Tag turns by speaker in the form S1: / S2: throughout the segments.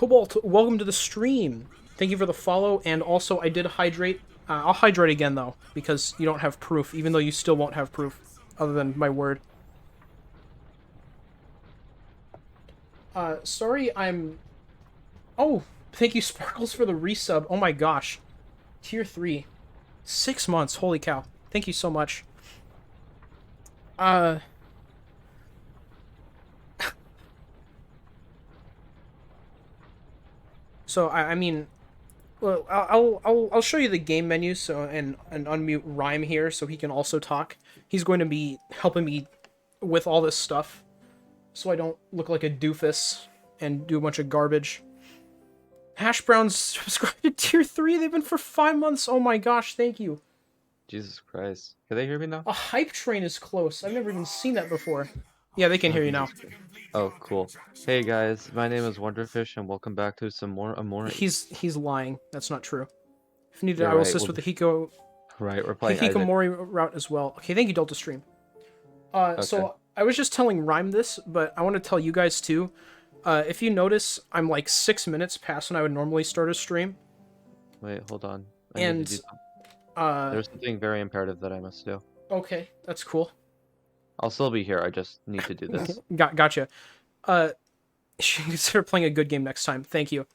S1: Cobalt, welcome to the stream. Thank you for the follow, and also I did hydrate. I'll hydrate again, though, because you don't have proof, even though you still won't have proof, other than my word. Sorry, I'm... Oh, thank you, Sparkles, for the resub. Oh my gosh. Tier 3. 6 months, holy cow. Thank you so much. So, I mean... Well, I'll show you the game menu and unmute Rhyme here so he can also talk. He's going to be helping me with all this stuff, so I don't look like a doofus and do a bunch of garbage. Hash Browns subscribed to Tier 3. They've been for 5 months. Oh my gosh, thank you.
S2: Jesus Christ. Can they hear me now?
S1: A hype train is close. I've never even seen that before. Yeah, they can hear you now.
S2: Oh, cool. Hey guys, my name is Wonderfish and welcome back to some more Omori.
S1: He's lying. That's not true. If needed,
S2: You're
S1: I will
S2: right,
S1: assist with the
S2: Right, we're playing Isaac.
S1: Hikokomori Route as well. Okay, thank you, Delta Stream.
S2: Okay.
S1: So I was just telling Rhyme this, but I want to tell you guys too. If you notice, I'm like 6 minutes past when I would normally start a stream.
S2: Wait, hold on.
S1: There's
S2: something very imperative that I must do.
S1: Okay, that's cool.
S2: I'll still be here, I just need to do this.
S1: Gotcha. You should consider playing a good game next time. Thank you.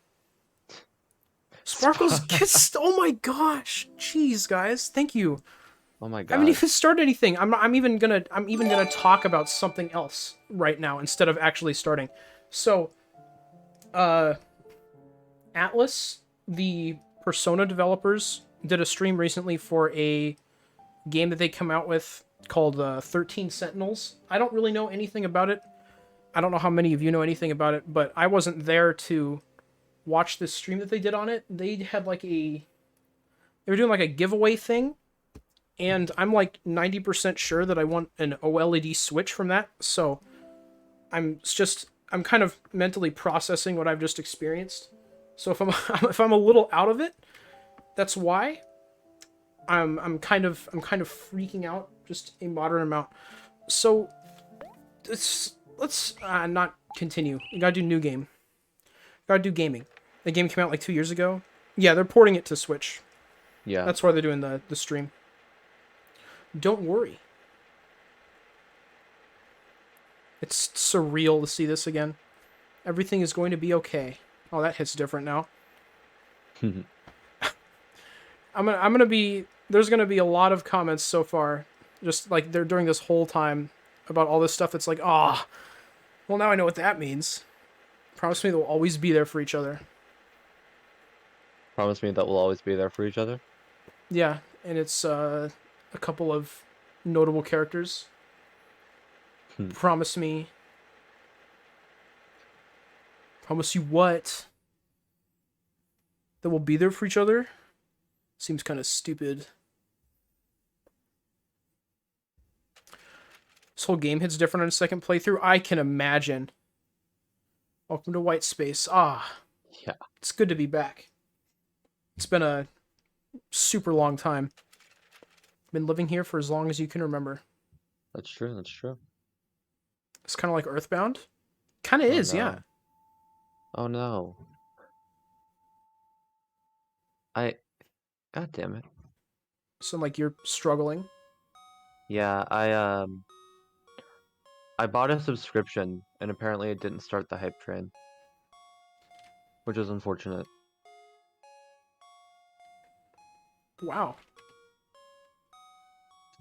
S1: Sparkles gets... Oh my gosh! Jeez, guys, thank you.
S2: Oh my god.
S1: I haven't even started anything. I'm even gonna talk about something else right now instead of actually starting. So, Atlas, the Persona developers, did a stream recently for a game that they come out with called 13 Sentinels. I don't really know anything about it. I don't know how many of you know anything about it, but I wasn't there to watch this stream that they did on it. They had like they were doing like a giveaway thing, and I'm like 90% sure that I want an OLED Switch from that, so I'm kind of mentally processing what I've just experienced. So if I'm a little out of it, that's why. I'm kind of freaking out just a moderate amount. So let's not continue. You gotta do new game. Gotta do gaming. The game came out like 2 years ago. Yeah, they're porting it to Switch.
S2: Yeah.
S1: That's why they're doing the stream. Don't worry. It's surreal to see this again. Everything is going to be okay. Oh, that hits different now. I'm gonna be... There's gonna be a lot of comments so far, just like they're during this whole time about all this stuff that's like, well, now I know what that means. Promise me they'll always be there for each other.
S2: Promise me that we'll always be there for each other?
S1: Yeah, and it's a couple of notable characters. Promise me. Promise you what? That we'll be there for each other? Seems kind of stupid. This whole game hits different on a second playthrough. I can imagine. Welcome to White Space. Yeah. It's good to be back. It's been a super long time. Been living here for as long as you can remember.
S2: That's true, that's true.
S1: It's kind of like Earthbound. Kind of is,
S2: no.
S1: yeah.
S2: Oh no. God damn it.
S1: So, like, you're struggling?
S2: Yeah, I bought a subscription, and apparently it didn't start the hype train. Which is unfortunate.
S1: Wow.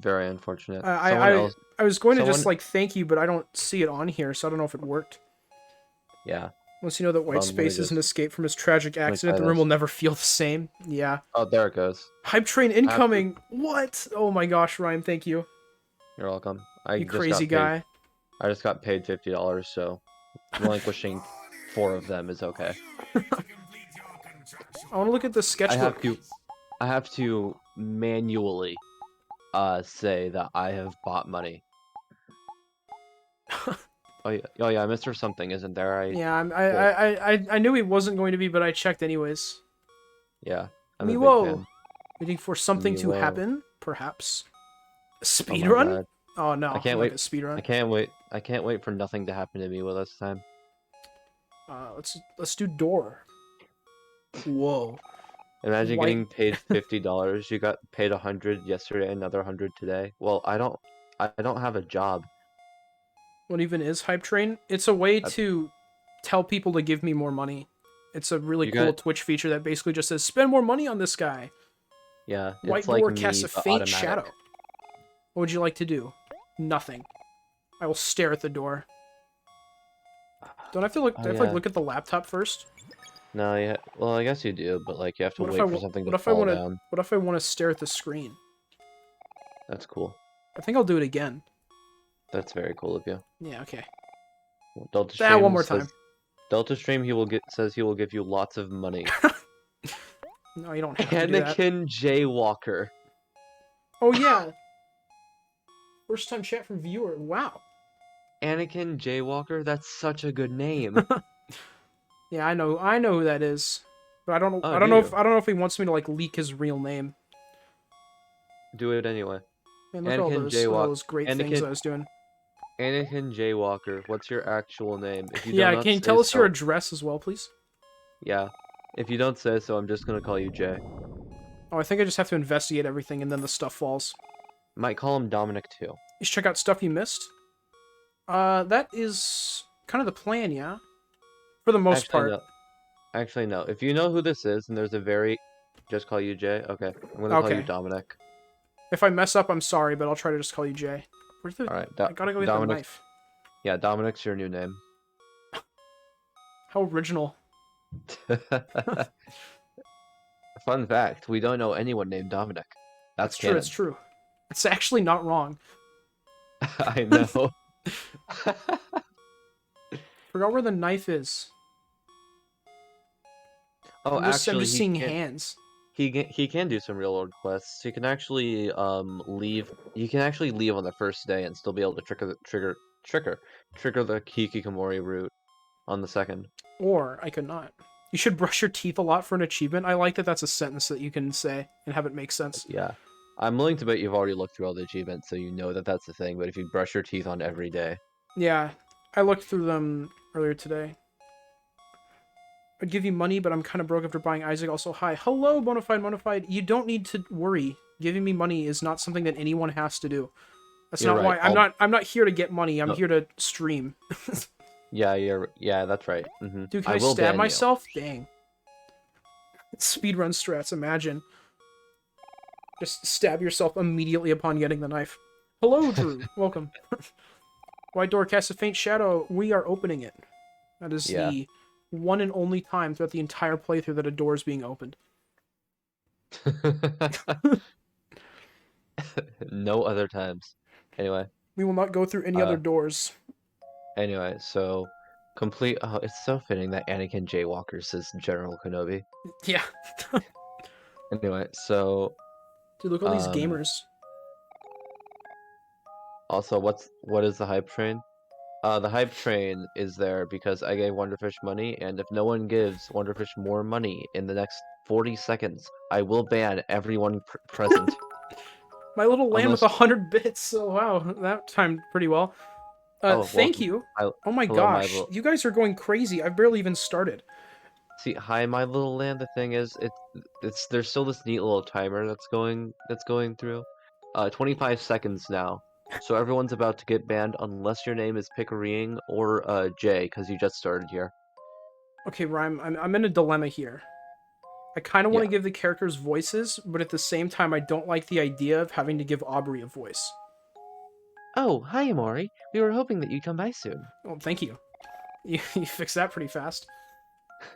S2: Very unfortunate.
S1: I was going to just, like, thank you, but I don't see it on here, so I don't know if it worked.
S2: Yeah.
S1: Once you know that White Space is an escape from his tragic accident, the room will never feel the same. Yeah.
S2: Oh, there it goes.
S1: Hype train incoming! What? Oh my gosh, Ryan, thank you.
S2: You're welcome.
S1: You crazy guy.
S2: I just got paid $50, so relinquishing 4 of them is okay.
S1: I want to look at the sketchbook.
S2: I have to manually say that I have bought money. Oh yeah, Mr. Something isn't there.
S1: I knew he wasn't going to be, but I checked anyways.
S2: Yeah.
S1: Miwo! Waiting for something to happen, perhaps. A speedrun? Oh no,
S2: I can't wait.
S1: A speedrun.
S2: I can't wait. I can't wait for nothing to happen to Miwo this time.
S1: Let's do door. Whoa.
S2: Imagine
S1: White.
S2: getting paid $50. You got paid 100 yesterday, another 100 today. Well, I don't have a job.
S1: What even is Hype Train? It's a way
S2: Uh,
S1: to tell people to give me more money. It's a really
S2: You
S1: cool
S2: got
S1: Twitch feature that basically just says, spend more money on this guy.
S2: yeah,
S1: White
S2: it's like
S1: door casts
S2: me,
S1: a
S2: but
S1: faint
S2: automatic.
S1: shadow. What would you like to do? Nothing. I will stare at the door. Don't I have to look?
S2: Oh
S1: Do I have to like
S2: yeah.
S1: look at the laptop first?
S2: No, yeah. Well, I guess you do, but like you have to
S1: What if I
S2: wait for something to
S1: what if I
S2: fall
S1: want to
S2: down.
S1: what if I want to stare at the screen?
S2: That's cool.
S1: I think I'll do it again.
S2: That's very cool of you.
S1: Yeah. Okay.
S2: Delta
S1: That one
S2: Stream
S1: more
S2: says
S1: time.
S2: Delta Stream says he will give you lots of money.
S1: No, you don't have to do that.
S2: Anakin Jaywalker.
S1: Oh yeah. First time chat from viewer. Wow.
S2: Anakin Jaywalker, that's such a good name.
S1: Yeah, I know who that is. But
S2: Oh, do you?
S1: I don't know if he wants me to like leak his real name.
S2: Do it anyway.
S1: Man,
S2: Anakin
S1: look at all
S2: Jaywalker.
S1: those great things
S2: Anakin
S1: I was doing.
S2: Anakin Jaywalker. What's your actual name? If you do
S1: Yeah,
S2: not
S1: can you
S2: say
S1: tell us your
S2: so,
S1: address as well, please?
S2: yeah. If you don't say so, I'm just gonna call you Jay.
S1: Oh, I think I just have to investigate everything and then the stuff falls.
S2: Might call him Dominic too.
S1: You should check out stuff you missed. That is kind of the plan, yeah? For the most
S2: Actually,
S1: part.
S2: no. Actually, no. If you know who this is, and there's a very... Just call you Jay? Okay. I'm gonna call you
S1: Okay.
S2: Dominic.
S1: If I mess up, I'm sorry, but I'll try to just call you Jay. Where's the...
S2: Alright,
S1: I gotta go get the
S2: Dominic.
S1: knife.
S2: Yeah, Dominic's your new name.
S1: How original.
S2: Fun fact, we don't know anyone named Dominic. That's
S1: True, it's
S2: canon.
S1: true. It's actually not wrong.
S2: I know.
S1: Forgot where the knife is.
S2: Oh,
S1: I'm
S2: actually,
S1: just seeing hands.
S2: he can do some real world quests. He can actually leave. He can actually leave on the first day and still be able to trigger the Hikikomori route on the second.
S1: Or I could not. You should brush your teeth a lot for an achievement. I like that that's a sentence that you can say and have it make sense.
S2: Yeah, I'm willing to bet you've already looked through all the achievements, so you know that that's the thing. But if you brush your teeth on every day,
S1: Yeah, I looked through them earlier today. I'd give you money, but I'm kind of broke after buying Isaac. Also, hi. Hello, Bonafide. You don't need to worry. Giving me money is not something that anyone has to do. That's
S2: you're
S1: not
S2: right.
S1: why I'm not here to get money. I'm
S2: No.
S1: here to stream.
S2: Yeah, that's right.
S1: Dude, can I
S2: will
S1: stab
S2: ban you.
S1: myself? Dang. Speedrun strats, imagine. Just stab yourself immediately upon getting the knife. Hello, Drew. Welcome. White door casts a faint shadow. We are opening it. That is
S2: Yeah.
S1: the one and only time throughout the entire playthrough that a door is being opened.
S2: No other times. Anyway,
S1: We will not go through any other doors.
S2: so complete. Oh, it's so fitting that Anakin Jaywalker says General Kenobi.
S1: Yeah.
S2: Anyway, so
S1: Dude, look at all these gamers.
S2: also, what is the hype train? The hype train is there because I gave Wonderfish money, and if no one gives Wonderfish more money in the next 40 seconds, I will ban everyone present.
S1: My little land
S2: Unless...
S1: with 100 bits. Oh, wow. That timed pretty well. Thank you. Oh my gosh. You guys are going crazy. I've barely even started.
S2: See, hi, my little land. The thing is, there's still this neat little timer that's going through. 25 seconds now. So everyone's about to get banned unless your name is Pickering or Jay, because you just started here.
S1: Okay, Rhyme, I'm in a dilemma here. I kind of want to give the characters voices, but at the same time, I don't like the idea of having to give Aubrey a voice.
S2: Oh, hi, Omori. We were hoping that you'd come by soon.
S1: Oh, thank you. You fixed that pretty fast.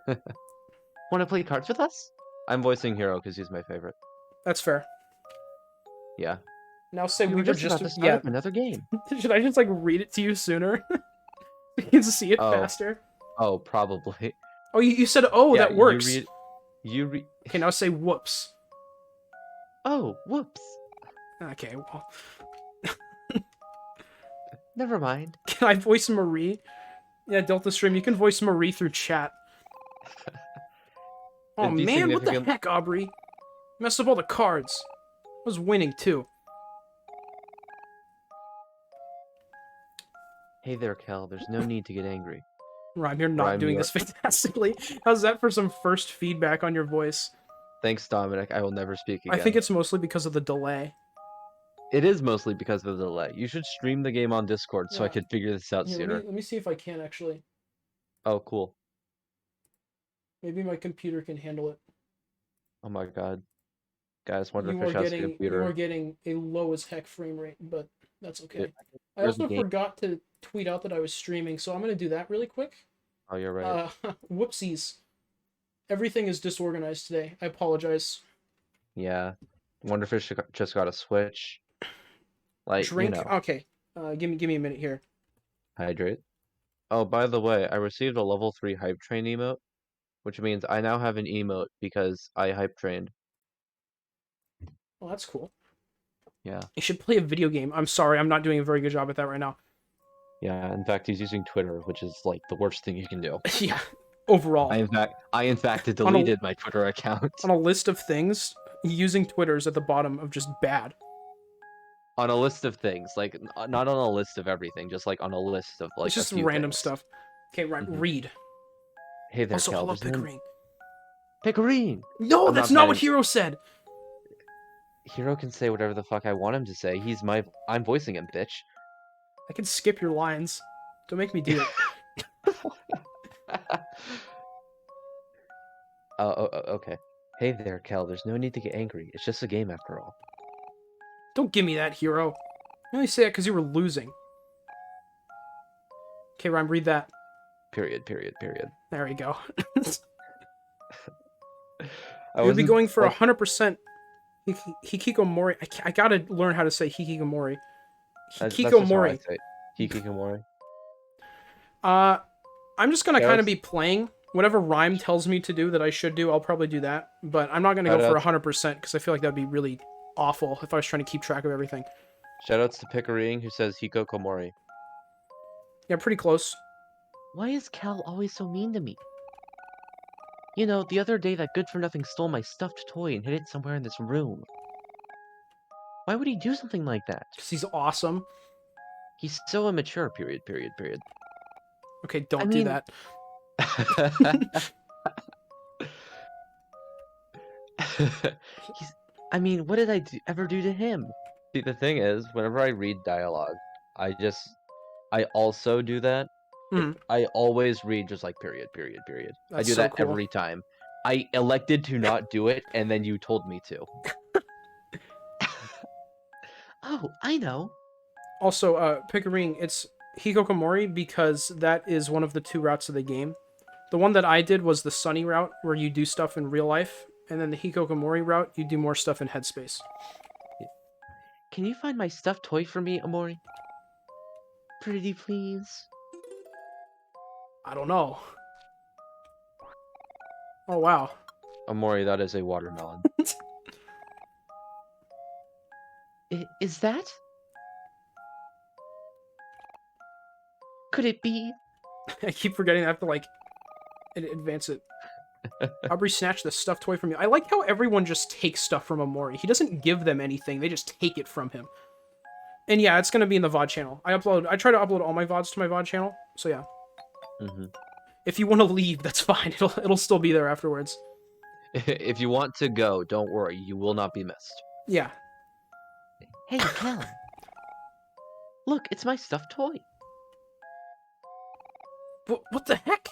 S2: Want to play cards with us? I'm voicing Hero because he's my favorite.
S1: That's fair.
S2: Yeah.
S1: Now say
S2: we were just about to start up another game.
S1: Should I just like read it to you sooner? You can see it faster.
S2: Oh, probably.
S1: Oh, you said oh, that works.
S2: You read.
S1: Okay, now say whoops.
S2: Oh, whoops.
S1: Okay, well.
S2: Never mind.
S1: Can I voice Marie? Yeah, Delta Stream, you can voice Marie through chat. Oh man, what the heck, Aubrey? Messed up all the cards. I was winning too.
S2: Hey there, Kel. There's no need to get angry.
S1: Rhyme, you're not
S2: Rhyme,
S1: doing
S2: you're.
S1: this fantastically. How's that for some first feedback on your voice?
S2: Thanks, Dominic. I will never speak
S1: I think
S2: again.
S1: it's mostly because of the delay.
S2: It is mostly because of the delay. You should stream the game on Discord so I
S1: Yeah.
S2: could figure this out
S1: Here,
S2: sooner.
S1: let me see if I can actually.
S2: Oh, cool.
S1: Maybe my computer can handle it.
S2: Oh my god. Guys,
S1: You are
S2: Wonderfish has a computer.
S1: getting a low as heck frame rate, but that's
S2: It,
S1: okay. I
S2: there's a
S1: also
S2: game.
S1: forgot to tweet out that I was streaming, so I'm gonna do that really quick.
S2: Oh, you're right.
S1: Whoopsies. Everything is disorganized today. I apologize.
S2: Yeah. Wonderfish just got a Switch. Like,
S1: Drink. Okay. Give me a minute here.
S2: hydrate. Oh, by the way, I received a level 3 hype train emote, which means I now have an emote because I hype trained.
S1: Well, that's cool.
S2: Yeah.
S1: You should play a video game. I'm sorry, I'm not doing a very good job at that right now.
S2: Yeah, in fact, he's using Twitter, which is like the worst thing you can do.
S1: Yeah. Overall,
S2: I in fact
S1: on a
S2: deleted my Twitter account.
S1: on a list of things, using Twitter's at the bottom of just bad.
S2: On a list of things, like not on a list of everything, just like on a list of
S1: It's
S2: like a
S1: just
S2: few
S1: random
S2: things.
S1: stuff. Okay, right.
S2: Hmm.
S1: Read.
S2: Hey there,
S1: Also,
S2: Kel.
S1: hello,
S2: There's no
S1: Pickering.
S2: Pickering.
S1: No,
S2: I'm
S1: that's
S2: not
S1: not
S2: mad
S1: what
S2: at
S1: Hero said.
S2: Hero can say whatever the fuck I want him to say. I'm voicing him, bitch.
S1: I can skip your lines. Don't make me do it.
S2: Okay. Hey there, Kel. There's no need to get angry. It's just a game after all.
S1: Don't give me that, Hero. You only say that because you were losing. Okay, Rhyme, read that.
S2: Period. Period. Period.
S1: There we go.
S2: I
S1: You'll be
S2: wasn't
S1: going for
S2: like
S1: 100% Hikikomori. I gotta learn how to say Hikikomori.
S2: that's just how I
S1: Hikikomori.
S2: say it. Hikikomori.
S1: I'm just gonna kind of
S2: Shoutouts,
S1: be playing. Whatever Rhyme tells me to do that I should do, I'll probably do that. But I'm not gonna go for
S2: shoutouts,
S1: 100% because I feel like that'd be really awful if I was trying to keep track of everything.
S2: shoutouts to Pickering who says Hikokomori.
S1: Yeah, pretty close.
S2: Why is Kel always so mean to me? You know, the other day that good-for-nothing stole my stuffed toy and hid it somewhere in this room. Why would he do something like that?
S1: Because he's awesome.
S2: He's so immature, period, period, period.
S1: Okay,
S2: I
S1: don't do
S2: mean...
S1: that.
S2: He's... I mean, what did I ever do to him? See, the thing is, whenever I read dialogue, I also do that.
S1: Hmm,
S2: I always read just like period, period, period. I
S1: that's
S2: do
S1: so
S2: that
S1: cool.
S2: every time. I elected to not do it, and then you told me to. Oh, I know.
S1: Also, Pickering, it's Hikokomori because that is one of the two routes of the game. The one that I did was the Sunny route, where you do stuff in real life, and then the Hikokomori route, you do more stuff in Headspace.
S2: Can you find my stuffed toy for me, Omori? Pretty please.
S1: I don't know. Oh, wow.
S2: Omori, that is a watermelon. Is that? Could it be?
S1: I keep forgetting I have to, like, advance it. Aubrey snatched the stuffed toy from you. I like how everyone just takes stuff from Omori. He doesn't give them anything, they just take it from him. And yeah, it's gonna be in the VOD channel. I try to upload all my VODs to my VOD channel, so yeah.
S2: Mm-hmm.
S1: If you want to leave, that's fine. It'll still be there afterwards.
S2: If you want to go, don't worry. You will not be missed.
S1: Yeah.
S2: Hey, Kel. Look, it's my stuffed toy.
S1: What the heck?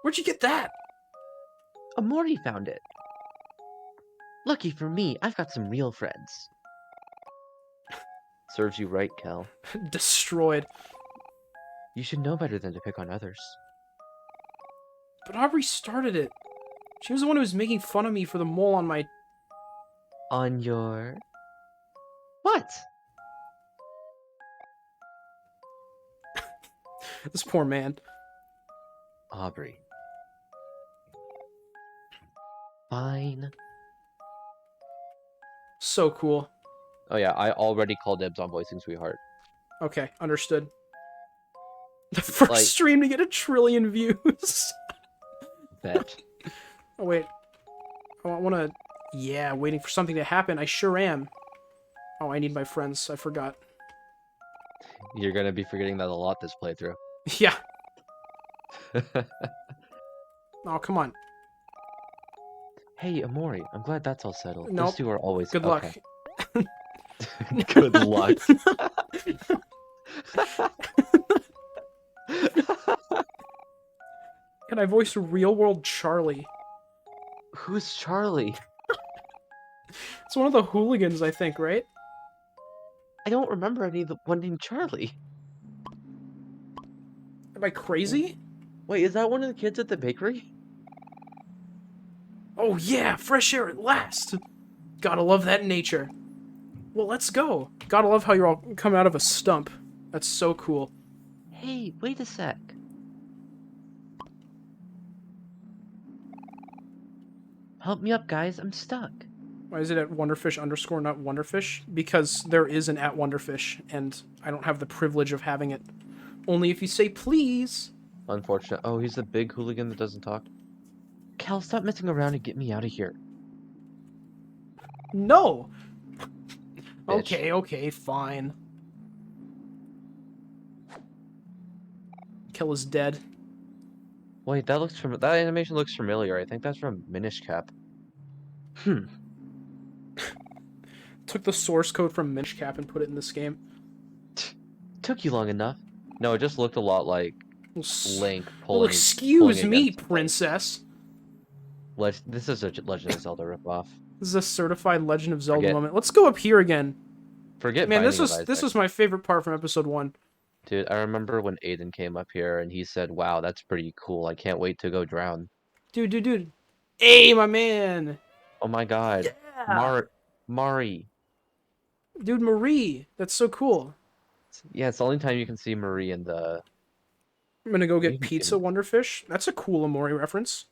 S1: Where'd you get that?
S2: Omori found it. Lucky for me, I've got some real friends. Serves you right, Kel.
S1: Destroyed.
S2: You should know better than to pick on others.
S1: But Aubrey started it. She was the one who was making fun of me for the mole on my...
S2: On your... What?
S1: This poor man.
S2: Aubrey. Fine.
S1: So cool.
S2: Oh yeah, I already called dibs on voicing Sweetheart.
S1: Okay, understood. The first
S2: Like-
S1: stream to get 1 trillion views.
S2: Bet.
S1: Oh, wait. I want to... Yeah, waiting for something to happen. I sure am. Oh, I need my friends. I forgot.
S2: You're gonna be forgetting that a lot this playthrough.
S1: Yeah. Oh, come on.
S2: Hey, Omori, I'm glad that's all settled. Those
S1: Nope.
S2: two are always
S1: Good luck.
S2: okay. Good luck.
S1: Can I voice real world Charlie?
S2: Who's Charlie?
S1: It's one of the hooligans, I think, right?
S2: I don't remember one named Charlie.
S1: Am I crazy?
S2: Wait, is that one of the kids at the bakery?
S1: Oh yeah, fresh air at last! Gotta love that nature. Well, let's go. Gotta love how you're all coming out of a stump. That's so cool.
S2: Hey, wait a sec. Help me up, guys. I'm stuck.
S1: Why is it at Wonderfish underscore not Wonderfish? Because there is an at Wonderfish, and I don't have the privilege of having it. Only if you say please.
S2: Unfortunate. Oh, he's the big hooligan that doesn't talk. Cal, stop messing around and get me out of here.
S1: No!
S2: Bitch.
S1: Okay, fine. Kill is dead.
S2: Wait, that animation looks familiar. I think that's from Minish Cap.
S1: Took the source code from Minish Cap and put it in this game.
S2: Took you long enough. No, it just looked a lot like Link
S1: Well,
S2: pulling
S1: excuse me,
S2: against Link.
S1: princess.
S2: This is a Legend of Zelda ripoff.
S1: This is a certified Legend of Zelda
S2: Forget-
S1: moment. Let's go up here again.
S2: Forget
S1: Man, this
S2: Binding of
S1: was
S2: Isaac.
S1: my favorite part from episode 1.
S2: Dude, I remember when Aiden came up here and he said, "Wow, that's pretty cool. I can't wait to go drown."
S1: Dude. Hey, my man.
S2: Oh my god.
S1: Yeah.
S2: Mari.
S1: Dude, Marie. That's so cool.
S2: Yeah, it's the only time you can see Marie in the
S1: I'm gonna go get
S2: Maybe
S1: pizza,
S2: in-
S1: Wonderfish. That's a cool Omori reference.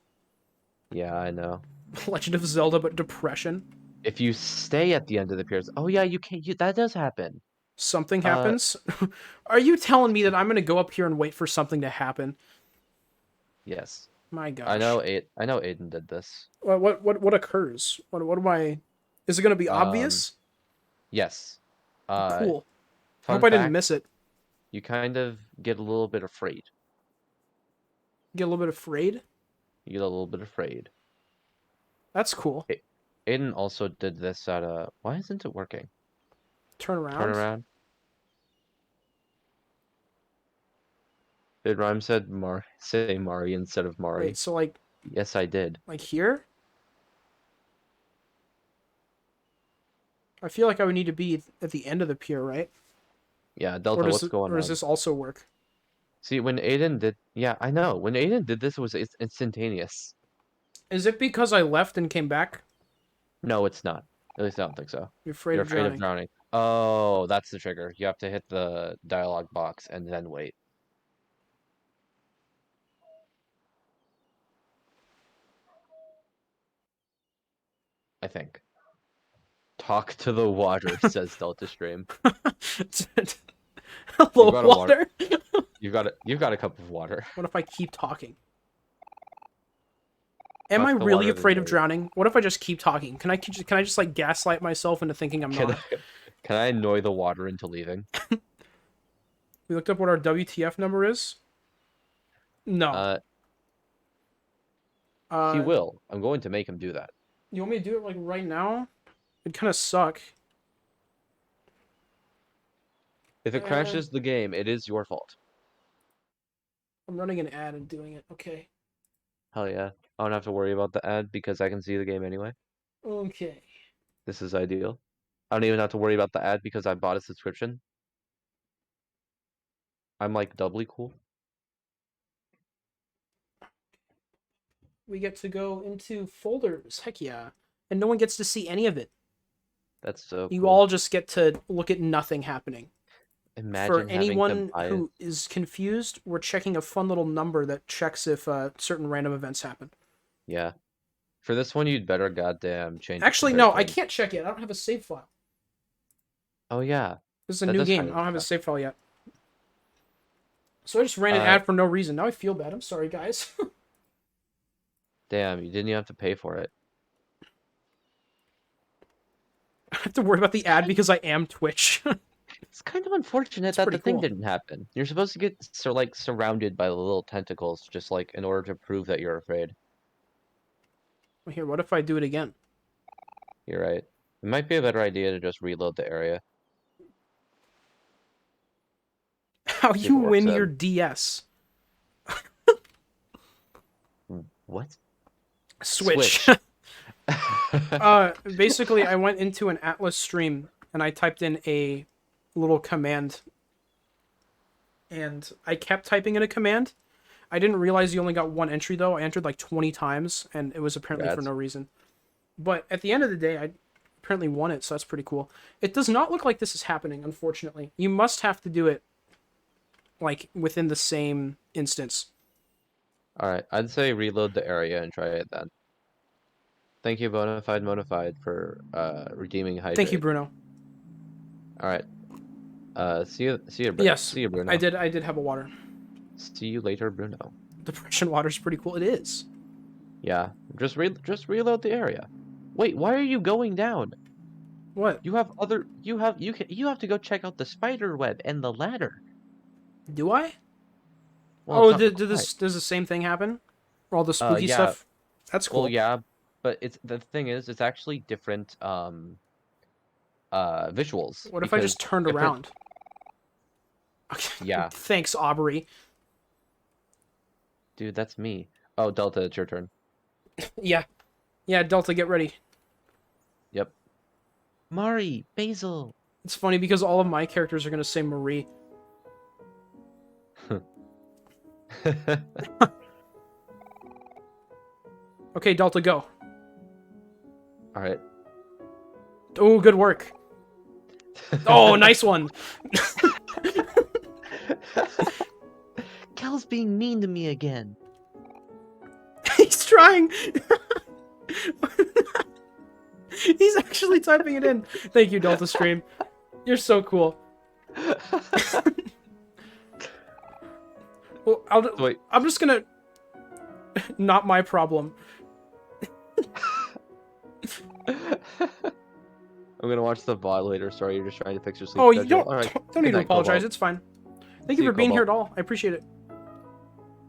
S2: Yeah, I know.
S1: Legend of Zelda, but depression.
S2: If you stay at the end of the piers, oh yeah, you can. That does happen.
S1: Something
S2: Uh,
S1: happens. Are you telling me that I'm gonna go up here and wait for something to happen?
S2: yes.
S1: My gosh.
S2: I know. I know. Aiden did this.
S1: What occurs? What am I? Is it gonna be obvious?
S2: Yes.
S1: Cool. I
S2: Fun
S1: hope I didn't
S2: fact,
S1: miss it.
S2: you kind of get a little bit afraid.
S1: Get a little bit afraid.
S2: You get a little bit afraid.
S1: That's cool.
S2: Aiden also did this at a. Why isn't it working?
S1: Turn around.
S2: Turn around. Did Rhyme say Mari instead of Mari?
S1: Wait, so like
S2: Yes, I did.
S1: here? I feel like I would need to be at the end of the pier, right?
S2: Yeah, Delta, what's going
S1: Or does
S2: on?
S1: this also work?
S2: See, when Aiden did, yeah, I know. When Aiden did this, it was instantaneous.
S1: Is it because I left and came back?
S2: No, it's not. At least I don't think so.
S1: You're afraid
S2: You're
S1: of
S2: afraid of
S1: drowning.
S2: drowning. Oh, that's the trigger. You have to hit the dialogue box and then wait. I think. Talk to the water, says Delta Stream.
S1: Hello,
S2: got a
S1: water.
S2: You've got a cup of water.
S1: What if I keep talking? Am
S2: Talk
S1: I
S2: to the
S1: really
S2: water, then
S1: afraid of
S2: wait.
S1: drowning? What if I just keep talking? Can I just like gaslight myself into thinking I'm not?
S2: Can I annoy the water into leaving?
S1: We looked up what our WTF number is. No.
S2: He will. I'm going to make him do that.
S1: You want me to do it like right now? It'd kind of suck.
S2: If it crashes the game, it is your fault.
S1: I'm running an ad and doing it. Okay.
S2: Hell yeah. I don't have to worry about the ad because I can see the game anyway.
S1: Okay.
S2: This is ideal. I don't even have to worry about the ad because I bought a subscription. I'm like doubly cool.
S1: We get to go into folders. Heck yeah. And no one gets to see any of it.
S2: That's so
S1: You
S2: cool.
S1: all just get to look at nothing happening.
S2: Imagine
S1: For
S2: having
S1: anyone
S2: to buy
S1: who is confused, we're checking a fun little number that checks if certain random events happen.
S2: Yeah. For this one, you'd better goddamn change it to
S1: Actually, no, I
S2: 13.
S1: can't check it. I don't have a save file.
S2: Oh yeah.
S1: This is a
S2: That
S1: new
S2: does
S1: game.
S2: kind
S1: I
S2: of
S1: don't have a
S2: suck.
S1: save file yet. So I just ran an ad for no reason. Now I feel bad. I'm sorry, guys.
S2: Damn, you didn't even have to pay for it.
S1: I have to worry about the ad because I am Twitch.
S2: It's kind of unfortunate
S1: It's
S2: that the
S1: pretty
S2: thing
S1: cool.
S2: didn't happen. You're supposed to get surrounded by the little tentacles, just like in order to prove that you're afraid.
S1: Well, here, what if I do it again?
S2: You're right. It might be a better idea to just reload the area.
S1: How
S2: See if
S1: you
S2: it works
S1: win your
S2: then.
S1: DS?
S2: What?
S1: Switch.
S2: Switch.
S1: Basically, I went into an Atlas stream and I typed in a little command, and I kept typing in a command. I didn't realize you only got one entry though. I entered like 20 times, and it was apparently for no
S2: Congrats.
S1: reason. But at the end of the day, I apparently won it, so that's pretty cool. It does not look like this is happening, unfortunately. You must have to do it like within the same instance.
S2: Alright, I'd say reload the area and try it then. Thank you, Bonafide Modified, for redeeming
S1: Thank you,
S2: Hydrate.
S1: Bruno.
S2: Alright.
S1: Yes,
S2: See you,
S1: I
S2: Bruno.
S1: did. I did have a water.
S2: See you later, Bruno.
S1: Depression water is pretty cool. It is.
S2: Yeah, just reload the area. Wait, why are you going down?
S1: What?
S2: You have other you have to go check out the spider web and the ladder.
S1: Do I?
S2: Well, it's
S1: Oh,
S2: not required.
S1: does the same thing happen? All the spooky
S2: Yeah.
S1: stuff. That's
S2: Well,
S1: cool.
S2: yeah, but it's the thing is, it's actually different visuals
S1: What if I
S2: because
S1: just turned
S2: different.
S1: around? Okay.
S2: Yeah,
S1: Thanks, Aubrey.
S2: dude, that's me. Oh, Delta, it's your turn.
S1: Yeah. Yeah, Delta, get ready.
S2: Yep. Mari, Basil.
S1: It's funny because all of my characters are gonna say Marie. Okay, Delta, go.
S2: All right.
S1: Oh, good work. Oh, nice one.
S2: Kel's being mean to me again.
S1: He's trying. He's actually typing it in. Thank you, Delta Stream. You're so cool. Well,
S2: Wait.
S1: I'm just gonna. Not my problem.
S2: I'm gonna watch the VOD later. Sorry, you're just trying to fix your sleep
S1: Oh, you
S2: schedule.
S1: don't
S2: All right.
S1: don't need
S2: Good
S1: to
S2: night,
S1: apologize.
S2: Cobalt.
S1: It's fine. Thank
S2: See
S1: you
S2: you,
S1: for being here at
S2: Cobalt.
S1: all. I appreciate it.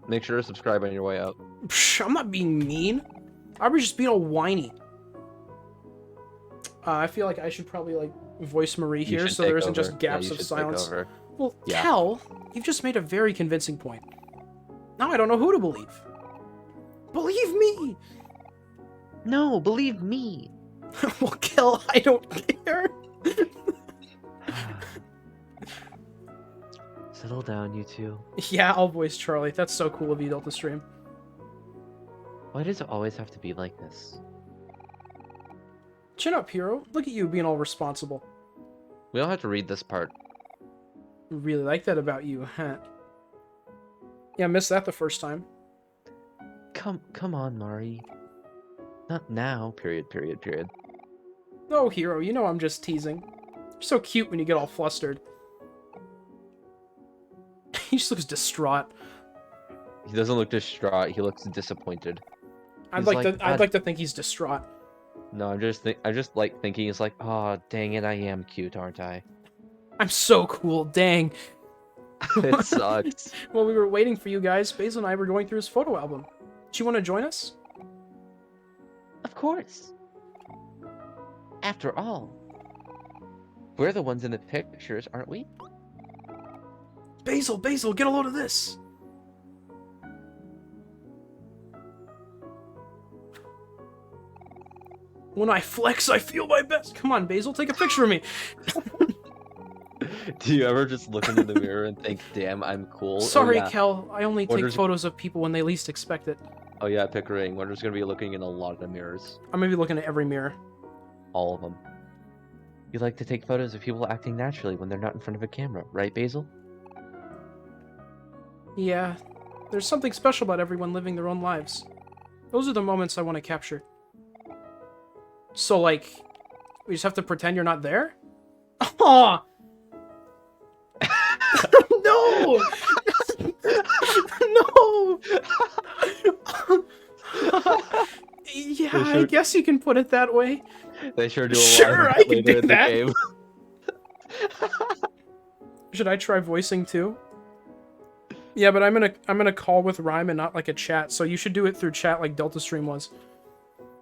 S2: Make sure to subscribe on your way out.
S1: Psh, I'm not being mean. I'm just being all whiny. I feel like I should probably like voice Marie
S2: You
S1: here,
S2: should
S1: so there
S2: take
S1: isn't
S2: over.
S1: just gaps
S2: you
S1: of
S2: should
S1: silence.
S2: Take over.
S1: Well,
S2: Yeah.
S1: Kel, you've just made a very convincing point. Now I don't know who to believe. Believe me!
S2: No, believe me.
S1: Well, Kel, I don't care.
S2: Settle down, you two.
S1: Yeah, I'll voice Charlie. That's so cool of you, Delta Stream.
S2: Why does it always have to be like this?
S1: Chin up, hero. Look at you being all responsible.
S2: We don't have to read this part.
S1: Really like that about you, huh? Yeah, I missed that the first time.
S2: Come on, Mari. Not now. Period.
S1: No, hero, you know I'm just teasing. You're so cute when you get all flustered. He just looks distraught.
S2: He doesn't look distraught. He looks disappointed.
S1: I'd
S2: He's
S1: like to think he's distraught.
S2: No, I'm just like thinking. It's like, oh, dang it, I am cute, aren't I?
S1: I'm so cool, dang.
S2: It sucks.
S1: While we were waiting for you guys, Basil and I were going through his photo album. Do you want to join us?
S2: Of course. After all, we're the ones in the pictures, aren't we?
S1: Basil, get a load of this. When I flex, I feel my best. Come on, Basil, take a picture of me.
S2: Do you ever just look into the mirror and think, damn, I'm cool?
S1: Sorry,
S2: oh, yeah.
S1: Kel. I only take
S2: Wonders-
S1: photos of people when they least expect it.
S2: Oh yeah, Pickering. Wonder's gonna be looking in a lot of mirrors.
S1: I'm gonna be looking at every mirror.
S2: All of them. You like to take photos of people acting naturally when they're not in front of a camera, right, Basil?
S1: Yeah, there's something special about everyone living their own lives. Those are the moments I want to capture. So, like, we just have to pretend you're not there? Aw! No! No! Yeah, I guess you can put it that way.
S2: They sure do a
S1: Sure,
S2: lot
S1: I
S2: of
S1: can
S2: later
S1: do
S2: in
S1: that.
S2: the game.
S1: Should I try voicing too? Yeah, but I'm gonna call with Rhyme and not like a chat, so you should do it through chat like Delta Stream was.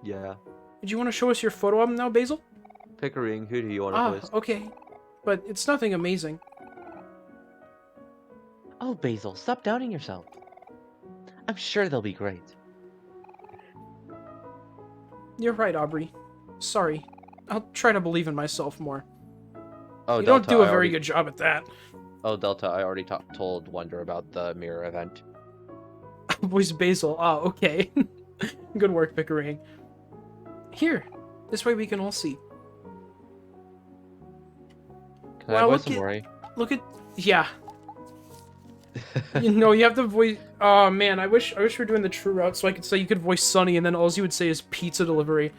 S2: Yeah.
S1: Did you want to show us your photo album now, Basil?
S2: Pickering, who do you want to
S1: Ah,
S2: voice?
S1: okay. But it's nothing amazing.
S3: Oh, Basil, stop doubting yourself. I'm sure they'll be great.
S1: You're right, Aubrey. Sorry. I'll try to believe in myself more.
S2: Oh,
S1: You
S2: Delta,
S1: don't do a
S2: I
S1: very
S2: already...
S1: good job at that.
S2: Oh, Delta, I already told Wonder about the mirror event.
S1: Voice Basil. Ah, okay. Good work, Pickering. Here. This way we can all see.
S2: Can
S1: Wow,
S2: I voice
S1: look at-
S2: Omori?
S1: Look at... Yeah. You have to voice... Oh, man, I wish we were doing the true route so I could say you could voice Sunny and then all you would say is pizza delivery.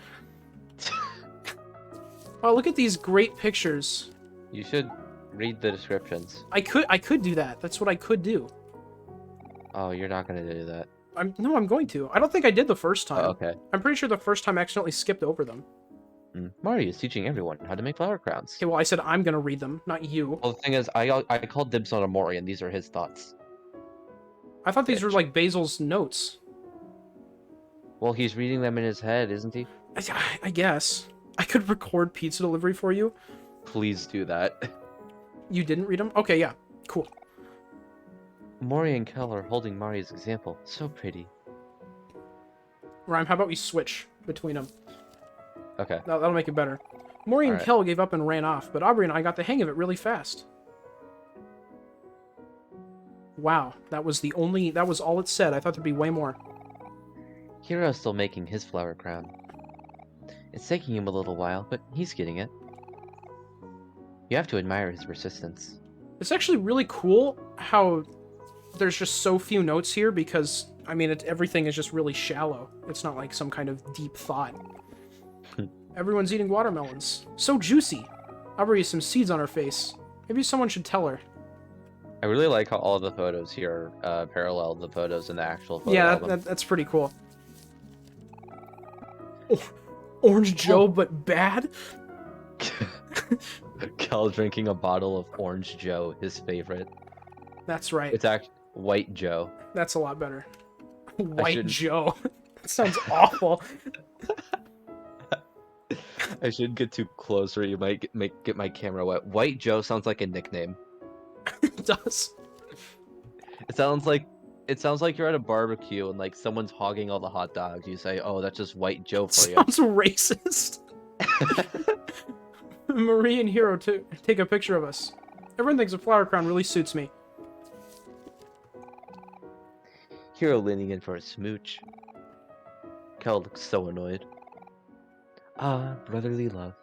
S1: Oh, look at these great pictures.
S2: You should read the descriptions.
S1: I could do that. That's what I could do.
S2: Oh, you're not gonna do that.
S1: No, I'm going to. I don't think I did the first time.
S2: Oh, okay.
S1: I'm pretty sure the first time I accidentally skipped over them.
S2: Mario is teaching everyone how to make flower crowns.
S1: Okay, well, I said I'm gonna read them, not you.
S2: Well, the thing is, I called dibs on Omori, and these are his thoughts.
S1: I thought these were like Basil's notes.
S2: Well, he's reading them in his head, isn't he?
S1: I guess. I could record pizza delivery for you.
S2: Please do that.
S1: You didn't read them? Okay, yeah. Cool.
S2: Mori and Kel are holding Mario's example. So pretty.
S1: Rhyme, how about we switch between them?
S2: Okay.
S1: That'll make it better. Maury and
S2: Alright.
S1: Kel gave up and ran off, but Aubrey and I got the hang of it really fast. Wow, that was all it said. I thought there'd be way more.
S3: Hero's still making his flower crown. It's taking him a little while, but he's getting it. You have to admire his persistence.
S1: It's actually really cool how there's just so few notes here because, I mean, everything is just really shallow. It's not like some kind of deep thought. Everyone's eating watermelons. So juicy. Aubrey has some seeds on her face. Maybe someone should tell her.
S2: I really like how all the photos here parallel the photos in the actual photo
S1: Yeah,
S2: album.
S1: that's pretty cool. Oh, Orange Joe, but bad?
S2: Kel drinking a bottle of Orange Joe, his favorite.
S1: That's right.
S2: It's actually White Joe.
S1: That's a lot better. White
S2: shouldn't-
S1: Joe. That sounds awful.
S2: I shouldn't get too close or you might get my camera wet. White Joe sounds like a nickname.
S1: It does.
S2: It sounds like you're at a barbecue and like someone's hogging all the hot dogs. You say, "Oh, that's just White Joe for you."
S1: Sounds racist. Marie and Hero take a picture of us. Everyone thinks a flower crown really suits me.
S3: Hero leaning in for a smooch.
S2: Kel looks so annoyed.
S3: Ah, brotherly love.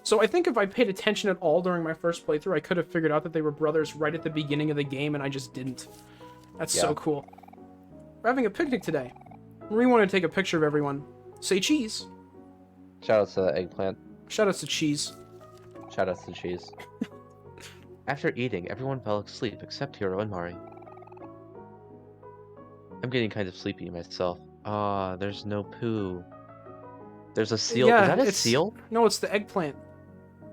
S1: So I think if I paid attention at all during my first playthrough, I could have figured out that they were brothers right at the beginning of the game, and I just didn't. That's so
S2: Yeah.
S1: cool. We're having a picnic today. Marie wanted to take a picture of everyone. Say cheese.
S2: Shoutouts to the eggplant.
S1: Shoutouts to cheese.
S2: Shoutouts to cheese.
S3: After eating, everyone fell asleep except Hero and Mari. I'm getting kind of sleepy myself. Ah, there's no poo. There's a seal.
S1: Yeah,
S3: Is that a
S1: it's-
S3: seal?
S1: No, it's the eggplant.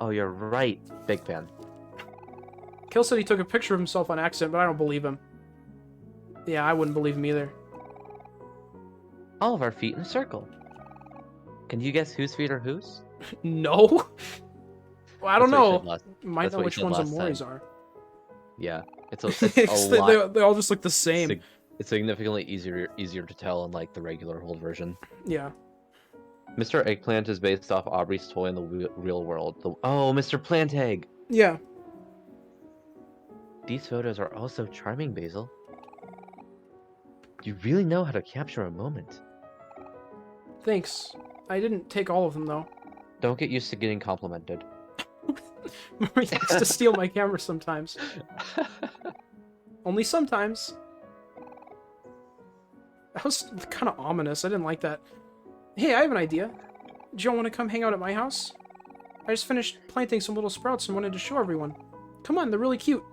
S3: Oh, you're right.
S2: Big fan.
S1: Kill said he took a picture of himself on accident, but I don't believe him. Yeah, I wouldn't believe him either.
S3: All of our feet in a circle. Can you guess whose feet are whose?
S1: No? Well, I don't
S2: That's what you
S1: know.
S2: said last-
S1: Might
S2: that's
S1: know
S2: what you
S1: which
S2: said
S1: ones
S2: last
S1: Omori's
S2: time.
S1: are.
S2: Yeah, it's
S1: they,
S2: a lot.
S1: they all just look the same.
S2: It's significantly easier to tell in like the regular hold version.
S1: Yeah.
S2: Mr. Eggplant is based off Aubrey's toy in the real world. Oh, Mr. Plant Egg.
S1: Yeah.
S3: These photos are also charming, Basil. You really know how to capture a moment.
S1: Thanks. I didn't take all of them, though.
S2: Don't get used to getting complimented.
S1: Marie likes to steal my camera sometimes. Only sometimes. That was kind of ominous. I didn't like that. Hey, I have an idea. Do you want to come hang out at my house? I just finished planting some little sprouts and wanted to show everyone. Come on, they're really cute.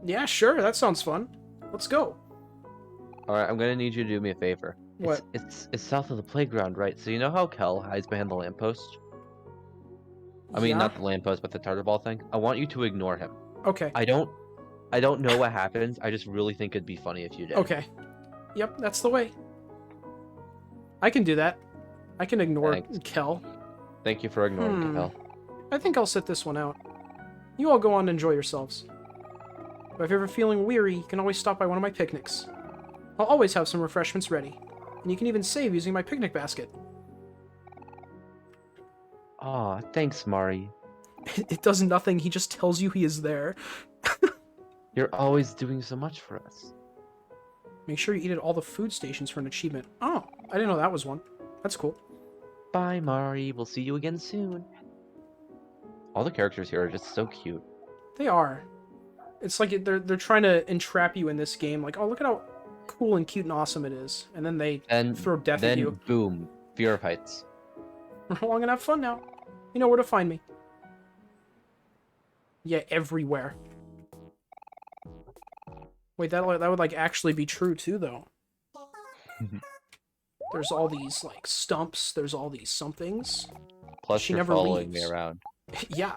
S1: Yeah, sure, that sounds fun. Let's go.
S2: Alright, I'm gonna need you to do me a favor.
S1: What?
S3: It's south of the playground, right?
S2: So you know how Kel hides behind the lamppost?
S3: I mean,
S1: Yeah?
S3: not the lamppost, but the tartar ball thing. I want you to ignore him.
S1: Okay.
S3: I don't know what happens. I just really think it'd be funny if you did.
S1: Okay. Yep, that's the way. I can do that. I can ignore
S3: Thanks.
S1: Kel.
S3: Thank you for ignoring Kel.
S1: I think I'll sit this one out. You all go on and enjoy yourselves. But if you're ever feeling weary, you can always stop by one of my picnics. I'll always have some refreshments ready. And you can even save using my picnic basket.
S3: Aw, thanks, Mari.
S1: It does nothing, he just tells you he is there.
S3: You're always doing so much for us.
S1: Make sure you eat at all the food stations for an achievement. Oh, I didn't know that was one. That's cool.
S3: Bye, Mari. We'll see you again soon. All the characters here are just so cute.
S1: They are. It's like they're trying to entrap you in this game. Like, oh, look at how cool and cute and awesome it is. And then they throw death at you.
S3: Boom. Fear of heights.
S1: Run along and have fun now. You know where to find me. Yeah, everywhere. Wait, that would like actually be true too, though. There's all these like stumps. There's all these somethings.
S3: Plus,
S1: She
S3: you're
S1: never
S3: following me
S1: leaves.
S3: around.
S1: Yeah.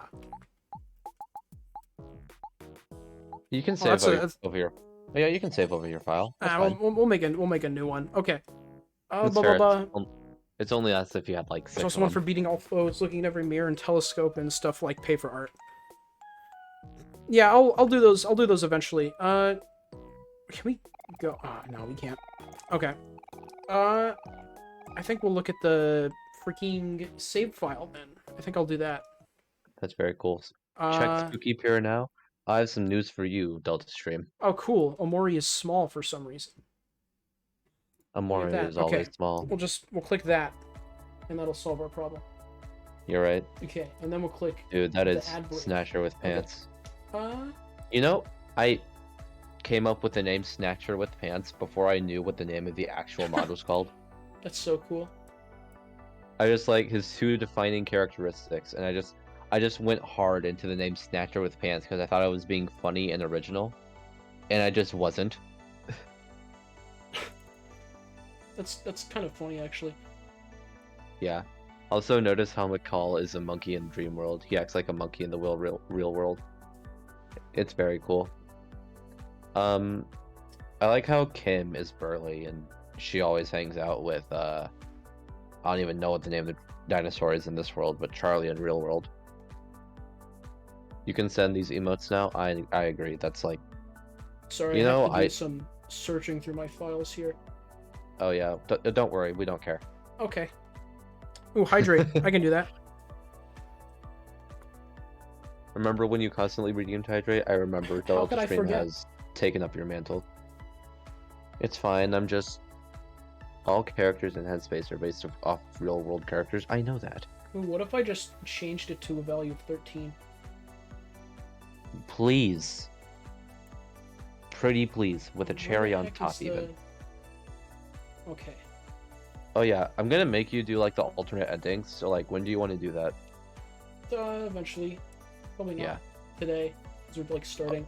S3: You can
S1: Oh,
S3: save over your. Oh, yeah, you can save over your file. That's fine.
S1: We'll make a new one. Okay.
S3: That's
S1: Blah,
S3: fair.
S1: blah, blah.
S3: It's only us if you had like
S1: There's
S3: 6
S1: also
S3: of
S1: one
S3: them.
S1: for beating all foes, looking at every mirror and telescope and stuff like pay for art. Yeah, I'll do those. I'll do those eventually. Can we go? Oh, no, we can't. Okay. I think we'll look at the freaking save file then. I think I'll do that.
S3: That's very cool. Check Spooky Pier now. I have some news for you, Delta Stream.
S1: Oh, cool. Omori is small for some reason.
S3: Amore
S1: that.
S3: is always
S1: Okay.
S3: small.
S1: We'll click that, and that'll solve our problem.
S3: You're right.
S1: Okay, and then we'll click.
S3: Dude, that
S1: the
S3: is
S1: ad break.
S3: Snatcher with Pants.
S1: Uh,
S3: You know, I came up with the name Snatcher with Pants before I knew what the name of the actual mod was called.
S1: that's so cool.
S3: I just like his 2 defining characteristics, and I just went hard into the name Snatcher with Pants because I thought I was being funny and original, and I just wasn't.
S1: That's kind of funny actually.
S3: Yeah. Also, notice how McCall is a monkey in Dream World. He acts like a monkey in the real world. It's very cool. I like how Kim is burly and she always hangs out with I don't even know what the name of the dinosaur is in this world, but Charlie in real world. You can send these emotes now. I agree. That's like,
S1: Sorry,
S3: You
S1: I
S3: know,
S1: have to do
S3: I-
S1: some searching through my files here.
S3: oh yeah, don't worry, we don't care.
S1: Okay. Ooh, hydrate. I can do that.
S3: Remember when you constantly redeemed Hydrate? I remember
S1: How
S3: Delta
S1: could I
S3: Stream
S1: forget?
S3: has taken up your mantle. It's fine, I'm just... All characters in Headspace are based off real world characters. I know that.
S1: Ooh, what if I just changed it to a value of 13?
S3: Please. Pretty please, with a cherry
S1: Where
S3: on
S1: the heck
S3: top
S1: is
S3: even.
S1: Okay.
S3: Oh yeah, I'm gonna make you do like the alternate endings, so like when do you want to do that?
S1: Eventually. Probably not
S3: Yeah.
S1: today, because we're like starting.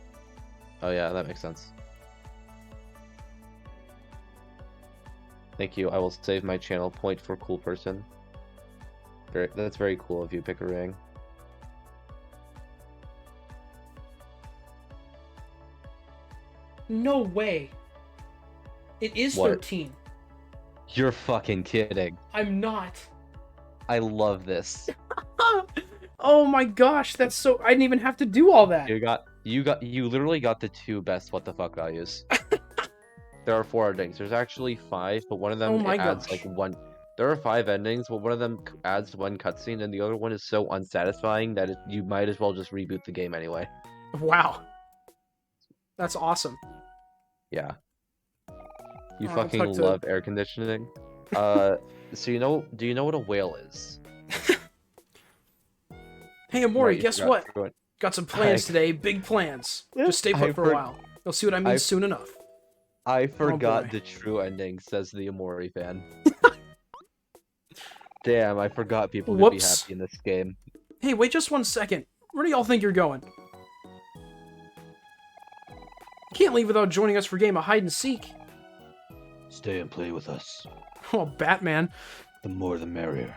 S3: Oh yeah, that makes sense. Thank you, I will save my channel point for cool person. That's very cool if you pick a ring.
S1: No way. It is
S3: What?
S1: 13.
S3: You're fucking kidding.
S1: I'm not.
S3: I love this.
S1: Oh my gosh, that's so. I didn't even have to do all that.
S3: You literally got the 2 best what the fuck values. There are 4 endings. There's actually 5, but one of them
S1: Oh my
S3: adds
S1: gosh.
S3: like one. There are 5 endings, but one of them adds one cutscene, and the other one is so unsatisfying that you might as well just reboot the game anyway.
S1: Wow. That's awesome.
S3: Yeah. You
S1: I'll
S3: fucking
S1: talk to-
S3: love air conditioning. So do you know what a whale is?
S1: Hey, Omori,
S3: Right, you
S1: guess
S3: forgot
S1: what?
S3: everyone.
S1: Got some plans
S3: I-
S1: today. Big plans. Just stay
S3: I
S1: put for a
S3: for-
S1: while. You'll see what I mean
S3: I-
S1: soon enough.
S3: I forgot
S1: boy.
S3: the true ending, says the Omori fan. Damn, I forgot people could be
S1: Whoops.
S3: happy in this game.
S1: Hey, wait just 1 second. Where do y'all think you're going? You can't leave without joining us for a game of hide and seek.
S3: Stay and play with us.
S1: Oh, Batman.
S3: The more the merrier.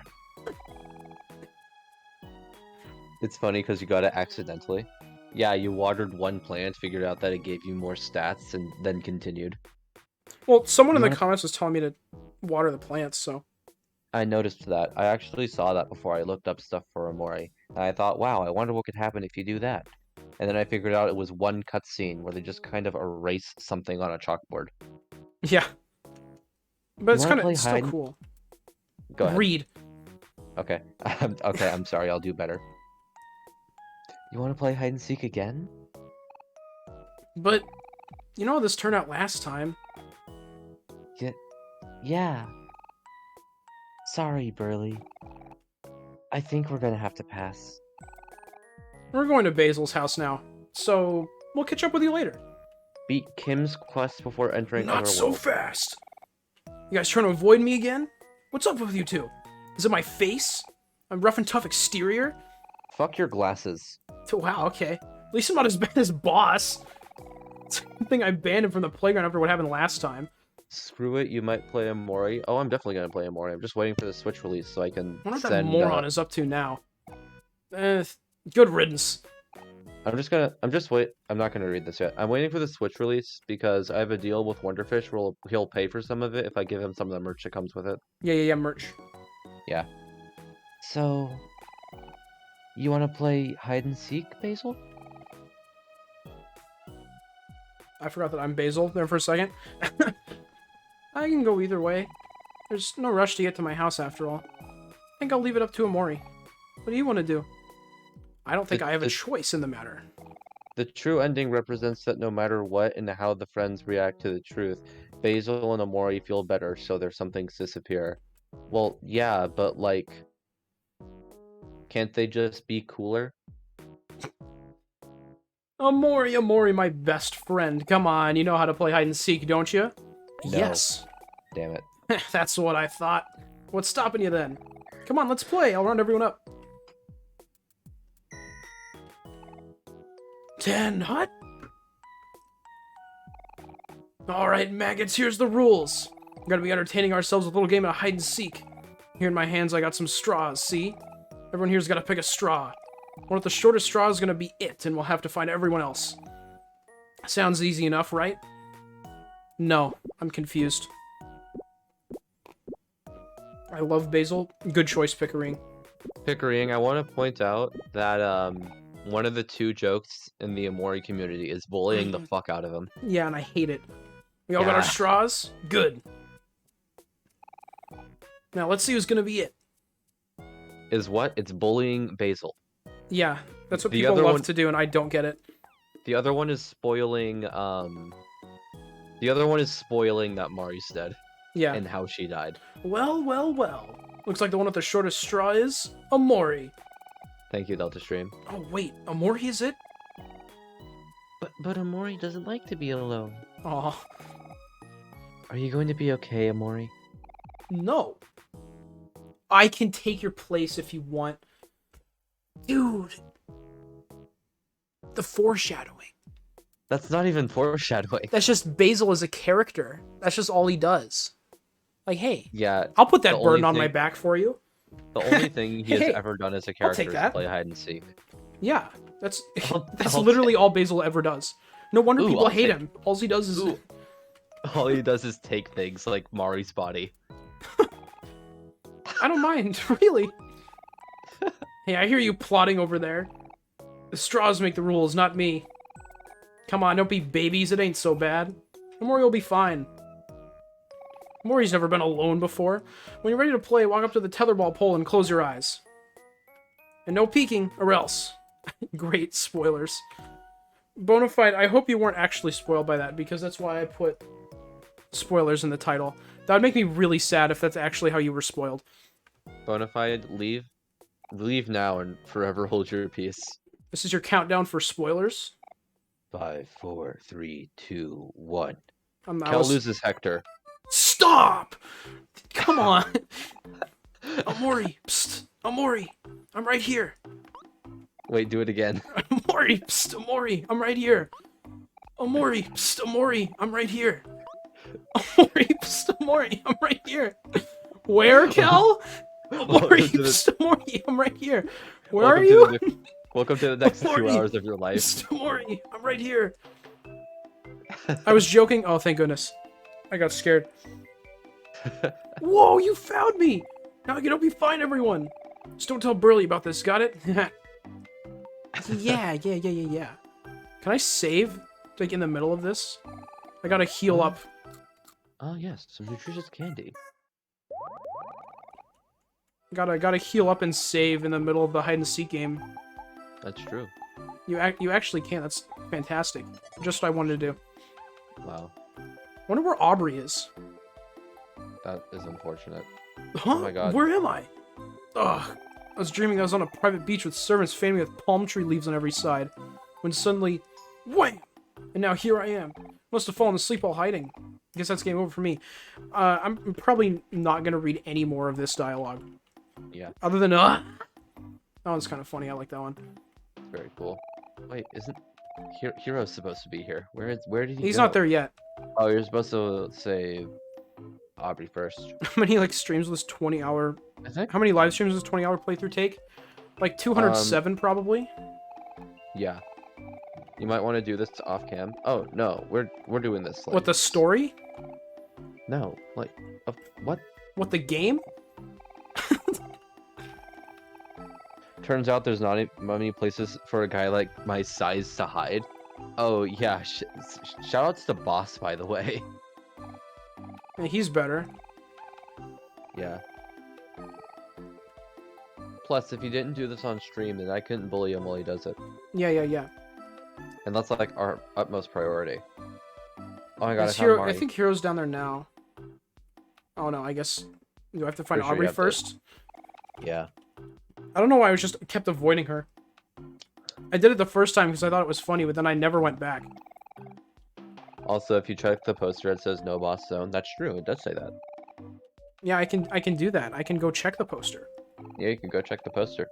S3: It's funny because you got it accidentally. Yeah, you watered one plant, figured out that it gave you more stats, and then continued.
S1: Well, someone in
S3: You
S1: the
S3: wanna-
S1: comments was telling me to water the plants, so...
S3: I noticed that. I actually saw that before I looked up stuff for Omori. And I thought, wow, I wonder what could happen if you do that. And then I figured out it was one cutscene where they just kind of erase something on a chalkboard.
S1: Yeah. But
S3: You
S1: it's
S3: wanna
S1: kind of
S3: play
S1: still
S3: hide?
S1: cool.
S3: Go ahead.
S1: Read.
S3: Okay. Okay, I'm sorry, I'll do better. You want to play hide and seek again?
S1: But, you know how this turned out last time?
S3: Yeah. Sorry, Burley. I think we're gonna have to pass.
S1: We're going to Basil's house now, so we'll catch up with you later.
S3: Beat Kim's quest before entering
S1: Not so
S3: Otherworld.
S1: fast! You guys trying to avoid me again? What's up with you two? Is it my face? My rough and tough exterior?
S3: Fuck your glasses.
S1: Wow, okay. At least I'm not as bad as Boss. It's a good thing I banned him from the playground after what happened last time.
S3: Screw it, you might play Omori. Oh, I'm definitely gonna play Omori. I'm just waiting for the Switch release so I can
S1: I wonder what that
S3: send.
S1: moron is up to now. Good riddance.
S3: I'm not gonna read this yet. I'm waiting for the Switch release because I have a deal with Wonderfish where he'll pay for some of it if I give him some of the merch that comes with it.
S1: Yeah, merch.
S3: Yeah. So, you want to play hide and seek, Basil?
S1: I forgot that I'm Basil there for a second. I can go either way. There's no rush to get to my house after all. I think I'll leave it up to Omori. What do you want to do? I don't think I have a choice in the matter.
S3: The true ending represents that no matter what and how the friends react to the truth, Basil and Omori feel better, so their somethings disappear. Well, yeah, but like, can't they just be cooler?
S1: Omori, my best friend. Come on, you know how to play hide and seek, don't you?
S3: No.
S1: Yes.
S3: Damn it.
S1: That's what I thought. What's stopping you then? Come on, let's play. I'll round everyone up. 10 hut. Alright, maggots, here's the rules. We're gonna be entertaining ourselves with a little game of hide and seek. Here in my hands, I got some straws, see? Everyone here's gotta pick a straw. One with the shortest straw is gonna be it, and we'll have to find everyone else. Sounds easy enough, right? No, I'm confused. I love Basil. Good choice, Pickering.
S3: Pickering, I want to point out that one of the two jokes in the Omori community is bullying the fuck out of him.
S1: Yeah, and I hate it. We all got our
S3: Yeah.
S1: straws? Good. Now, let's see who's gonna be it.
S3: Is what? It's bullying Basil.
S1: Yeah, that's what
S3: The
S1: people
S3: other
S1: love
S3: one-
S1: to do, and I don't get it.
S3: The other one is spoiling, the other one is spoiling that Mari's dead
S1: Yeah.
S3: and how she died.
S1: Well. Looks like the one with the shortest straw is Omori.
S3: Thank you, Delta Stream.
S1: Oh, wait, Omori is it?
S3: But Omori doesn't like to be alone.
S1: Aw,
S3: Are you going to be okay, Omori?
S1: no. I can take your place if you want. Dude. The foreshadowing.
S3: That's not even foreshadowing.
S1: That's just Basil as a character. That's just all he does. Like, hey,
S3: Yeah,
S1: I'll put that
S3: The only
S1: burden on my
S3: thing-
S1: back for you.
S3: the only thing he has
S1: Hey,
S3: ever done as a
S1: I'll
S3: character
S1: take
S3: is
S1: that.
S3: play hide and seek.
S1: Yeah, that's
S3: I'll-
S1: that's
S3: I'll
S1: literally all Basil ever does. No wonder
S3: Ooh,
S1: people
S3: I'll
S1: hate
S3: take-
S1: him. All he does is
S3: Ooh. All he does is take things like Mari's body.
S1: I don't mind, really. Hey, I hear you plotting over there. The straws make the rules, not me. Come on, don't be babies, it ain't so bad. Omori will be fine. Omori's never been alone before. When you're ready to play, walk up to the tetherball pole and close your eyes. And no peeking, or else. Great spoilers. Bonafide, I hope you weren't actually spoiled by that, because that's why I put spoilers in the title. That would make me really sad if that's actually how you were spoiled.
S3: Bonafide, leave. Leave now and forever hold your peace.
S1: This is your countdown for spoilers.
S3: 5, 4, 3, 2, 1.
S1: I
S3: Kel
S1: was-
S3: loses Hector.
S1: Stop! Come on! Omori! Psst! Omori! I'm right here!
S3: Wait, do it again.
S1: Omori! Psst! Omori! I'm right here! Omori! Psst! Omori! I'm right here! Omori! Psst! Omori! I'm right here! Where, Kel? Omori! Psst! Omori! I'm right here! Where are
S2: welcome
S1: you?
S2: To welcome to the next
S1: Omori!
S2: 2 hours of your life.
S1: Omori, I'm right here. I was joking. Oh, thank goodness. I got scared. Whoa, you found me! Now I can help you find everyone. Just don't tell Burley about this, got it? Yeah. Can I save, like, in the middle of this? I gotta heal up.
S2: Oh yes, some nutritious candy.
S1: Gotta heal up and save in the middle of the hide-and-seek game.
S2: That's true.
S1: You actually can. That's fantastic. Just what I wanted to do.
S2: Wow,
S1: Wonder where Aubrey is.
S2: that is unfortunate.
S1: Huh?
S2: Oh my God.
S1: Where am I? Ugh. I was dreaming I was on a private beach with servants fanning me with palm tree leaves on every side. When suddenly, wham! And now here I am. Must have fallen asleep while hiding. Guess that's game over for me. I'm probably not gonna read any more of this dialogue.
S2: Yeah,
S1: Other than, that one's kind of funny. I like that one.
S2: very cool. Wait, isn't Hero's supposed to be here? Where did he
S1: He's
S2: go?
S1: not there yet.
S2: Oh, you're supposed to say Aubrey first.
S1: How many, like, streams was 20-hour...
S2: I think.
S1: How many live streams does 20-hour playthrough take? Like 207 probably.
S2: Yeah. You might want to do this off cam. Oh no, we're doing this. Like,
S1: What, the story?
S2: No, like, what?
S1: What, the game?
S2: Turns out there's not many places for a guy like my size to hide. Oh yeah, shoutouts to Boss, by the way.
S1: Yeah, he's better.
S2: Yeah. Plus, if he didn't do this on stream, then I couldn't bully him while he does it.
S1: Yeah.
S2: And that's like our utmost priority. Oh my god,
S1: Is
S2: I found Mari.
S1: I think Hero's down there now. Oh no, I guess... Do I have to find
S2: Pretty sure you
S1: Aubrey
S2: have to-
S1: first?
S2: Yeah.
S1: I don't know why I kept avoiding her. I did it the first time because I thought it was funny, but then I never went back.
S2: Also, if you check the poster, it says no boss zone. That's true. It does say that.
S1: Yeah, I can do that. I can go check the poster.
S2: Yeah, you can go check the poster.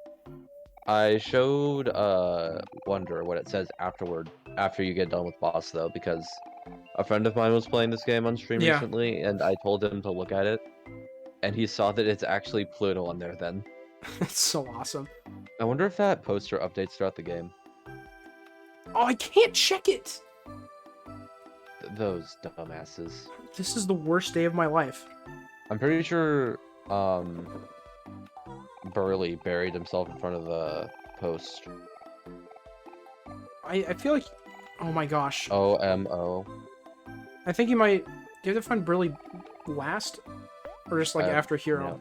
S2: I showed Wonder what it says after you get done with boss though, because a friend of mine was playing this game on stream
S1: Yeah.
S2: recently, and I told him to look at it, and he saw that it's actually Pluto on there then.
S1: That's so awesome.
S2: I wonder if that poster updates throughout the game.
S1: Oh, I can't check it!
S2: Those dumbasses.
S1: This is the worst day of my life.
S2: I'm pretty sure Burley buried himself in front of the post.
S1: I feel like... Oh my gosh.
S2: OMO.
S1: I think you might... Do you have to find Burley last? Or just like after Hero?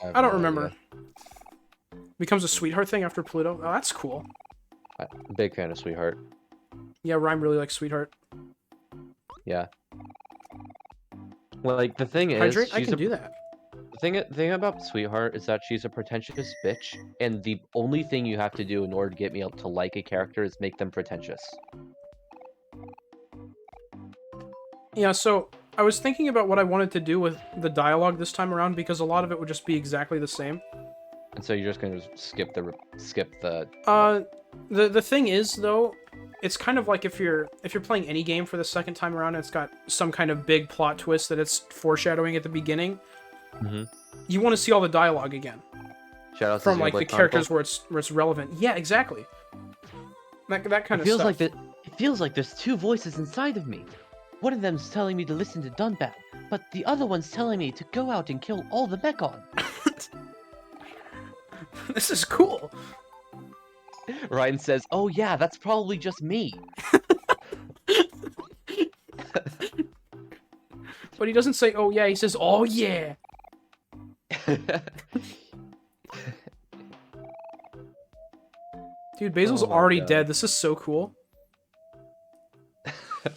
S2: have
S1: I don't
S2: no
S1: remember.
S2: idea.
S1: Becomes a sweetheart thing after Pluto? Oh, that's cool.
S2: I'm a big fan of Sweetheart.
S1: Yeah, Rhyme really likes Sweetheart.
S2: Yeah. Well, like, the thing is,
S1: Hydrate? I
S2: she's
S1: can do that.
S2: the thing about Sweetheart is that she's a pretentious bitch, and the only thing you have to do in order to get me to like a character is make them pretentious.
S1: Yeah, so I was thinking about what I wanted to do with the dialogue this time around because a lot of it would just be exactly the same.
S2: And so you're just gonna skip the
S1: The thing is though, it's kind of like if you're playing any game for the second time around and it's got some kind of big plot twist that it's foreshadowing at the beginning. You want to see all the dialogue again.
S2: shout out
S1: From like the characters where it's relevant. Yeah, exactly. That kind of stuff.
S3: It feels like there's two voices inside of me. One of them's telling me to listen to Dunbat, but the other one's telling me to go out and kill all the Mechon.
S1: This is cool.
S2: Ryan says, "Oh yeah, that's probably just me."
S1: But he doesn't say, "Oh yeah," he says, "Oh yeah." Dude, Basil's
S2: Oh my
S1: already
S2: God.
S1: dead. This is so cool.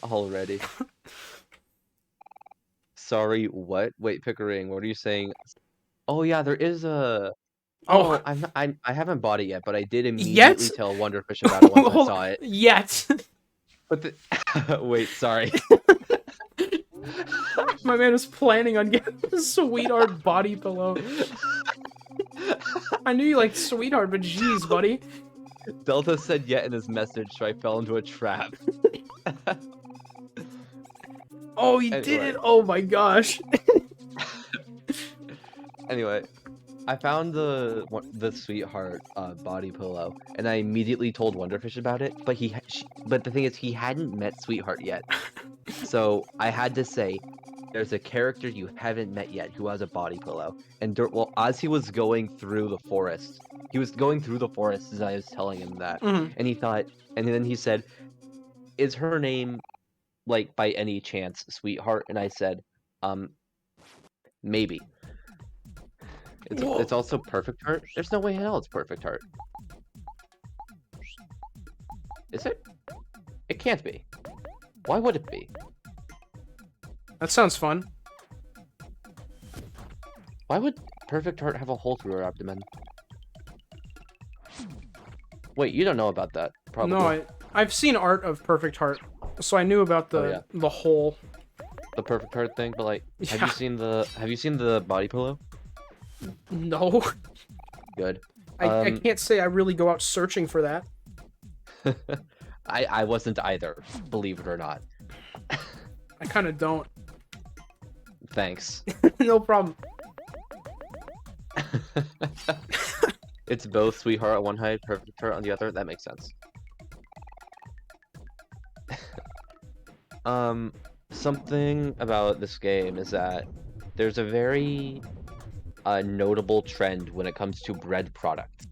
S2: Already. Sorry, what? Wait, Pickering, what are you saying? Oh yeah, there is a.
S1: Oh.
S2: I haven't bought it yet, but I did
S1: Yet?
S2: immediately tell Wonderfish about it once I
S1: Hold
S2: saw
S1: on.
S2: it.
S1: Yet.
S2: But the... wait, sorry.
S1: My man was planning on getting a Sweetheart body pillow. I knew you liked Sweetheart, but jeez, buddy.
S2: Delta said yet in his message, so I fell into a trap.
S1: Oh, he did
S2: Anyway.
S1: it! Oh my gosh.
S2: Anyway,
S3: I found the sweetheart body pillow, and I immediately told Wonderfish about it. But the thing is, he hadn't met Sweetheart yet, so I had to say, "There's a character you haven't met yet who has a body pillow." And well, as he was going through the forest, as I was telling him that,
S1: Mhm.
S3: and then he said, "Is her name, like, by any chance Sweetheart?" And I said, maybe. It's also Perfect Heart. There's no way in hell it's Perfect Heart. Is it? It can't be. Why would it be?
S1: That sounds fun.
S3: Why would Perfect Heart have a hole through her abdomen? Wait, you don't know about that, probably.
S1: No, I've seen art of Perfect Heart, so I knew about the hole.
S3: The Perfect Heart thing, but like,
S1: Yeah.
S3: have you seen the body pillow?
S1: No.
S3: Good.
S1: I can't say I really go out searching for that.
S3: I wasn't either, believe it or not.
S1: I kind of don't.
S3: Thanks.
S1: No problem.
S3: It's both Sweetheart on one side, Perfect Heart on the other. That makes sense. Something about this game is that there's a very notable trend when it comes to bread products.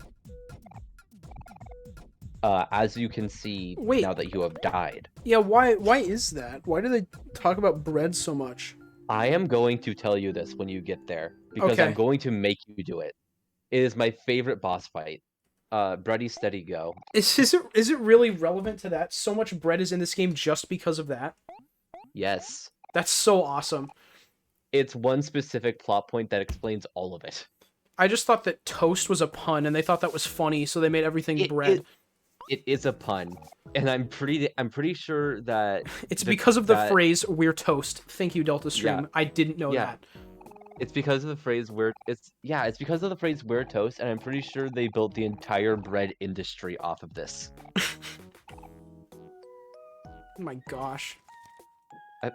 S3: As you can see now that you have died.
S1: Yeah, why is that? Why do they talk about bread so much?
S3: I am going to tell you this when you get there, because I'm going to make you do it. It is my favorite boss fight. Bready Steady Go.
S1: Is it really relevant to that? So much bread is in this game just because of that?
S3: Yes.
S1: That's so awesome.
S3: It's one specific plot point that explains all of it.
S1: I just thought that toast was a pun, and they thought that was funny, so they made everything bread.
S3: It is a pun, and I'm pretty sure that
S1: it's because of the phrase "we're toast." Thank you, Delta Stream. Yeah. I didn't know that.
S3: It's because of the phrase it's because of the phrase "we're toast," and I'm pretty sure they built the entire bread industry off of this.
S1: Oh my gosh.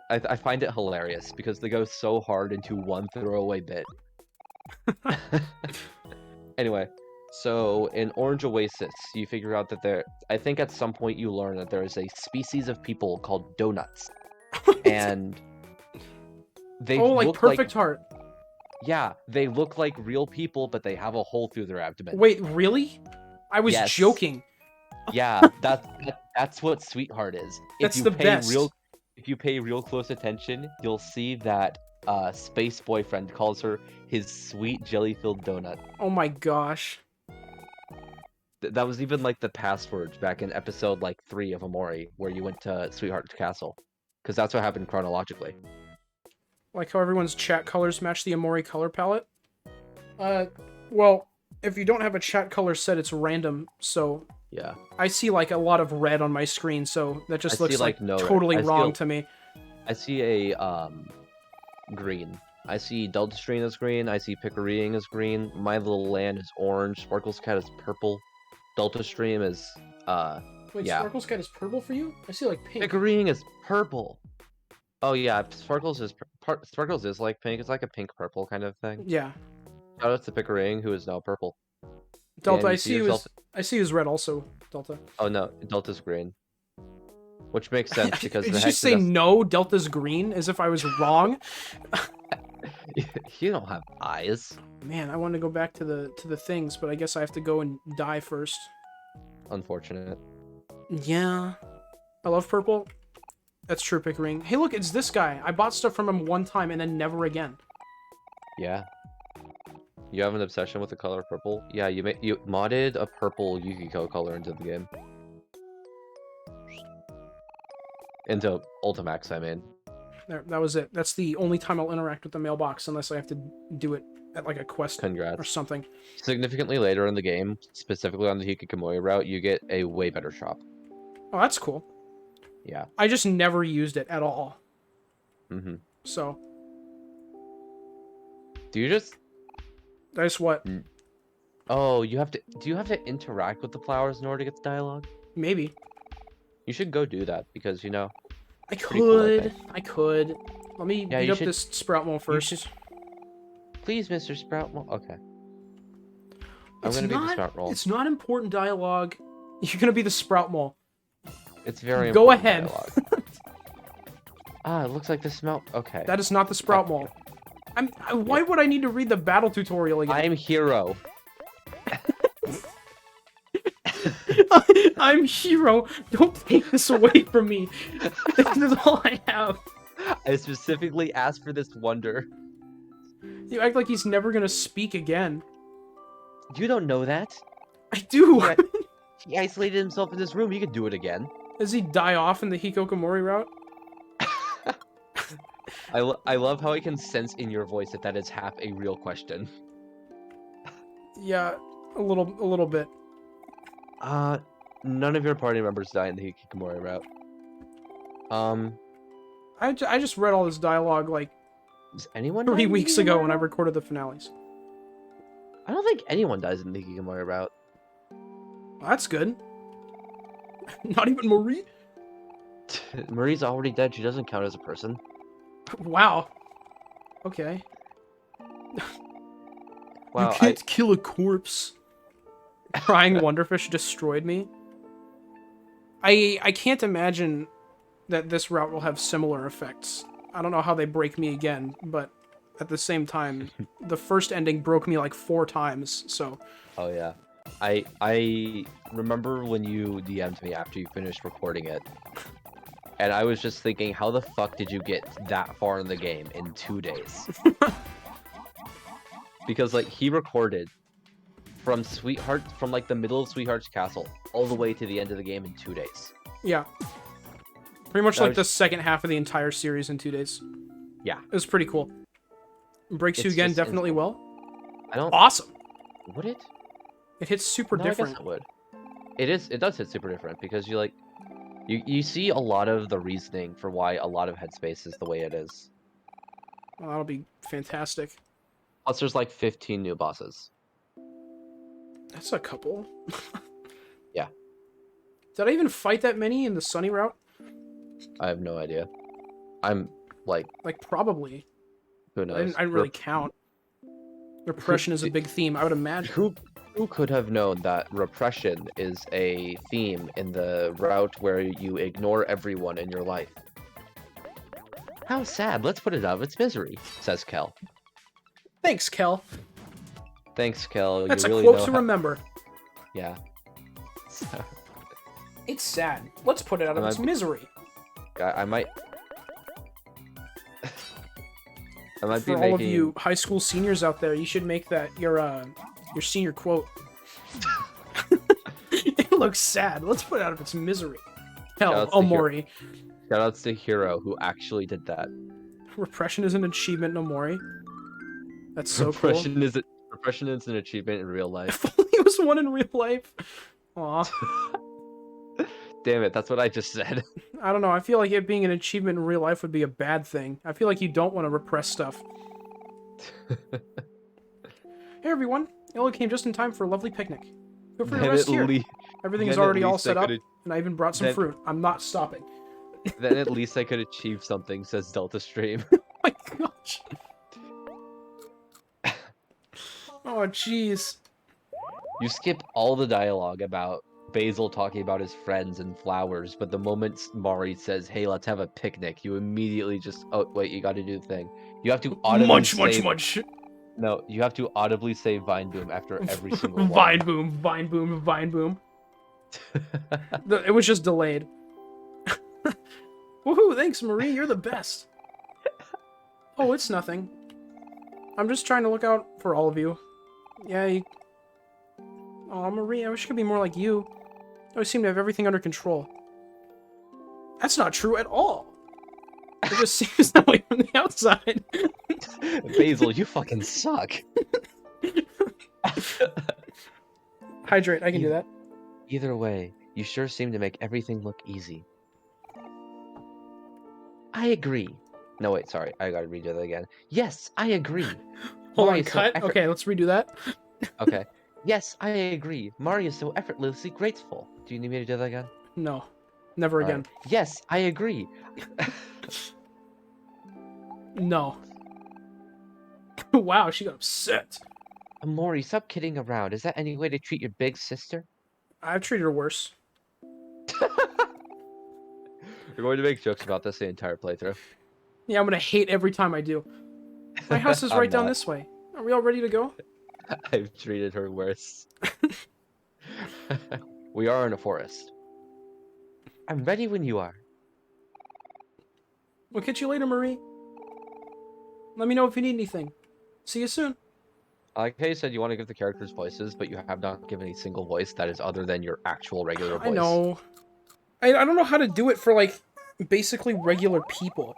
S3: I find it hilarious because they go so hard into one throwaway bit. Anyway, so in Orange Oasis, you figure out that I think at some point you learn that there is a species of people called donuts. And they look
S1: Perfect Heart.
S3: Yeah, they look like real people, but they have a hole through their abdomen.
S1: Wait, really? I was joking.
S3: Yeah, that's what Sweetheart is.
S1: That's the best.
S3: If you pay real close attention, you'll see that Space Boyfriend calls her his sweet jelly-filled donut.
S1: Oh my gosh.
S3: That was even like the password back in episode like 3 of Omori, where you went to Sweetheart's castle, because that's what happened chronologically.
S1: Like how everyone's chat colors match the Omori color palette. Well, if you don't have a chat color set, it's random, so
S3: yeah.
S1: I see like a lot of red on my screen, so that just looks like totally wrong to me.
S3: I see a green. I see Delta Stream as green. I see Pickerying as green. My Little Land is orange. Sparkle's Cat is purple. Delta Stream is
S1: Wait, Sparkle's Cat is purple for you? I see like pink.
S3: Pickerying is purple. Oh yeah, Sparkles is like pink. It's like a pink purple kind of thing.
S1: Yeah.
S3: Shout out to Pickerying, who is now purple.
S1: Delta, I see you as red also, Delta.
S3: Oh no, Delta's green. Which makes sense because
S1: Did you say no, Delta's green, as if I was wrong?
S3: You don't have eyes.
S1: Man, I wanted to go back to the things, but I guess I have to go and die first.
S3: Unfortunate.
S1: Yeah. I love purple. That's true, Pickering. Hey look, it's this guy. I bought stuff from him one time and then never again.
S3: Yeah. You have an obsession with the color purple? Yeah, you modded a purple Yukiko color into the game. Into Ultimax, I mean.
S1: There, that was it. That's the only time I'll interact with the mailbox unless I have to do it at like a quest or something.
S3: Significantly later in the game, specifically on the Hikokomori route, you get a way better shop.
S1: Oh, that's cool.
S3: Yeah.
S1: I just never used it at all.
S3: Mm-hmm.
S1: So.
S3: Do you just...
S1: That's what?
S3: Oh, you have to... Do you have to interact with the flowers in order to get the dialogue?
S1: Maybe.
S3: You should go do that, because, you know...
S1: I could. I could. Let me beat up this Sproutmo first.
S3: Please, Mr. Sproutmo. Okay.
S2: I'm gonna be the Sprout Mole.
S1: It's not important dialogue. You're gonna be the Sprout Mole.
S2: It's very
S1: Go
S2: important
S1: ahead.
S2: dialogue. Ah, it looks like the smell. Okay.
S1: That is not the Sprout Mole. Why would I need to read the battle tutorial again?
S2: I'm Hero.
S1: I'm Hero. Don't take this away from me. This is all I have.
S2: I specifically asked for this wonder.
S1: You act like he's never gonna speak again.
S2: You don't know that.
S1: I do.
S2: Yeah. He isolated himself in this room. He could do it again.
S1: Does he die off in the Hikokomori route?
S2: I love how I can sense in your voice that is half a real question.
S1: Yeah, a little bit.
S2: None of your party members die in the Hikikomori route.
S1: I just read all this dialogue like
S2: Does anyone
S1: 3
S2: die in the
S1: weeks ago
S2: Hikikomori
S1: when I
S2: route?
S1: recorded the finales.
S2: I don't think anyone dies in the Hikikomori route.
S1: Well, that's good. Not even Marie?
S2: Marie's already dead. She doesn't count as a person.
S1: Wow. Okay.
S2: Wow,
S1: You can't kill a corpse. Crying Wonderfish destroyed me. I can't imagine that this route will have similar effects. I don't know how they break me again, but at the same time, the first ending broke me like 4 times, so...
S2: Oh yeah. I remember when you DM'd me after you finished recording it. And I was just thinking, how the fuck did you get that far in the game in 2 days? Because like he recorded from like the middle of Sweetheart's Castle all the way to the end of the game in 2 days.
S1: Yeah. Pretty much
S2: That
S1: like
S2: was-
S1: the second half of the entire series in 2 days.
S2: Yeah.
S1: It was pretty cool. Breaks you
S2: It's
S1: again
S2: just
S1: definitely
S2: insane.
S1: will.
S2: I don't
S1: Awesome.
S2: would it?
S1: It hits super
S2: No, I
S1: different.
S2: guess it would. It does hit super different because you like you see a lot of the reasoning for why a lot of Headspace is the way it is.
S1: Well, that'll be fantastic.
S2: Plus there's like 15 new bosses.
S1: That's a couple.
S2: Yeah.
S1: Did I even fight that many in the Sunny route?
S2: I have no idea. I'm like
S1: Like, probably.
S2: who knows?
S1: I didn't really count. Repression is a big theme, I would imagine.
S2: Who could have known that repression is a theme in the route where you ignore everyone in your life? How sad. Let's put it out of its misery, says Kel.
S1: Thanks, Kel.
S2: Thanks, Kel.
S1: That's
S2: you really
S1: a quote
S2: know
S1: to
S2: how-
S1: remember.
S2: Yeah.
S1: It's sad. Let's put it out of
S2: I
S1: its
S2: might-
S1: misery.
S2: I might. I might be
S1: For all of
S2: making.
S1: you high school seniors out there, you should make that your senior quote. It looks sad. Let's put it out of its misery. Hell,
S2: Shout outs to
S1: Omori.
S2: Shoutouts to Hero who actually did that.
S1: Repression is an achievement, Omori. That's so
S2: Repression is an achievement in real life.
S1: cool. If only it was one in real life. Aw.
S2: Damn it, that's what I just said.
S1: I don't know. I feel like it being an achievement in real life would be a bad thing. I feel like you don't want to repress stuff. Hey everyone. Ella came just in time for a lovely picnic. Feel free to rest here. Everything is
S2: then at
S1: already all
S2: least I
S1: set up,
S2: could've-
S1: and I even brought some
S2: then-
S1: fruit. I'm not stopping.
S2: Then at least I could achieve something, says Delta Stream.
S1: Oh my gosh. Oh jeez.
S2: You skip all the dialogue about Basil talking about his friends and flowers, but the moment Mari says, "Hey, let's have a picnic," you immediately just, oh wait, you got to do the thing. You have to audibly
S1: Munch.
S2: No, you have to audibly say Vine Boom after every single
S1: Vine
S2: one.
S1: boom, vine boom, vine boom. It was just delayed. Woohoo! Thanks, Marie. You're the best. Oh, it's nothing. I'm just trying to look out for all of you. Yeah. Oh, Marie, I wish I could be more like you. You always seem to have everything under control. That's not true at all. It just seems that way from the outside.
S2: Basil, you fucking suck.
S1: Hydrate. I can do that.
S2: Either way, you sure seem to make everything look easy. I agree. No, wait, sorry. I gotta redo that again. Yes, I agree.
S1: Hold
S2: Mari
S1: on,
S2: is so
S1: cut. Okay, let's redo that.
S2: Okay. Yes, I agree. Mari is so effortlessly graceful. Do you need me to do that again?
S1: No. Never
S2: All
S1: again.
S2: right. Yes, I agree.
S1: No. Wow, she got upset.
S3: Omori, stop kidding around. Is that any way to treat your big sister?
S1: I've treated her worse.
S3: We're going to make jokes about this the entire playthrough.
S1: Yeah, I'm gonna hate every time I do. My house is
S3: I'm
S1: right down
S3: not.
S1: this way. Are we all ready to go?
S3: I've treated her worse. We are in a forest. I'm ready when you are.
S1: We'll catch you later, Marie. Let me know if you need anything. See you soon.
S3: Like how you said you want to give the characters voices, but you have not given a single voice that is other than your actual regular voice.
S1: I know. I don't know how to do it for, like, basically regular people.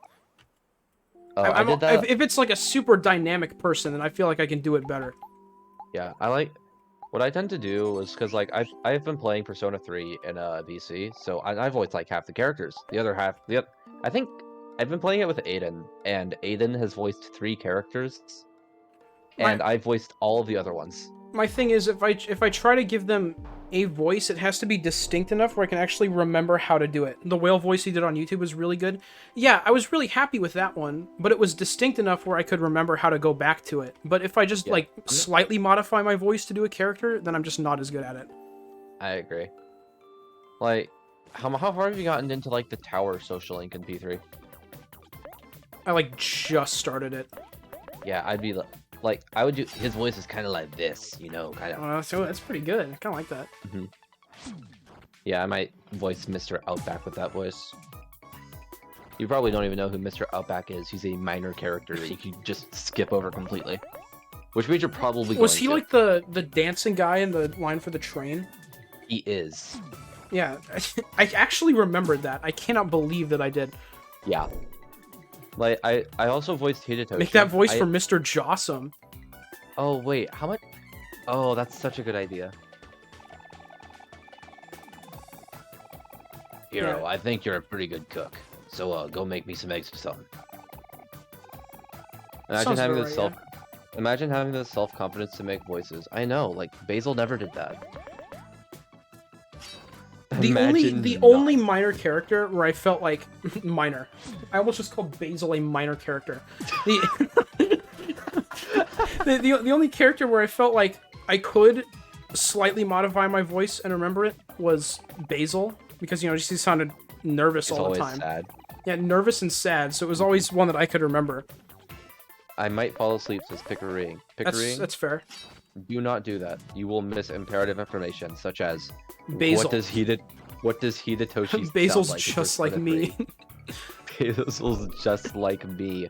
S3: I did that.
S1: If it's, like, a super dynamic person, then I feel like I can do it better.
S3: Yeah, I like. What I tend to do is because like I've been playing Persona 3 in VC, so I've voiced like half the characters. The other half, I think I've been playing it with Aiden, and Aiden has voiced 3 characters, and I've voiced all of the other ones.
S1: My thing is, if I try to give them a voice, it has to be distinct enough where I can actually remember how to do it. The whale voice he did on YouTube was really good. Yeah, I was really happy with that one, but it was distinct enough where I could remember how to go back to it. But if I just, like, slightly modify my voice to do a character, then I'm just not as good at it.
S3: I agree. Like, how far have you gotten into, like, the tower social link in P3?
S1: I, like, just started it.
S3: Yeah, I'd be like, I would do, his voice is kind of like this, you know, kind of.
S1: So that's pretty good. I kind of like that.
S3: Yeah, I might voice Mr. Outback with that voice. You probably don't even know who Mr. Outback is. He's a minor character that you can just skip over completely. Which means you're probably
S1: Was
S3: going
S1: he
S3: to.
S1: like the dancing guy in the line for the train?
S3: He is.
S1: Yeah, I actually remembered that. I cannot believe that I did.
S3: Yeah. Like, I also voiced Hidetoshi.
S1: Make that voice for Mr. Jossum.
S3: Oh, wait, how much? Oh, that's such a good idea. Hiro,
S1: Yeah.
S3: I think you're a pretty good cook. So, go make me some eggs or something. Imagine
S1: Sounds
S3: having
S1: about
S3: this
S1: right,
S3: Imagine having the self-confidence to make voices. I know, like, Basil never did that.
S1: The only minor character where I felt like minor. I almost just called Basil a minor character. The only character where I felt like I could slightly modify my voice and remember it was Basil, because he sounded nervous all the time.
S3: Sad.
S1: Yeah, nervous and sad. So it was always one that I could remember.
S3: I might fall asleep, says Pickering. Pickering,
S1: That's fair.
S3: do not do that. You will miss imperative information, such as
S1: Basil.
S3: What does Hidetoshi
S1: Basil's
S3: sound like in
S1: just like
S3: Persona
S1: me.
S3: 3? Basil's just like me.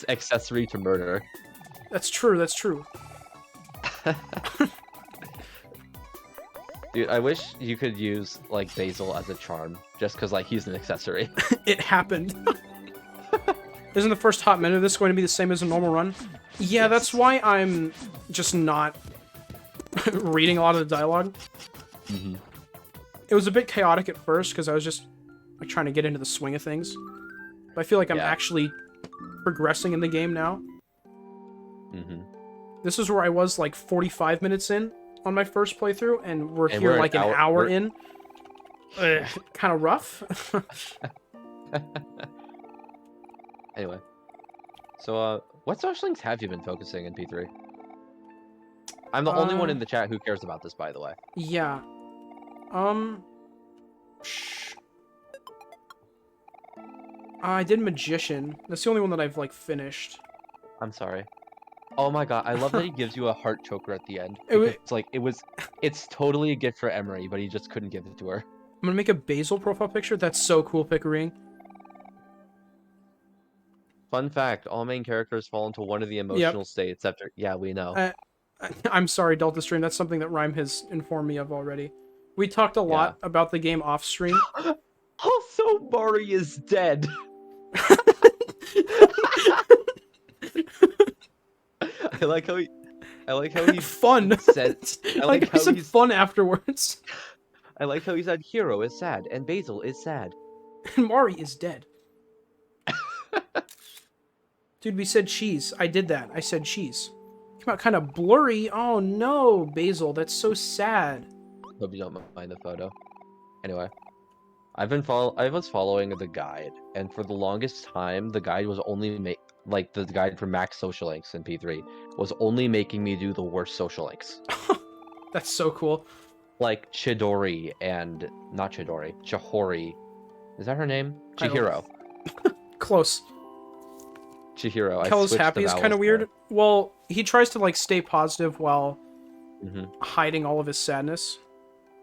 S3: Accessory to murder.
S1: That's true. That's true.
S3: Dude, I wish you could use like Basil as a charm, just because like he's an accessory.
S1: It happened. Isn't the first hot minute of this going to be the same as a normal run? Yeah,
S3: Yes.
S1: that's why I'm just not reading a lot of the dialogue. It was a bit chaotic at first because I was just like trying to get into the swing of things. But I feel like I'm actually progressing in the game now. This is where I was like 45 minutes in on my first playthrough, and we're here like an hour in. Kind of rough.
S3: Anyway, so what social links have you been focusing in P3? I'm the only one in the chat who cares about this, by the way.
S1: Yeah. I did Magician. That's the only one that I've like finished.
S3: I'm sorry. Oh my god, I love that he gives you a heart choker at the end. It's totally a gift for Emery, but he just couldn't give it to her.
S1: I'm gonna make a Basil profile picture. That's so cool, Pickering.
S3: Fun fact, all main characters fall into one of the emotional states after... Yeah, we know.
S1: I'm sorry, Delta Stream. That's something that Rhyme has informed me of already. We talked a lot about the game off stream.
S3: Also, Mari is dead. I like how he
S1: fun.
S3: said.
S1: I like how he said fun afterwards.
S3: I like how he said Hero is sad and Basil is sad.
S1: And Mari is dead. Dude, we said cheese. I did that. I said cheese. Came out kind of blurry. Oh no, Basil. That's so sad.
S3: Hope you don't mind the photo. Anyway, I was following the guide, and for the longest time, the guide was only like the guide for max social links in P3 was only making me do the worst social links.
S1: That's so cool.
S3: Like Chidori and not Chidori, Chihori. Is that her name?
S1: I don't-
S3: Chihiro.
S1: Close.
S3: Chihiro. I
S1: Kel's
S3: switched
S1: happy
S3: the
S1: is
S3: vowels
S1: kind of weird.
S3: there.
S1: Well, he tries to like stay positive while
S3: Mhm.
S1: hiding all of his sadness.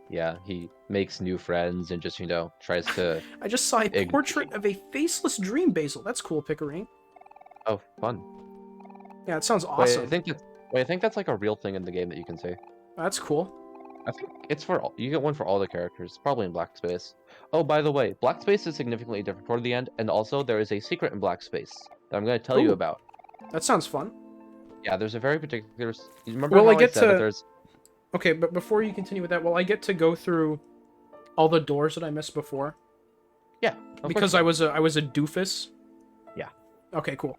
S3: Yeah, he makes new friends and just, tries to...
S1: I just saw a
S3: Ig-
S1: portrait of a faceless dream basil. That's cool, Pickering.
S3: Oh, fun.
S1: Yeah, it sounds
S3: Wait,
S1: awesome.
S3: I think that's like a real thing in the game that you can see.
S1: That's cool.
S3: I think it's for all, you get one for all the characters, probably in Black Space. Oh, by the way, Black Space is significantly different toward the end, and also there is a secret in Black Space that I'm going to tell you
S1: Ooh.
S3: about.
S1: That sounds fun.
S3: Yeah, there's a very particular... You remember
S1: Well,
S3: how
S1: I get
S3: said that
S1: to-
S3: there's...
S1: Okay, but before you continue with that, will I get to go through all the doors that I missed before?
S3: Yeah, of
S1: Because
S3: course.
S1: I was a doofus.
S3: Yeah.
S1: Okay, cool.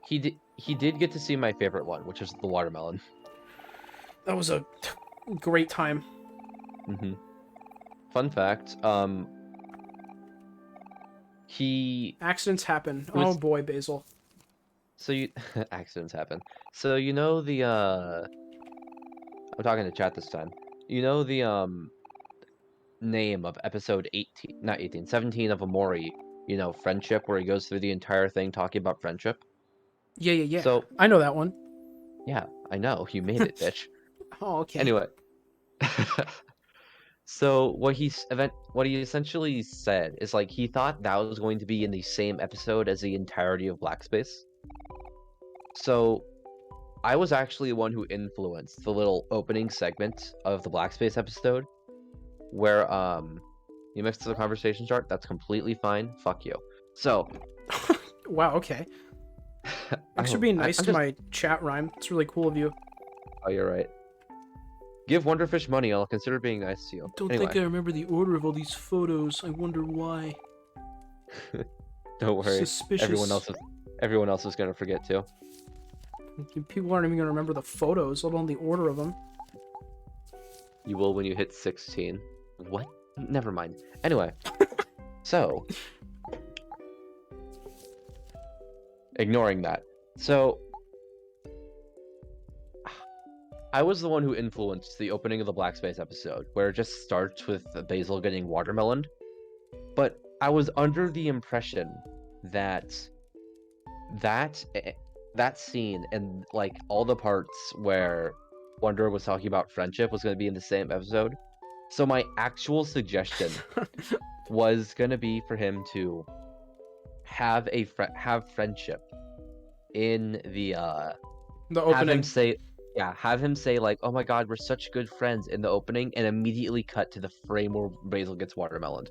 S3: He did get to see my favorite one, which is the watermelon.
S1: That was a great time.
S3: Mm-hmm. Fun fact, he...
S1: Accidents happen.
S3: was-
S1: Oh boy, Basil.
S3: So you... Accidents happen. So you know the, I'm talking to chat this time. You know the, name of episode 18... Not 18, 17 of Omori, Friendship, where he goes through the entire thing talking about friendship?
S1: Yeah.
S3: So,
S1: I know that one.
S3: yeah, I know, you made it, bitch.
S1: Oh, okay.
S3: Anyway. So what he essentially said is like he thought that was going to be in the same episode as the entirety of Black Space. So I was actually the one who influenced the little opening segment of the Black Space episode where you mixed the conversation start. That's completely fine. Fuck you. So
S1: Wow, okay. Thanks for being nice to my chat rhyme. It's really cool of you.
S3: Oh, you're right. Give Wonderfish money, I'll consider being nice to you.
S1: Don't
S3: Anyway,
S1: think I remember the order of all these photos. I wonder why.
S3: don't worry.
S1: Suspicious.
S3: Everyone else is gonna forget too.
S1: People aren't even gonna remember the photos, let alone the order of them.
S3: You will when you hit 16. What? Never mind. Anyway, so ignoring that. So I was the one who influenced the opening of the Black Space episode, where it just starts with Basil getting watermeloned. But I was under the impression that that scene and like all the parts where Wonder was talking about friendship was going to be in the same episode. So my actual suggestion was going to be for him to have friendship in the
S1: The
S3: have him
S1: opening.
S3: say have him say like, "Oh my God, we're such good friends" in the opening, and immediately cut to the frame where Basil gets watermeloned.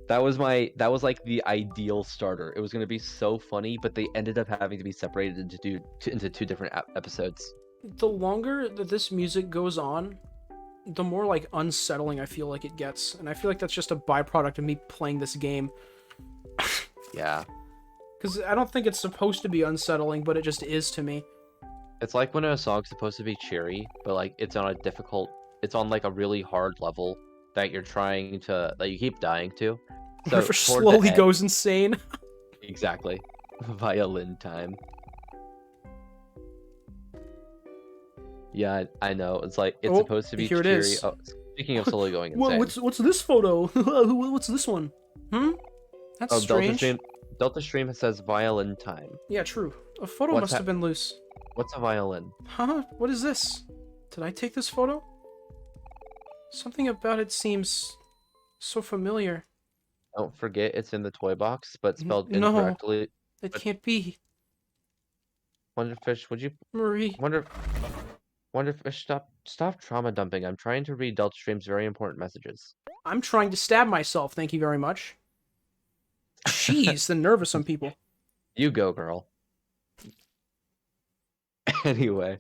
S3: That was like the ideal starter. It was gonna be so funny, but they ended up having to be separated into two different episodes.
S1: The longer that this music goes on, the more like unsettling I feel like it gets, and I feel like that's just a byproduct of me playing this game.
S3: Yeah,
S1: Because I don't think it's supposed to be unsettling, but it just is to me.
S3: it's like when a song's supposed to be cheery, but like it's on like a really hard level that you keep dying to. So
S1: Wonderfish
S3: toward the
S1: slowly
S3: end-
S1: goes insane.
S3: Exactly. Violin time. Yeah, I know. It's like it's
S1: Oh,
S3: supposed to be
S1: here it
S3: cheery.
S1: is.
S3: Oh, speaking of slowly going insane.
S1: Whoa, what's this photo? What's this one? That's
S3: Oh,
S1: strange.
S3: Delta Stream says violin time.
S1: Yeah, true. A photo
S3: What's
S1: must have been loose.
S3: What's a violin?
S1: Huh? What is this? Did I take this photo? Something about it seems so familiar.
S3: Don't forget it's in the toy box, but spelled
S1: No.
S3: incorrectly.
S1: It
S3: But-
S1: can't be.
S3: Wonderfish, would you
S1: Marie.
S3: Wonderfish, stop trauma dumping. I'm trying to read Delta Stream's very important messages.
S1: I'm trying to stab myself, thank you very much. Jeez, the nerve of some people.
S3: You go, girl. Anyway.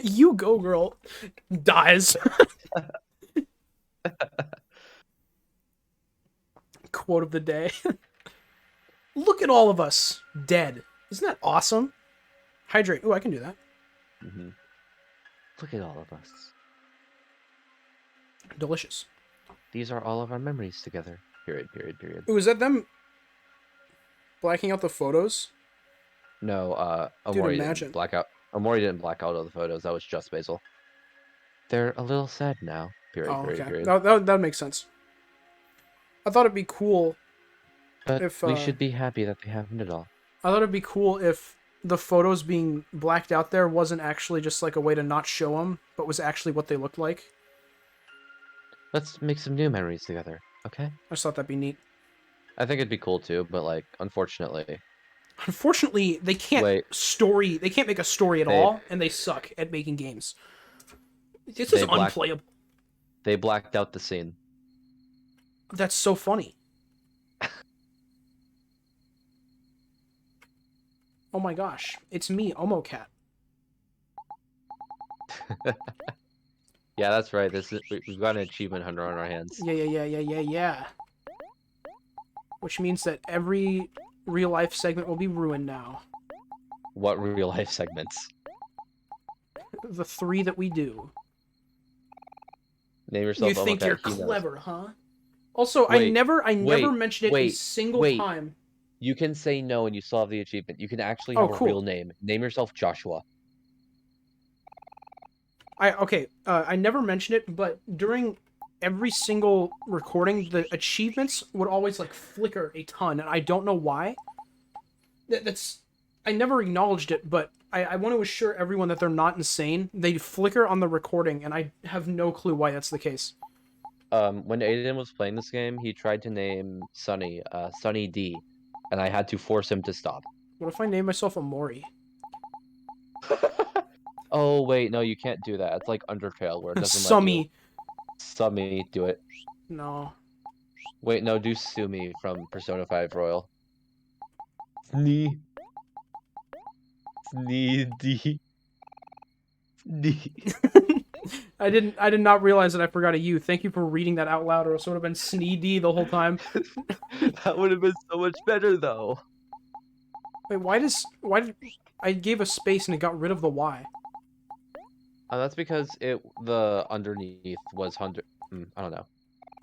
S1: You go, girl. Dies. Quote of the day. Look at all of us dead. Isn't that awesome? Hydrate. Ooh, I can do that.
S3: Mm-hmm. Look at all of us.
S1: Delicious.
S3: These are all of our memories together. Period.
S1: Ooh, is that them? Blacking out the photos?
S3: No,
S1: Dude,
S3: Omori
S1: imagine.
S3: didn't black out. Omori didn't black out all the photos. That was just Basil. They're a little sad now. Period.
S1: Oh,
S3: Period.
S1: okay.
S3: Period.
S1: That makes sense. I thought it'd be cool
S3: But
S1: if
S3: we should be happy that they happened at all.
S1: I thought it'd be cool if the photos being blacked out there wasn't actually just like a way to not show them, but was actually what they looked like.
S3: Let's make some new memories together, okay?
S1: I just thought that'd be neat.
S3: I think it'd be cool too, but like, unfortunately,
S1: Unfortunately, they can't
S3: Wait.
S1: They can't make a story at
S3: They-
S1: all, and they suck at making games. This
S3: They
S1: is
S3: black-
S1: unplayable.
S3: they blacked out the scene.
S1: That's so funny. Oh my gosh, it's me, Omocat.
S3: Yeah, that's right. We've got an achievement hunter on our hands.
S1: Yeah. Which means that every real life segment will be ruined now.
S3: What real life segments?
S1: The 3 that we do.
S3: Name yourself.
S1: You think
S3: Omocat,
S1: you're
S3: he knows.
S1: clever, huh? Also, I
S3: Wait,
S1: never
S3: wait,
S1: mentioned it a
S3: wait,
S1: single
S3: wait.
S1: time.
S3: You can say no and you still have the achievement. You can actually
S1: Oh,
S3: have
S1: cool.
S3: a real name. Name yourself Joshua.
S1: I never mentioned it, but during every single recording, the achievements would always like flicker a ton, and I don't know why. I never acknowledged it, but I want to assure everyone that they're not insane. They flicker on the recording, and I have no clue why that's the case.
S3: When Aiden was playing this game, he tried to name Sunny, Sunny D, and I had to force him to stop.
S1: What if I name myself Omori?
S3: Oh wait, no, you can't do that. It's like Undertale where it doesn't let you.
S1: Summy.
S3: Summy, do it.
S1: No.
S3: Wait, no, do Sumi from Persona 5 Royal. Snee. Sneedy. Snee.
S1: I did not realize that I forgot a U. Thank you for reading that out loud, or else it would have been Sneedy the whole time.
S3: That would have been so much better though.
S1: Wait, why did I gave a space and it got rid of the Y?
S3: That's because the underneath was 100. I don't know.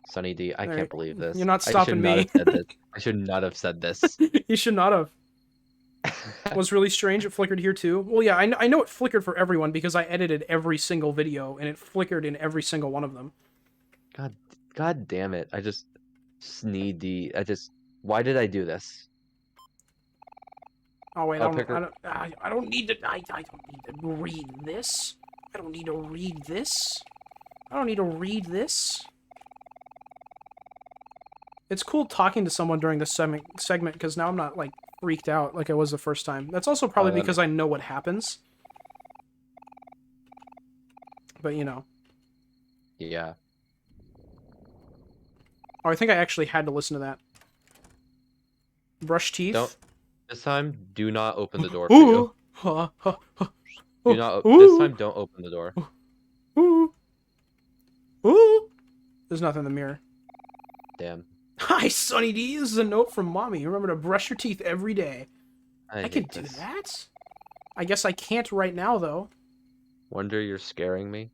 S3: Sunny D, I
S1: Alright,
S3: can't believe this.
S1: you're not
S3: I
S1: stopping
S3: should not
S1: me.
S3: have said this. I should not have said this.
S1: You should not have. Was really strange. It flickered here too. Well, yeah, I know it flickered for everyone because I edited every single video and it flickered in every single one of them.
S3: God damn it! Sneedy. Why did I do this?
S1: Oh wait,
S3: I'll
S1: I
S3: pick her-
S1: don't need to. I don't need to read this. I don't need to read this. I don't need to read this. It's cool talking to someone during this segment because now I'm not like freaked out like I was the first time. That's also probably
S3: that
S1: because I know what happens. But you know.
S3: Yeah.
S1: Oh, I think I actually had to listen to that. Brush teeth.
S3: Don't. This time, do not open the door for you.
S1: Ooh. Ha, ha, ha.
S3: Do not.
S1: Ooh.
S3: This time, don't open the door.
S1: Ooh. Ooh. There's nothing in the mirror.
S3: Damn.
S1: Hi, Sunny D. This is a note from Mommy. Remember to brush your teeth every day. I
S3: hate
S1: could do
S3: this.
S1: that. I guess I can't right now, though.
S3: Wonder you're scaring me.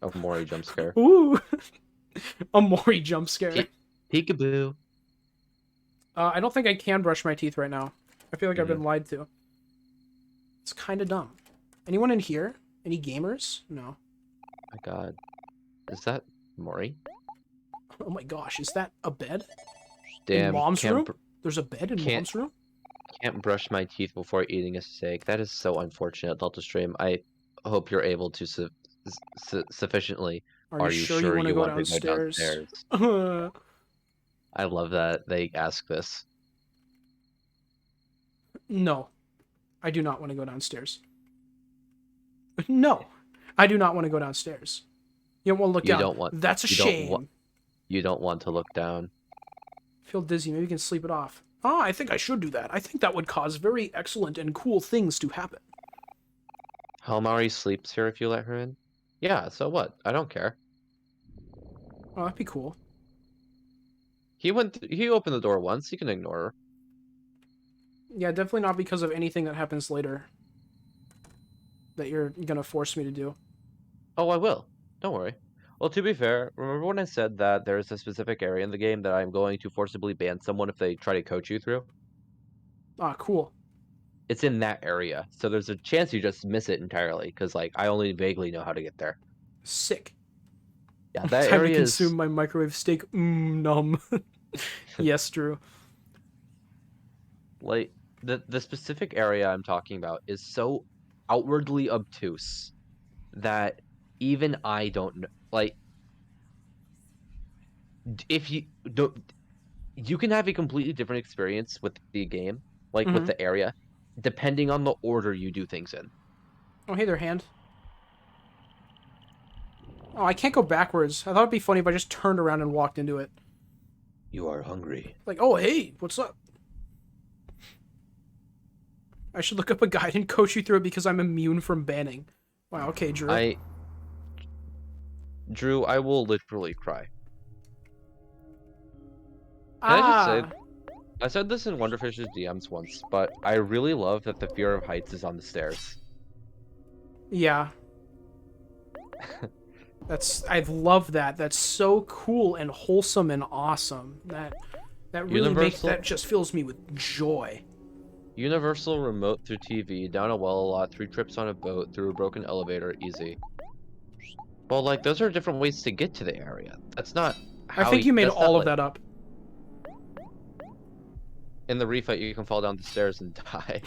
S3: Oh, Mori jump scare.
S1: Ooh. A Mori jump scare.
S3: Peekaboo.
S1: I don't think I can brush my teeth right now. I feel like I've
S3: Mm-hmm.
S1: been lied to. It's kind of dumb. Anyone in here? Any gamers? No.
S3: My God. Is that Mori?
S1: Oh my gosh, is that a bed?
S3: Damn.
S1: Mom's
S3: can't
S1: room?
S3: br-
S1: There's a bed in
S3: can't-
S1: Mom's room?
S3: Can't brush my teeth before eating a steak. That is so unfortunate, Delta Stream. I hope you're able to sufficiently.
S1: Are you sure you want to go
S3: want
S1: downstairs?
S3: I love that they ask this.
S1: No. I do not want to go downstairs. No. I do not want to go downstairs. You don't want to look
S3: You
S1: down.
S3: don't want-
S1: That's a
S3: you don't
S1: shame.
S3: wa- You don't want to look down.
S1: I feel dizzy. Maybe we can sleep it off. Oh, I think I should do that. I think that would cause very excellent and cool things to happen.
S3: Halmari sleeps here if you let her in. Yeah, so what? I don't care.
S1: Oh, that'd be cool.
S3: He opened the door once. You can ignore her.
S1: Yeah, definitely not because of anything that happens later that you're gonna force me to do.
S3: Oh, I will. Don't worry. Well, to be fair, remember when I said that there's a specific area in the game that I'm going to forcibly ban someone if they try to coach you through?
S1: Ah, cool.
S3: It's in that area, so there's a chance you just miss it entirely, because, like, I only vaguely know how to get there.
S1: Sick.
S3: Yeah, that
S1: Time to
S3: area
S1: consume
S3: is,
S1: my microwave steak. Nom. Yes, Drew.
S3: like, the specific area I'm talking about is so outwardly obtuse that even I don't know, like, if you don't, you can have a completely different experience with the game, like with
S1: Mm-hmm.
S3: the area, depending on the order you do things in.
S1: Oh, hey there, hand. Oh, I can't go backwards. I thought it'd be funny if I just turned around and walked into it.
S3: You are hungry.
S1: Like, oh, hey, what's up? I should look up a guide and coach you through it because I'm immune from banning. Wow, okay, Drew.
S3: Drew, I will literally cry. Can I just say,
S1: Ah!
S3: I said this in Wonderfish's DMs once, but I really love that the fear of heights is on the stairs.
S1: Yeah. I love that. That's so cool and wholesome and awesome. That really that just fills me with joy.
S3: Universal remote through TV, down a well a lot, 3 trips on a boat, through a broken elevator, easy. Well, like, those are different ways to get to the area. That's not
S1: I
S3: how
S1: think you made
S3: that's not
S1: all of
S3: like,
S1: that up.
S3: in the refight you can fall down the stairs and die.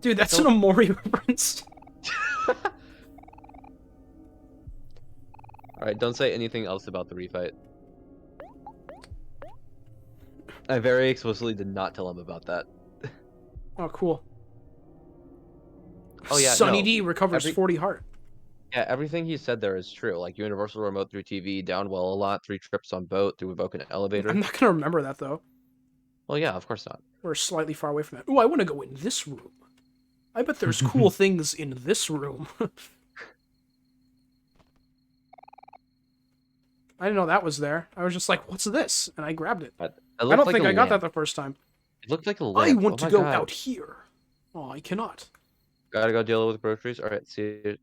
S1: Dude, that's an Omori reference.
S3: Alright, don't say anything else about the refight. I very explicitly did not tell him about that.
S1: Oh, cool.
S3: Oh yeah,
S1: Sunny
S3: no.
S1: D recovers 40 heart.
S3: Yeah, everything he said there is true. Like, universal remote through TV, down well a lot, 3 trips on boat, through a broken elevator.
S1: I'm not gonna remember that, though.
S3: Well, yeah, of course not.
S1: We're slightly far away from that. Ooh, I want to go in this room. I bet there's cool things in this room. I didn't know that was there. I was just like, what's this? And I grabbed it.
S3: But
S1: I don't think I got that the first time.
S3: It looked like a
S1: I
S3: lamp.
S1: want
S3: Oh
S1: to
S3: my
S1: go
S3: God.
S1: out here. Oh, I cannot.
S3: Gotta go deal with groceries. Alright, see you.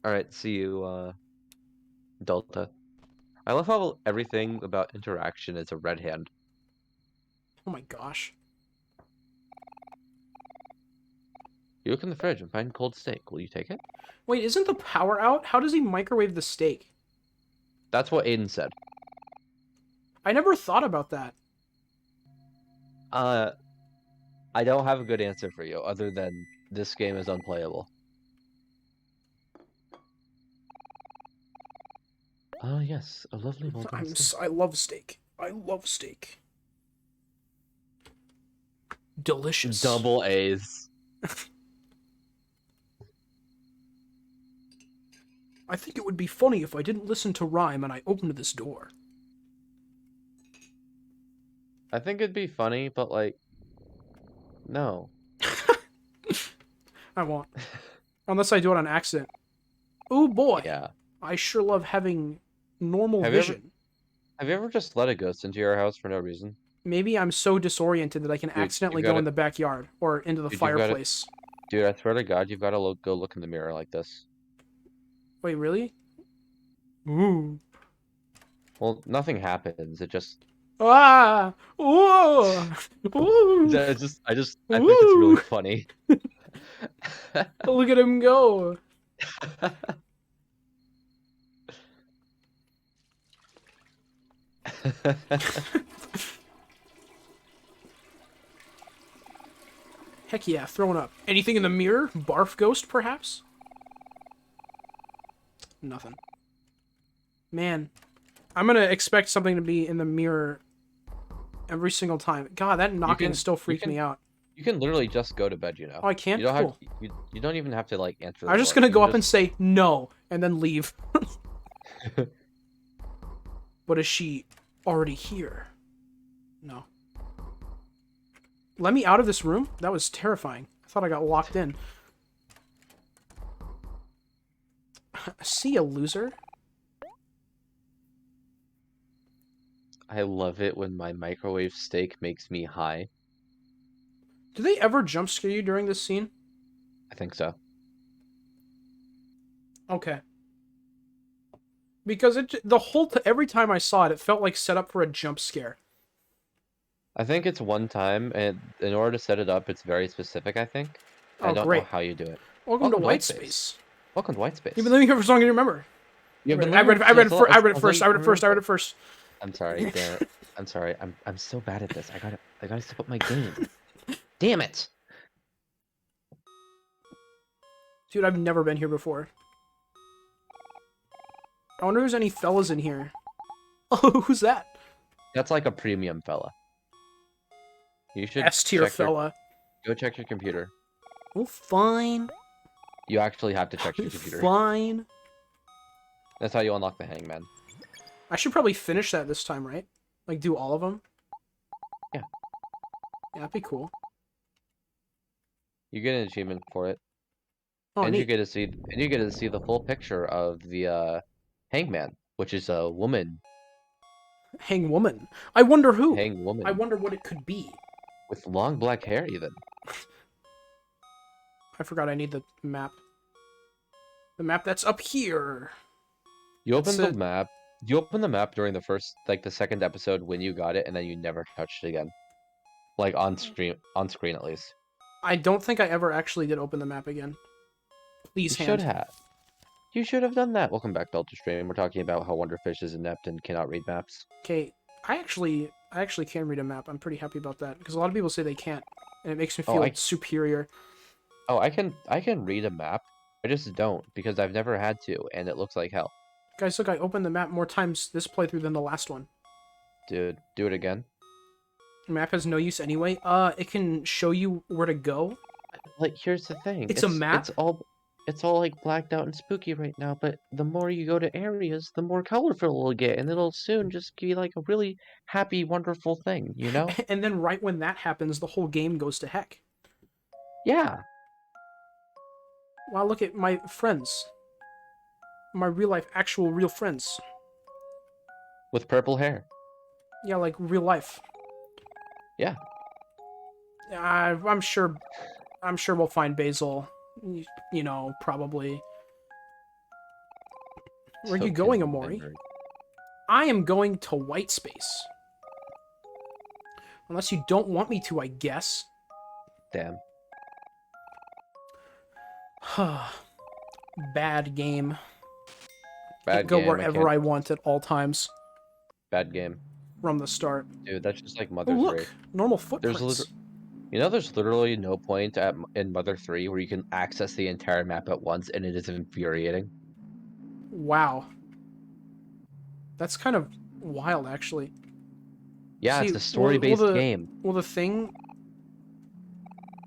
S3: Alright, see you, Delta. I love how everything about interaction is a red hand.
S1: Oh my gosh.
S3: You look in the fridge and find cold steak. Will you take it?
S1: Wait, isn't the power out? How does he microwave the steak?
S3: That's what Aiden said.
S1: I never thought about that.
S3: I don't have a good answer for you other than this game is unplayable. Oh yes, a lovely well-done steak.
S1: I love steak. I love steak. Delicious.
S3: Double A's.
S1: I think it would be funny if I didn't listen to rhyme and I opened this door.
S3: I think it'd be funny, but like, no.
S1: I won't. Unless I do it on accident. Ooh boy.
S3: Yeah.
S1: I sure love having normal vision.
S3: Have you ever just let a ghost into your house for no reason?
S1: Maybe I'm so disoriented that I can accidentally go in the backyard or into the fireplace.
S3: Dude, I swear to God, you've got to go look in the mirror like this.
S1: Wait, really? Ooh.
S3: Well, nothing happens. It just.
S1: Ah! Ooh! Ooh!
S3: I think it's really funny.
S1: Look at him go! Heck yeah, throwing up. Anything in the mirror? Barf ghost, perhaps? Nothing. Man, I'm gonna expect something to be in the mirror every single time. God, that knocking still freaked me out.
S3: You can literally just go to bed, you know.
S1: Oh, I can't?
S3: You don't
S1: cool.
S3: have you don't even have to like answer the
S1: I was just
S3: door.
S1: gonna go up and say no, and then leave. But is she already here? No. Let me out of this room? That was terrifying. I thought I got locked in. See ya, loser.
S3: I love it when my microwave steak makes me high.
S1: Do they ever jump scare you during this scene?
S3: I think so.
S1: Okay. Because the whole every time I saw it, it felt like set up for a jump scare.
S3: I think it's one time, and in order to set it up, it's very specific, I think. I
S1: Oh,
S3: don't know
S1: great.
S3: how you do it.
S1: Welcome to
S3: Welcome to
S1: White
S3: Whitespace.
S1: Space.
S3: Welcome to Whitespace.
S1: You've been living here for as long as you remember.
S3: You've been
S1: I read it first. I read it
S3: as
S1: first.
S3: I
S1: I read it first. I read
S3: remember.
S1: it first.
S3: I'm sorry, damn it. I'm sorry. I'm so bad at this. I gotta step up my game. Damn it!
S1: Dude, I've never been here before. I wonder if there's any fellas in here. Oh, who's that?
S3: That's like a premium fella. You should
S1: S tier
S3: check
S1: fella.
S3: go check your computer.
S1: Oh, fine.
S3: You actually have to check your computer.
S1: Fine.
S3: That's how you unlock the hangman.
S1: I should probably finish that this time, right? Like, do all of them?
S3: Yeah.
S1: Yeah, that'd be cool.
S3: You get an achievement for it.
S1: Oh,
S3: and
S1: neat.
S3: you get to see the full picture of the hangman, which is a woman.
S1: Hang woman. I wonder who.
S3: Hang woman.
S1: I wonder what it could be.
S3: With long black hair, even.
S1: I forgot I need the map. The map that's up here.
S3: You open
S1: That's
S3: the
S1: it.
S3: map. You open the map during the second episode when you got it, and then you never touched it again. Like on screen at least.
S1: I don't think I ever actually did open the map again.
S3: You
S1: Please,
S3: should
S1: hand.
S3: have. You should have done that. Welcome back to Ultra Stream. We're talking about how Wonderfish is inept and cannot read maps.
S1: Okay, I actually can read a map. I'm pretty happy about that because a lot of people say they can't, and it makes me feel superior.
S3: Oh, I can read a map. I just don't because I've never had to, and it looks like hell.
S1: Guys, look, I opened the map more times this playthrough than the last one.
S3: Dude, do it again.
S1: The map has no use anyway. It can show you where to go.
S3: Like, here's the thing.
S1: It's a map?
S3: It's all like blacked out and spooky right now, but the more you go to areas, the more colorful it'll get, and it'll soon just be like a really happy, wonderful thing, you know?
S1: And then right when that happens, the whole game goes to heck.
S3: Yeah.
S1: Wow, look at my friends. My real life, actual real friends.
S3: With purple hair.
S1: Yeah, like real life.
S3: Yeah.
S1: I'm sure we'll find Basil. You know, probably. Where are you going, Omori? I am going to White Space. Unless you don't want me to, I guess.
S3: Damn.
S1: Bad game.
S3: Bad
S1: Go
S3: game.
S1: wherever I want at all times.
S3: Bad game.
S1: From the start.
S3: Dude, that's just like
S1: Oh,
S3: Mother 3.
S1: look! Normal footprints.
S3: There's literally no point in Mother 3 where you can access the entire map at once, and it is infuriating.
S1: Wow. That's kind of wild, actually.
S3: Yeah,
S1: See,
S3: it's a story-based game.
S1: Well, the thing...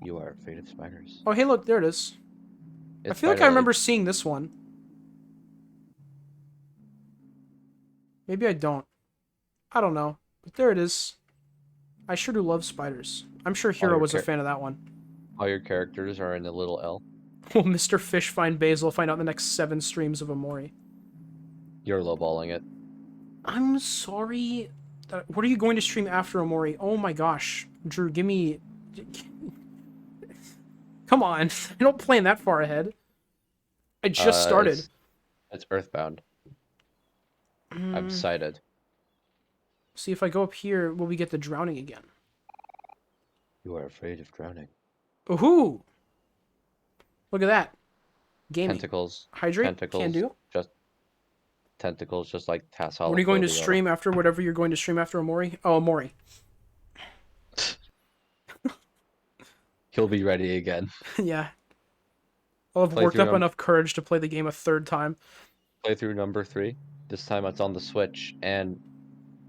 S3: You are afraid of spiders.
S1: Oh, hey, look, there it is. I feel like I remember seeing this one. Maybe I don't. I don't know. But there it is. I sure do love spiders. I'm sure Hero was a fan of that one.
S3: All your characters are in a little L.
S1: Will Mr. Fish find Basil? Find out in the next 7 streams of Omori.
S3: You're lowballing it. I'm
S1: sorry. What are you going to stream after Omori? Oh my gosh. Drew, give me... Come on. I don't plan that far ahead. I just started.
S3: It's Earthbound. I'm excited.
S1: See, if I go up here, will we get the drowning again?
S3: You are afraid of drowning.
S1: Ooh! Look at that. Gaming.
S3: Tentacles.
S1: Hydrate?
S3: Tentacles.
S1: Can do.
S3: Just tentacles, just like Tassel.
S1: What are you going to stream after whatever you're going to stream after Omori? Oh, Omori.
S3: He'll be ready again.
S1: Yeah. I'll have worked up enough courage to play the game a 3rd time.
S3: Playthrough number 3. This time it's on the Switch, and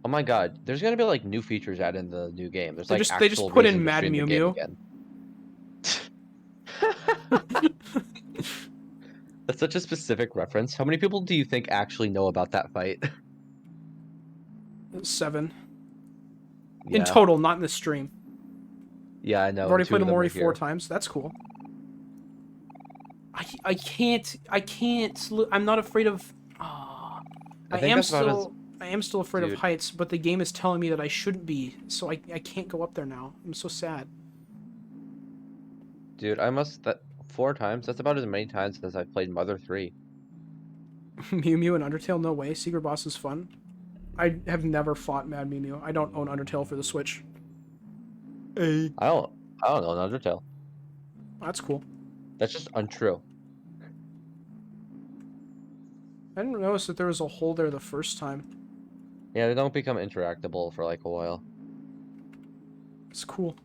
S3: oh my god, there's gonna be like new features added in the new game. There's like
S1: they just put in Mad Mew Mew.
S3: That's such a specific reference. How many people do you think actually know about that fight?
S1: 7.
S3: Yeah.
S1: In total, not in the stream.
S3: Yeah, I know.
S1: I've already played Omori 4 times. That's cool. I can't. I'm not afraid of. I am still afraid of heights, but the game is telling me that I shouldn't be, so I can't go up there now. I'm so sad.
S3: Dude, 4 times. That's about as many times as I've played Mother 3.
S1: Mew Mew and Undertale, no way. Secret Boss is fun. I have never fought Mad Mew Mew. I don't own Undertale for the Switch. Hey.
S3: I don't know Undertale.
S1: That's cool.
S3: That's just untrue.
S1: I didn't notice that there was a hole there the first time.
S3: Yeah, they don't become interactable for like a while.
S1: It's cool.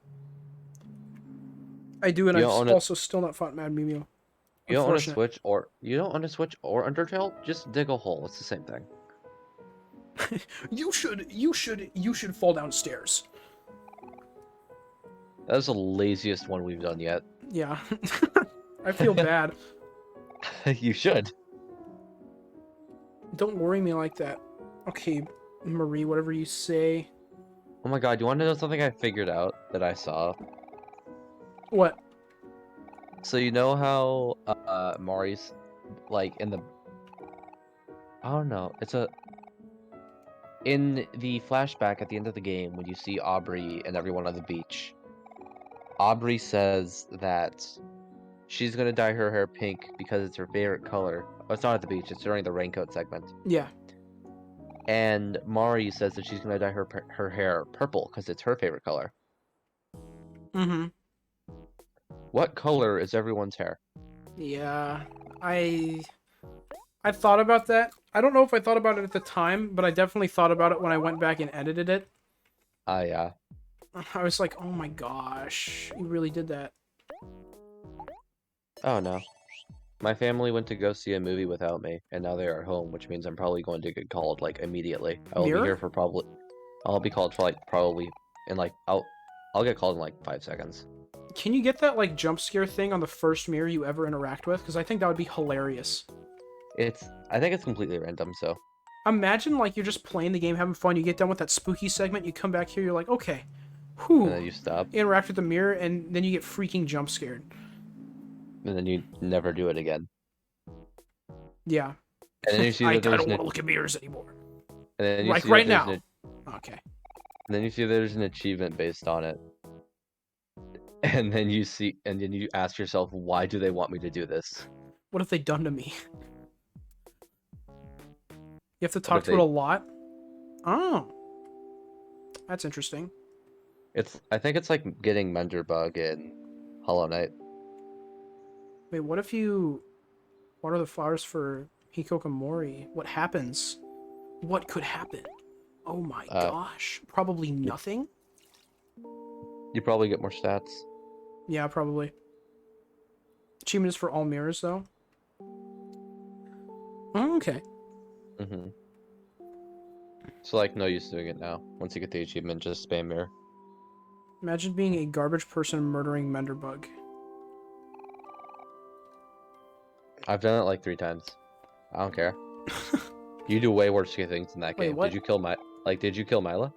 S1: I do, and
S3: You
S1: I've
S3: don't own it.
S1: also still not fought Mad Mew Mew.
S3: You don't own a
S1: Unfortunate.
S3: Switch or Undertale? Just dig a hole. It's the same thing.
S1: You should fall downstairs.
S3: That was the laziest one we've done yet.
S1: Yeah. I feel bad.
S3: You should.
S1: Don't worry me like that. Okay, Marie, whatever you say.
S3: Oh my god, you want to know something I figured out that I saw?
S1: What?
S3: So you know how Maury's like in the I don't know, in the flashback at the end of the game when you see Aubrey and everyone on the beach. Aubrey says that she's gonna dye her hair pink because it's her favorite color. Oh, it's not at the beach, it's during the raincoat segment.
S1: Yeah.
S3: And Mari says that she's gonna dye her hair purple because it's her favorite color.
S1: Mm-hmm.
S3: What color is everyone's hair?
S1: Yeah. I thought about that. I don't know if I thought about it at the time, but I definitely thought about it when I went back and edited it.
S3: Yeah.
S1: I was like, oh my gosh, you really did that.
S3: Oh no. My family went to go see a movie without me, and now they are at home, which means I'm probably going to get called like immediately. I will
S1: Mirror?
S3: be here for probably. I'll be called for like probably in like I'll get called in like 5 seconds.
S1: Can you get that like jump scare thing on the first mirror you ever interact with? Because I think that would be hilarious.
S3: I think it's completely random, so.
S1: Imagine like you're just playing the game, having fun. You get done with that spooky segment, you come back here, you're like, okay, whew.
S3: And then you stop,
S1: Interact with the mirror, and then you get freaking jump scared.
S3: and then you never do it again.
S1: Yeah.
S3: And then you see
S1: I
S3: that there's
S1: don't want to look at mirrors anymore.
S3: and then you
S1: Like
S3: see
S1: right
S3: that
S1: now. Okay.
S3: And then you see there's an achievement based on it. And then you ask yourself, why do they want me to do this?
S1: What have they done to me? You have to
S3: What
S1: talk
S3: if
S1: to it
S3: they-
S1: a lot? Oh. That's interesting.
S3: I think it's like getting Menderbug in Hollow Knight.
S1: Wait, what if you water the flowers for Hikokomori? What happens? What could happen? Oh my gosh. Probably nothing?
S3: You probably get more stats.
S1: Yeah, probably. Achievement is for all mirrors, though. Oh, okay.
S3: Mm-hmm. So like no use doing it now. Once you get the achievement, just spam mirror.
S1: Imagine being a garbage person murdering Menderbug.
S3: I've done it like 3 times. I don't care. You do way worse things in that
S1: Wait,
S3: game.
S1: what?
S3: Did you kill Mila?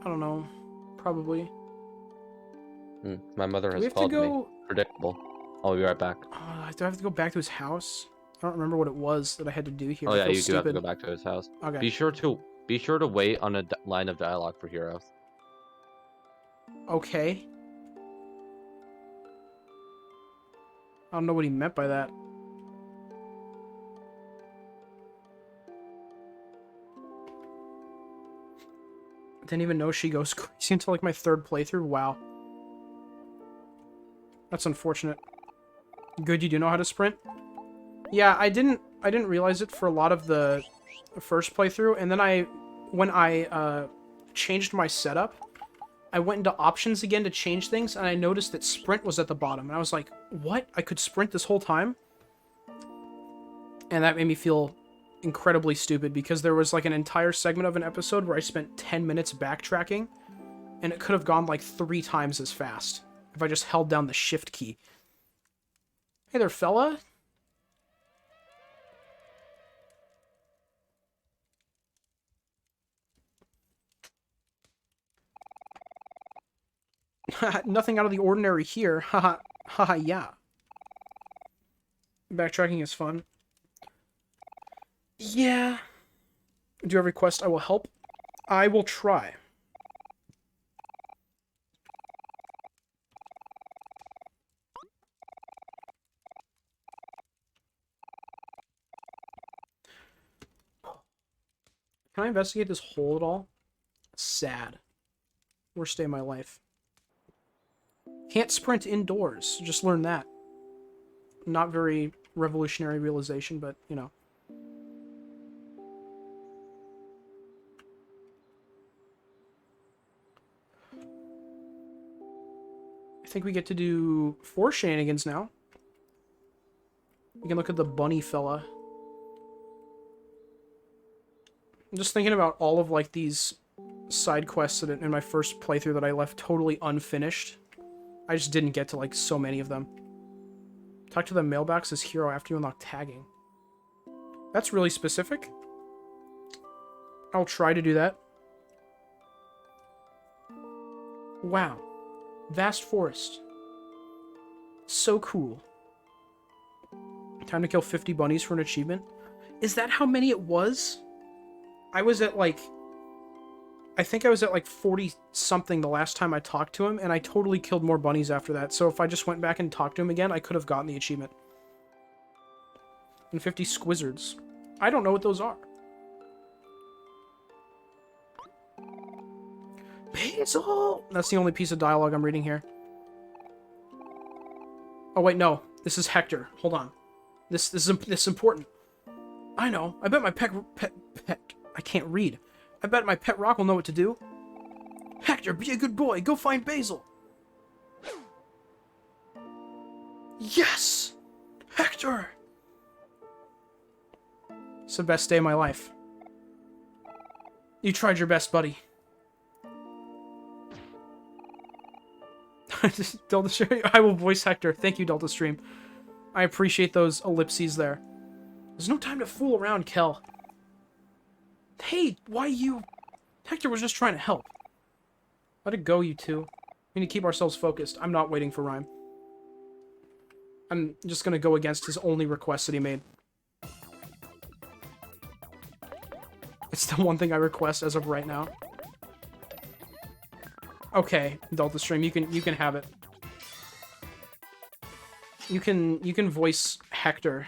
S1: I don't know. Probably.
S3: My mother
S1: Do we
S3: has
S1: have to
S3: called me.
S1: go...
S3: Predictable. I'll be right back.
S1: do I have to go back to his house? I don't remember what it was that I had to do here.
S3: Oh
S1: I
S3: yeah,
S1: feel
S3: you do have to
S1: stupid.
S3: go back to his house.
S1: Okay.
S3: Be sure to wait on a line of dialogue for heroes.
S1: Okay. I don't know what he meant by that. Didn't even know she goes crazy until like my 3rd playthrough. Wow. That's unfortunate. Good, you do know how to sprint? Yeah, I didn't realize it for a lot of the first playthrough, and then when I changed my setup, I went into options again to change things, and I noticed that sprint was at the bottom, and I was like, what? I could sprint this whole time? And that made me feel incredibly stupid, because there was like an entire segment of an episode where I spent 10 minutes backtracking, and it could have gone like 3 times as fast if I just held down the shift key. Hey there, fella. Nothing out of the ordinary here. Haha. Haha, yeah. Backtracking is fun. Yeah. Do every quest, I will help. I will try. Can I investigate this hole at all? Sad. Worst day of my life. Can't sprint indoors. Just learn that. Not very revolutionary realization, but, you know. I think we get to do 4 shenanigans now. We can look at the bunny fella. I'm just thinking about all of, like, these side quests that in my first playthrough that I left totally unfinished. I just didn't get to, like, so many of them. Talk to the mailbox as hero after you unlock tagging. That's really specific. I'll try to do that. Wow. Vast forest. So cool. Time to kill 50 bunnies for an achievement. Is that how many it was? I was at, like... I think I was at, like, 40-something the last time I talked to him, and I totally killed more bunnies after that. So if I just went back and talked to him again, I could have gotten the achievement. And 50 squizzards. I don't know what those are. Basil! That's the only piece of dialogue I'm reading here. Oh, wait, no. This is Hector. Hold on. This is important. I know. I bet my pet... I can't read. I bet my pet rock will know what to do. Hector, be a good boy. Go find Basil. Yes! Hector! It's the best day of my life. You tried your best, buddy. Delta Stream. I will voice Hector. Thank you, Delta Stream. I appreciate those ellipses there. There's no time to fool around, Kel. Hey, why you... Hector was just trying to help. Let it go, you two. We need to keep ourselves focused. I'm not waiting for Rhyme. I'm just gonna go against his only request that he made. It's the one thing I request as of right now. Okay, Delta Stream, you can have it. You can voice Hector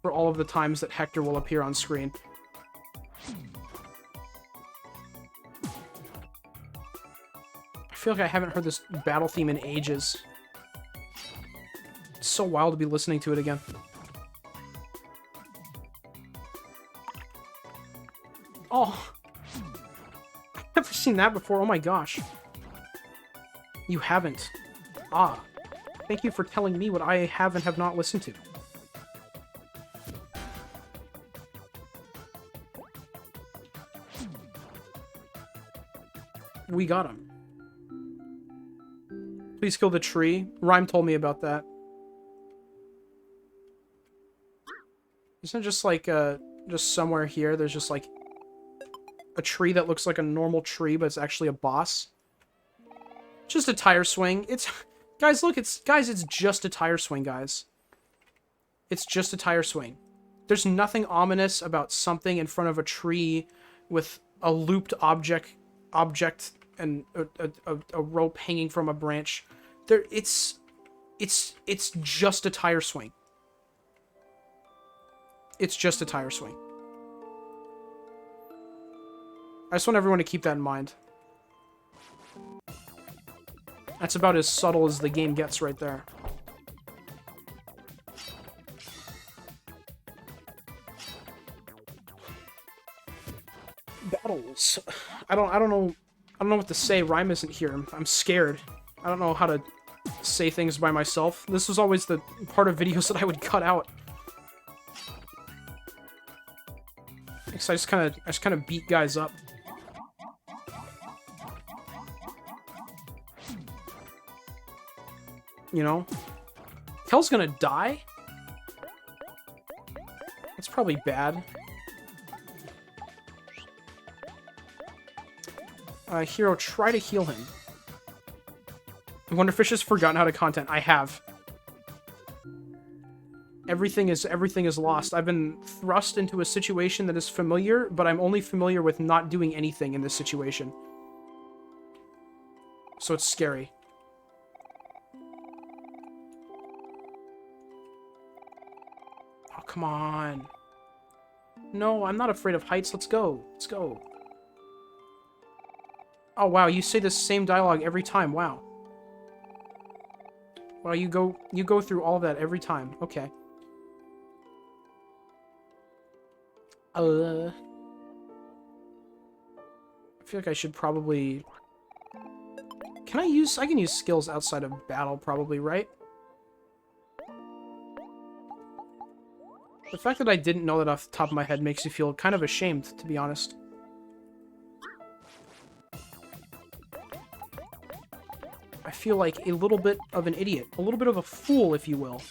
S1: for all of the times that Hector will appear on screen. I feel like I haven't heard this battle theme in ages. It's so wild to be listening to it again. Oh! I've never seen that before, oh my gosh. You haven't. Ah. Thank you for telling me what I have and have not listened to. We got him. Please kill the tree. Rhyme told me about that. Isn't it just like, just somewhere here, there's just like a tree that looks like a normal tree, but it's actually a boss? Just a tire swing. It's... Guys, look, it's just a tire swing, guys. It's just a tire swing. There's nothing ominous about something in front of a tree with a looped object and a rope hanging from a branch. It's just a tire swing. It's just a tire swing. I just want everyone to keep that in mind. That's about as subtle as the game gets right there. Battles. I don't know what to say. Rhyme isn't here. I'm scared. I don't know how to say things by myself. This was always the part of videos that I would cut out. Because I just kind of beat guys up. You know? Kel's gonna die? That's probably bad. Hero, try to heal him. Wonderfish has forgotten how to content. I have. Everything is lost. I've been thrust into a situation that is familiar, but I'm only familiar with not doing anything in this situation. So it's scary. Oh, come on. No, I'm not afraid of heights. Let's go. Let's go. Oh, wow. You say the same dialogue every time. Wow. Well, you go through all of that every time. Okay. I feel like I should probably... I can use skills outside of battle, probably, right? The fact that I didn't know that off the top of my head makes me feel kind of ashamed, to be honest. I feel like a little bit of an idiot. A little bit of a fool, if you will.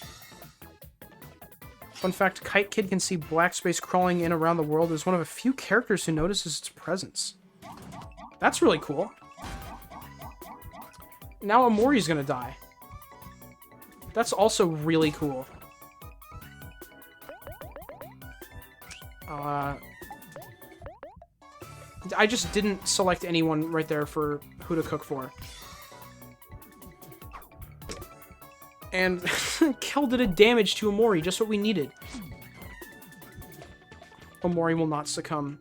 S1: Fun fact, Kite Kid can see black space crawling in around the world as one of a few characters who notices its presence. That's really cool. Now Omori's gonna die. That's also really cool. I just didn't select anyone right there for who to cook for. And Kel did a damage to Omori, just what we needed. Omori will not succumb.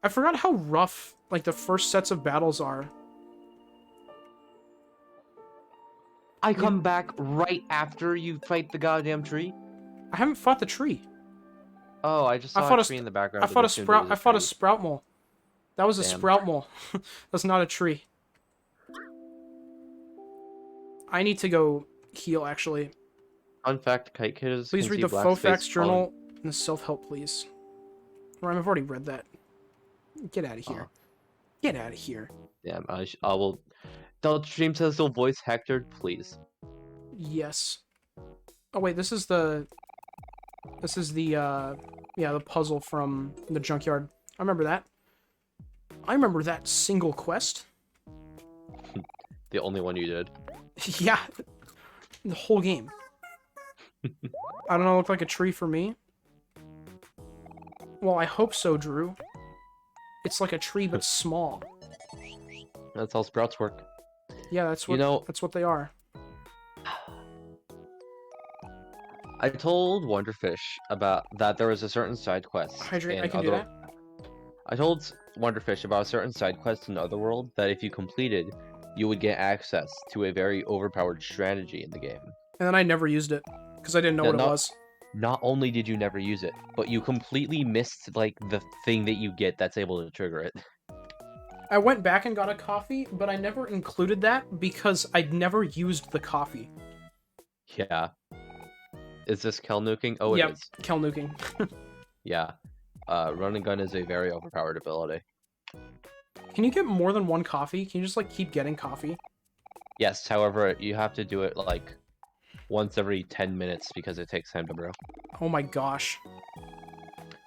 S1: I forgot how rough, like, the first sets of battles are.
S2: I come back right after you fight the goddamn tree?
S1: I haven't fought the tree.
S2: Oh, I just
S1: I
S2: saw
S1: fought
S2: a
S1: a
S2: tree in the background.
S1: I fought a
S2: that assumed it was
S1: sprout. I fought a
S2: tree.
S1: sprout mole. That was a
S2: Damn.
S1: sprout mole. That's not a tree. I need to go heal, actually.
S2: Fun fact, Kite Kid is
S1: Please
S2: can
S1: read
S2: see
S1: the
S2: black
S1: faux
S2: space
S1: facts journal and the self-help, please. Ryan, I've already read that. Get out of here. Get out of here.
S2: Damn, I will. The stream says they'll voice Hector, please.
S1: Yes. Oh wait, this is the yeah, the puzzle from the junkyard. I remember that. I remember that single quest.
S2: The only one you did.
S1: Yeah. The whole game. I don't know, look like a tree for me. Well, I hope so, Drew. It's like a tree, but small.
S2: That's how sprouts work.
S1: Yeah, that's what that's what they are.
S2: I told Wonderfish about that there was a certain side quest.
S1: Hydrate,
S2: in
S1: I can do that.
S2: I told Wonderfish about a certain side quest in Otherworld that if you completed, you would get access to a very overpowered strategy in the game.
S1: And then I never used it because I didn't know what it was.
S2: Not only did you never use it, but you completely missed like the thing that you get that's able to trigger it.
S1: I went back and got a coffee, but I never included that because I'd never used the coffee.
S2: Yeah. Is this Kel nuking? Oh,
S1: Yep,
S2: it is.
S1: Kel nuking.
S2: Yeah. Run and gun is a very overpowered ability.
S1: Can you get more than one coffee? Can you just, like, keep getting coffee?
S2: Yes, however, you have to do it, like, once every 10 minutes because it takes time to brew.
S1: Oh my gosh.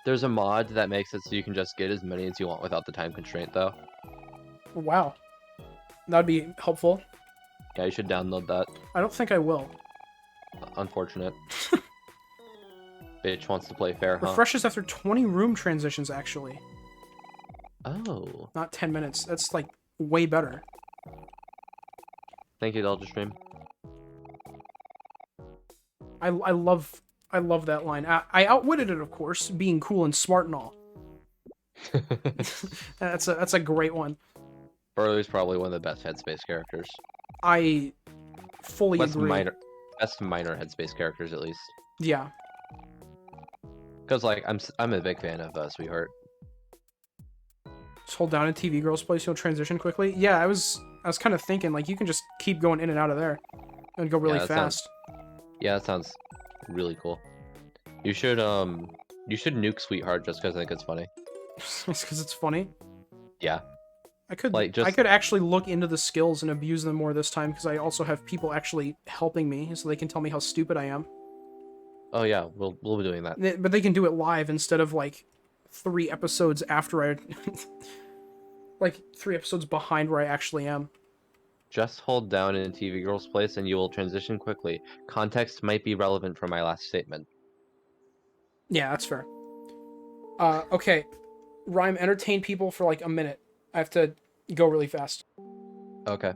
S2: There's a mod that makes it so you can just get as many as you want without the time constraint, though.
S1: Wow. That'd be helpful.
S2: Yeah, you should download that.
S1: I don't think I will.
S2: Unfortunate. Bitch wants to play fair, huh?
S1: Refreshes after 20 room transitions, actually.
S2: Oh.
S1: Not 10 minutes. That's, like, way better.
S2: Thank you, Delta Stream.
S1: I love that line. I outwitted it, of course, being cool and smart and all. That's a great one.
S2: Burley's probably one of the best Headspace characters.
S1: I fully agree.
S2: Best minor Headspace characters, at least.
S1: Yeah.
S2: Because, like, I'm a big fan of Sweetheart.
S1: Just hold down in TV Girls Place, you'll transition quickly. Yeah, I was kind of thinking, like, you can just keep going in and out of there. And go really fast.
S2: Yeah, that sounds really cool. You should nuke Sweetheart just because I think it's funny.
S1: Just because it's funny?
S2: Yeah.
S1: I could
S2: like,
S1: I could actually look into the skills and abuse them more this time because I also have people actually helping me so they can tell me how stupid I am.
S2: Oh yeah, we'll be doing that.
S1: But they can do it live instead of like 3 episodes after I like 3 episodes behind where I actually am.
S2: Just hold down in TV Girls Place and you will transition quickly. Context might be relevant for my last statement.
S1: Yeah, that's fair. Okay. Rhyme, entertain people for like a minute. I have to go really fast.
S2: Okay.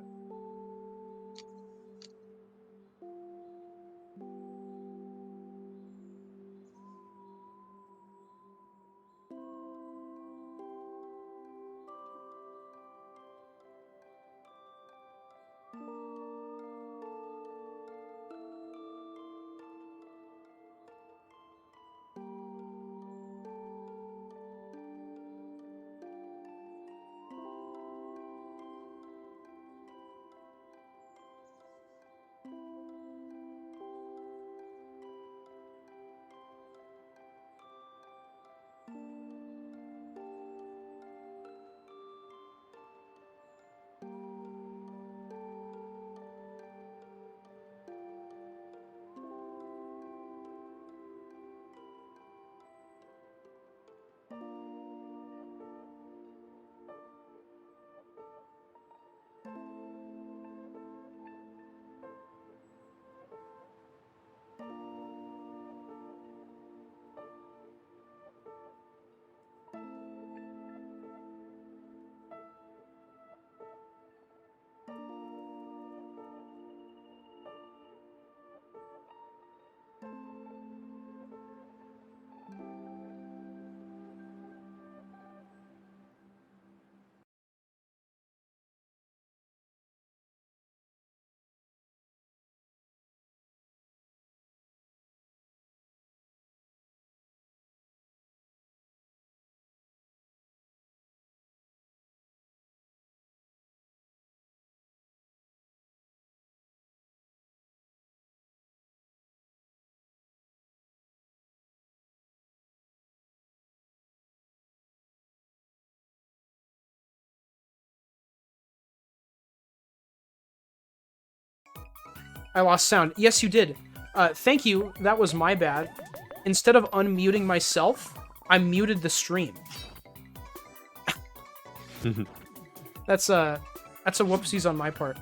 S1: I lost sound. Yes, you did. Thank you. That was my bad. Instead of unmuting myself, I muted the stream. That's a whoopsies on my part.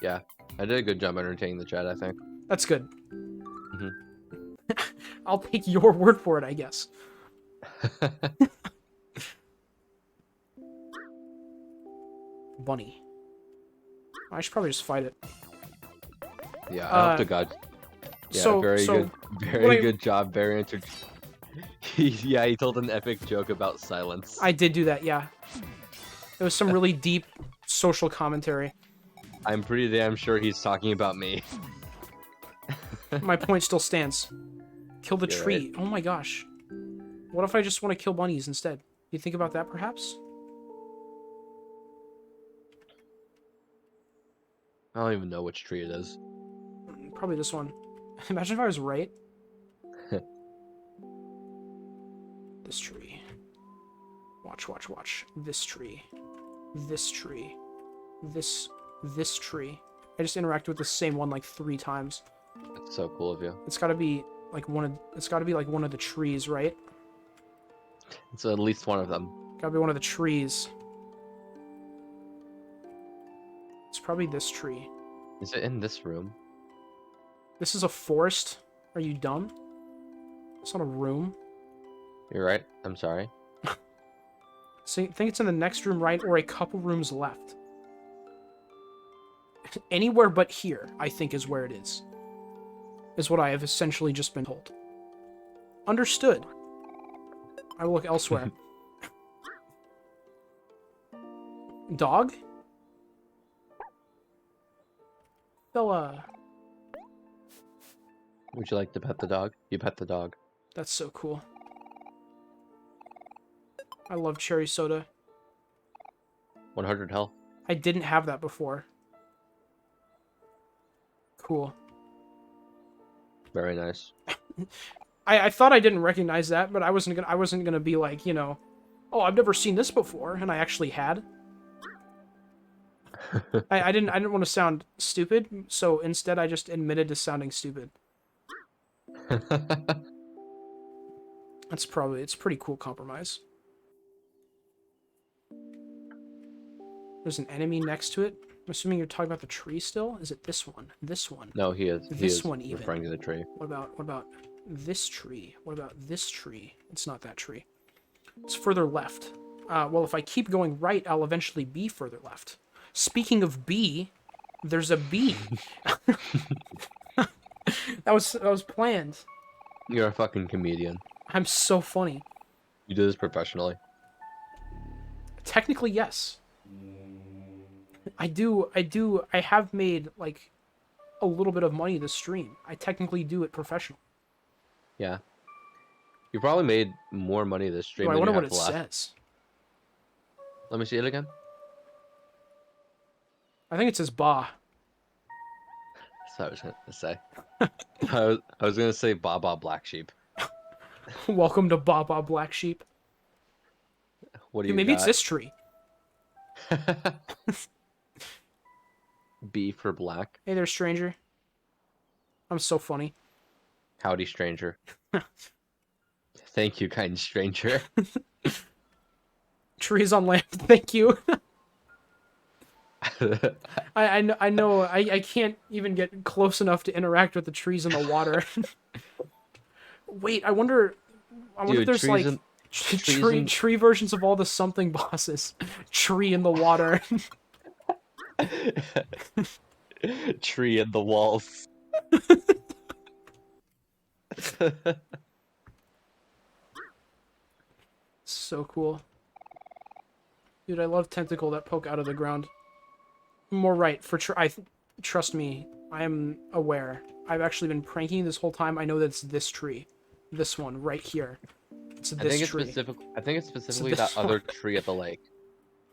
S3: Yeah, I did a good job entertaining the chat, I think.
S1: That's good.
S3: Mhm.
S1: I'll take your word for it, I guess. Bunny. I should probably just fight it.
S3: Yeah, I hope to God. Yeah, very good job, very entertaining. Yeah, he told an epic joke about silence.
S1: I did do that, yeah. It was some really deep social commentary.
S3: I'm pretty damn sure he's talking about me.
S1: My point still stands. Kill the
S3: You're
S1: tree. Oh my gosh. What if I just want to kill bunnies instead? You think about that, perhaps?
S3: I don't even know which tree it is.
S1: Probably this one. Imagine if I was right. This tree. Watch, watch, watch. This tree. This tree. This tree. I just interacted with the same one like 3 times.
S3: That's so cool of you.
S1: It's gotta be like one of the trees, right?
S3: It's at least one of them.
S1: Gotta be one of the trees. It's probably this tree.
S3: Is it in this room?
S1: This is a forest. Are you dumb? It's not a room.
S3: You're right. I'm sorry.
S1: So I think it's in the next room, right? Or a couple rooms left. Anywhere but here, I think, is where it is. Is what I have essentially just been told. Understood. I will look elsewhere. Dog? Fella.
S3: Would you like to pet the dog? You pet the dog.
S1: That's so cool. I love cherry soda.
S3: 100 health.
S1: I didn't have that before. Cool.
S3: Very nice.
S1: I thought I didn't recognize that, but I wasn't gonna be like, you know, oh, I've never seen this before, and I actually had. I didn't want to sound stupid, so instead I just admitted to sounding stupid. It's pretty cool compromise. There's an enemy next to it. I'm assuming you're talking about the tree still. Is it this one? This one?
S3: No, he is.
S1: This one even.
S3: Referring to the tree.
S1: What about this tree? What about this tree? It's not that tree. It's further left. Well, if I keep going right, I'll eventually be further left. Speaking of bee, there's a bee. That was planned.
S3: You're a fucking comedian.
S1: I'm so funny.
S3: You do this professionally.
S1: Technically, yes. I have made, like, a little bit of money this stream. I technically do it professionally.
S3: Yeah. You probably made more money this stream
S1: I
S3: than
S1: wonder
S3: you
S1: what
S3: have
S1: it
S3: left.
S1: says.
S3: Let me see it again.
S1: I think it says ba.
S3: That's what I was gonna say. I was gonna say Baba Black Sheep.
S1: Welcome to Baba Black Sheep.
S3: What do
S1: Dude,
S3: you
S1: maybe it's
S3: got?
S1: this tree.
S3: B for black.
S1: Hey there, stranger. I'm so funny.
S3: Howdy, stranger. Thank you, kind stranger.
S1: Trees on land. Thank you. I know. I can't even get close enough to interact with the trees in the water. Wait, I wonder
S3: Dude,
S1: if there's like tree versions of all the something bosses. Tree in the water.
S3: Tree in the walls.
S1: So cool. Dude, I love tentacle that poke out of the ground. More right, trust me, I am aware. I've actually been pranking this whole time. I know that it's this tree. This one, right here. It's this tree.
S3: I think it's specifically that other tree at the lake.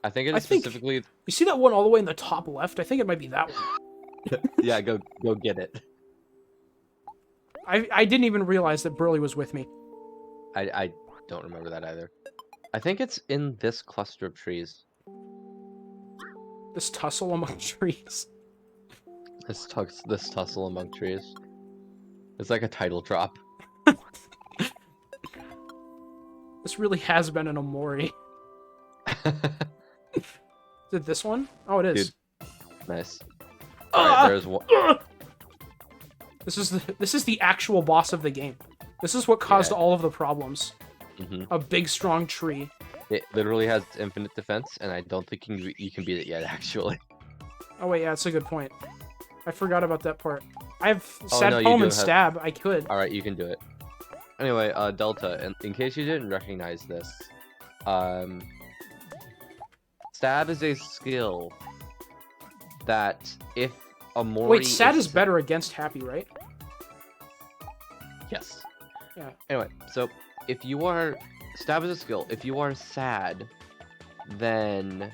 S3: I think it is
S1: think-
S3: specifically...
S1: You see that one all the way in the top left? I think it might be that one.
S3: Yeah, go get it.
S1: I didn't even realize that Burley was with me.
S3: I don't remember that either. I think it's in this cluster of trees.
S1: This tussle among trees.
S3: This tussle among trees. It's like a title drop.
S1: This really has been an Omori. Is it this one? Oh, it is.
S3: Dude. Nice. Alright, there's one.
S1: This is the actual boss of the game. This is what caused all of the problems. A big, strong tree.
S3: It literally has infinite defense, and I don't think you can beat it yet, actually.
S1: Oh wait, yeah, that's a good point. I forgot about that part. I have Sad
S3: no, you
S1: Poem
S3: do
S1: and
S3: have-
S1: Stab. I could.
S3: Alright, you can do it. Anyway, Delta, in case you didn't recognize this, Stab is a skill that if Omori
S1: Wait, Sad is better against Happy, right?
S3: Yes.
S1: Yeah.
S3: Anyway, so if you are... Stab is a skill. If you are sad, then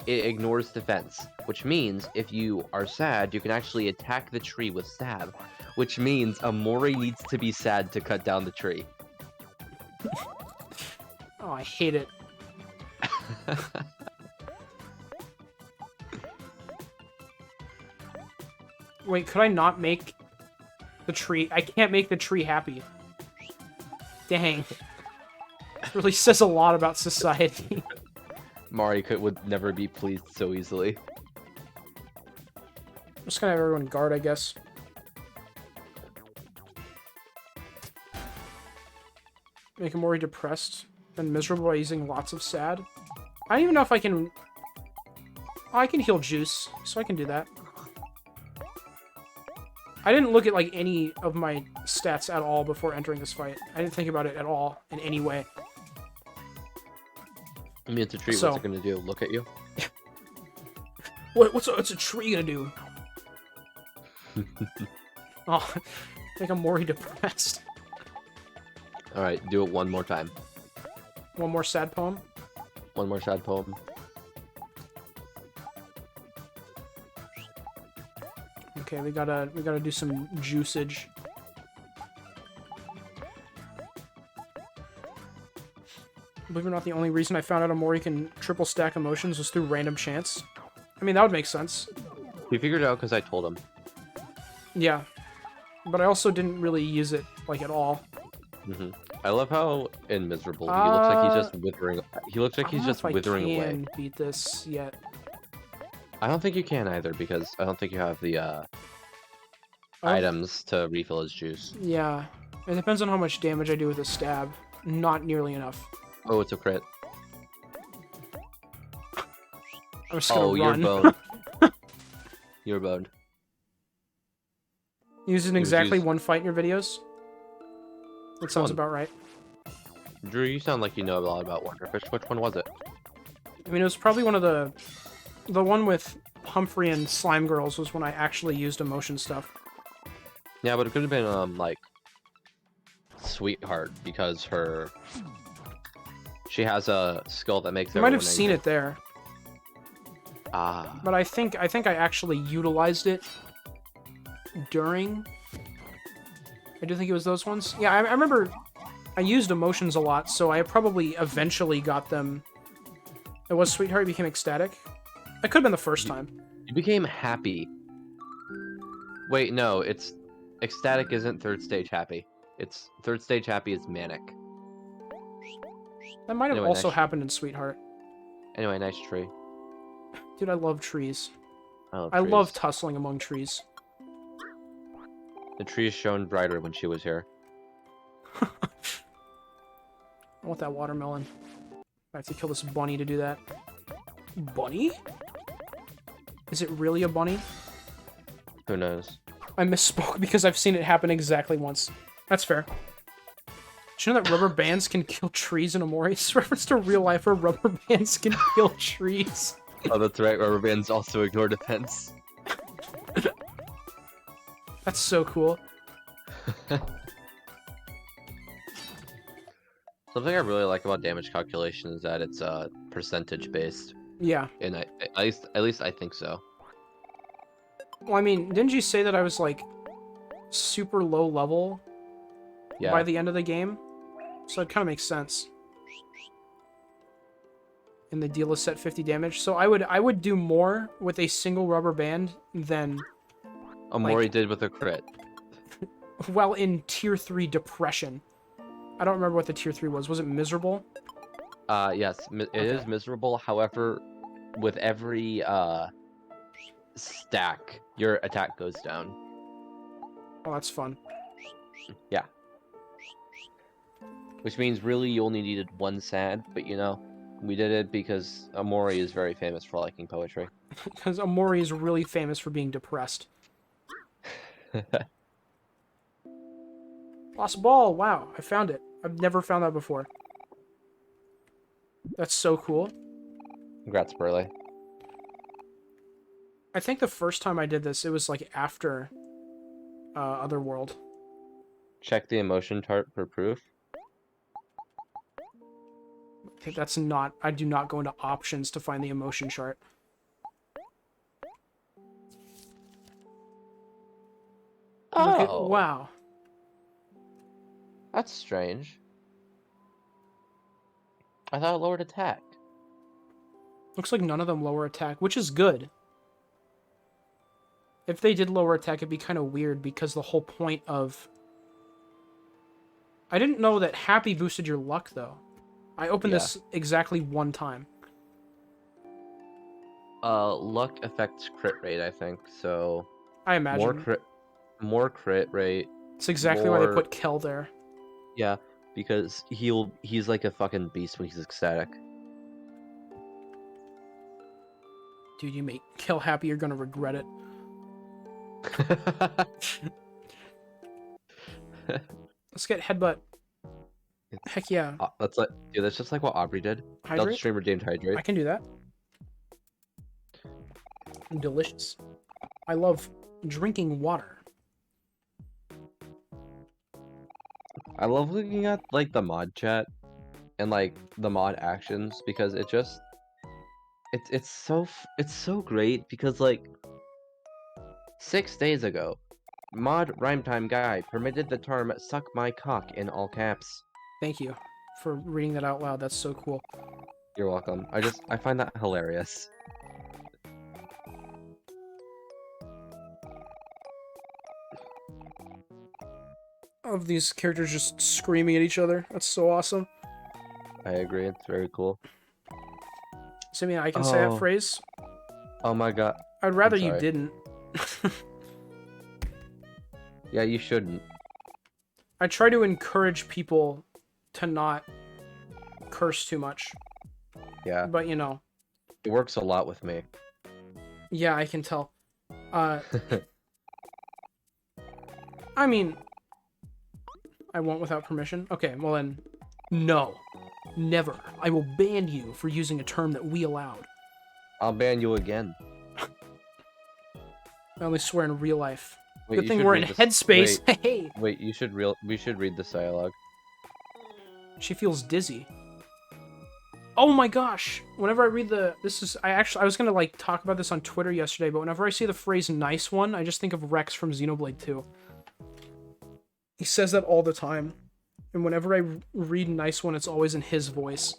S3: it ignores defense. Which means, if you are sad, you can actually attack the tree with Stab. Which means Omori needs to be sad to cut down the tree.
S1: Oh, I hate it. Wait, could I not make the tree... I can't make the tree happy. Dang. It really says a lot about society.
S3: Mari would never be pleased so easily.
S1: I'm just gonna have everyone guard, I guess. Make him more depressed and miserable by using lots of sad. I don't even know if I can... Oh, I can heal juice, so I can do that. I didn't look at, like, any of my stats at all before entering this fight. I didn't think about it at all in any way.
S3: I mean, it's a tree.
S1: So-
S3: What's it gonna do? Look at you?
S1: What's a tree gonna do? Oh, make him more depressed.
S3: Alright, do it one more time.
S1: One more sad poem.
S3: One more sad poem.
S1: Okay, we gotta do some juicage. Believe it or not, the only reason I found out Omori can triple stack emotions was through random chance. I mean, that would make sense.
S3: He figured it out because I told him.
S1: Yeah. But I also didn't really use it, like, at all.
S3: I love how in Miserable he looks like he's just withering. He looks like he's just withering
S1: I
S3: away.
S1: can beat this yet.
S3: I don't think you can either because I don't think you have the items to refill his juice.
S1: Yeah. It depends on how much damage I do with a stab. Not nearly enough.
S3: Oh, it's a crit.
S1: I'm just gonna
S3: Oh,
S1: run.
S3: you're boned. You're boned.
S1: Use it in
S3: It was
S1: exactly
S3: used-
S1: one fight in your videos? That sounds
S3: one?
S1: about right.
S3: Drew, you sound like you know a lot about Wonderfish. Which one was it?
S1: I mean, it was probably one of the one with Humphrey and Slime Girls was when I actually used emotion stuff.
S3: Yeah, but it could have been like Sweetheart because she has a skill that makes.
S1: I might have
S3: everyone
S1: seen
S3: angry.
S1: it there,
S3: Ah,
S1: but I think I actually utilized it during. I do think it was those ones. Yeah, I remember I used emotions a lot, so I probably eventually got them. It was Sweetheart became ecstatic. That could have been the first time.
S3: you became happy. Wait, no, it's ecstatic isn't third stage happy. It's third stage happy is manic.
S1: That might have
S3: Anyway,
S1: also
S3: nice.
S1: happened in Sweetheart.
S3: Anyway, nice tree.
S1: Dude, I love trees.
S3: I
S1: I love
S3: trees.
S1: tussling among trees.
S3: The tree shone brighter when she was here.
S1: I want that watermelon. I have to kill this bunny to do that. Bunny? Is it really a bunny?
S3: Who knows?
S1: I misspoke because I've seen it happen exactly once. That's fair. Did you know that rubber bands can kill trees in Omori? It's a reference to real life where rubber bands can kill trees.
S3: Oh, that's right. Rubber bands also ignore defense.
S1: That's so cool.
S3: Something I really like about damage calculation is that it's percentage based,
S1: Yeah.
S3: and at least I think so.
S1: Well, I mean, didn't you say that I was, like, super low level
S3: Yeah.
S1: by the end of the game? So it kind of makes sense. And the deal is set 50 damage. So I would do more with a single rubber band than
S2: Omori did with a crit.
S1: While in tier 3 depression. I don't remember what the tier 3 was. Was it miserable?
S2: Yes, it is
S1: Okay.
S2: miserable. However, with every stack, your attack goes down.
S1: Oh, that's fun.
S2: Yeah. Which means really you only needed one sad, but you know, we did it because Omori is very famous for liking poetry.
S1: Because Omori is really famous for being depressed. Lost ball. Wow, I found it. I've never found that before. That's so cool.
S2: Congrats, Burley.
S1: I think the first time I did this, it was like after Otherworld.
S2: Check the emotion chart for proof.
S1: Okay, that's not... I do not go into options to find the emotion chart. Look at...
S2: Oh,
S1: Wow.
S2: that's strange. I thought it lowered attack.
S1: Looks like none of them lower attack, which is good. If they did lower attack, it'd be kind of weird because the whole point of... I didn't know that happy boosted your luck, though. I opened this exactly one time.
S2: Luck affects crit rate, I think. So
S1: I imagine.
S2: more crit rate.
S1: It's exactly why they
S2: more-
S1: put Kel there.
S2: Yeah, because he's like a fucking beast when he's ecstatic.
S1: Dude, you make Kel happy, you're gonna regret it. Let's get headbutt. Heck yeah.
S2: That's like, dude, that's just like what Aubrey did. Delta
S1: Hydrate?
S2: streamer named Hydrate.
S1: I can do that. Delicious. I love drinking water.
S2: I love looking at like the mod chat and like the mod actions because it's so great because like 6 days ago, mod rhymetime guy permitted the term "suck my cock" in all caps.
S1: Thank you for reading that out loud. That's so cool.
S2: You're welcome. I find that hilarious.
S1: Of these characters just screaming at each other. That's so awesome.
S2: I agree. It's very cool.
S1: Simeon, I can say that
S2: Oh.
S1: phrase.
S2: Oh my god.
S1: I'd rather you
S2: sorry.
S1: didn't.
S2: Yeah, you shouldn't.
S1: I try to encourage people to not curse too much.
S2: Yeah,
S1: But, you know,
S2: it works a lot with me.
S1: yeah, I can tell. I mean, I won't without permission. Okay, well then, no. Never. I will ban you for using a term that we allowed.
S2: I'll ban you again.
S1: I only swear in real life.
S2: Wait,
S1: Good
S2: you
S1: thing
S2: should
S1: we're in
S2: read this-
S1: headspace. Hey,
S2: Wait, we should read this dialogue.
S1: she feels dizzy. Oh my gosh! Whenever I read I was gonna like talk about this on Twitter yesterday, but whenever I see the phrase "nice one," I just think of Rex from Xenoblade 2. He says that all the time, and whenever I read "nice one," it's always in his voice.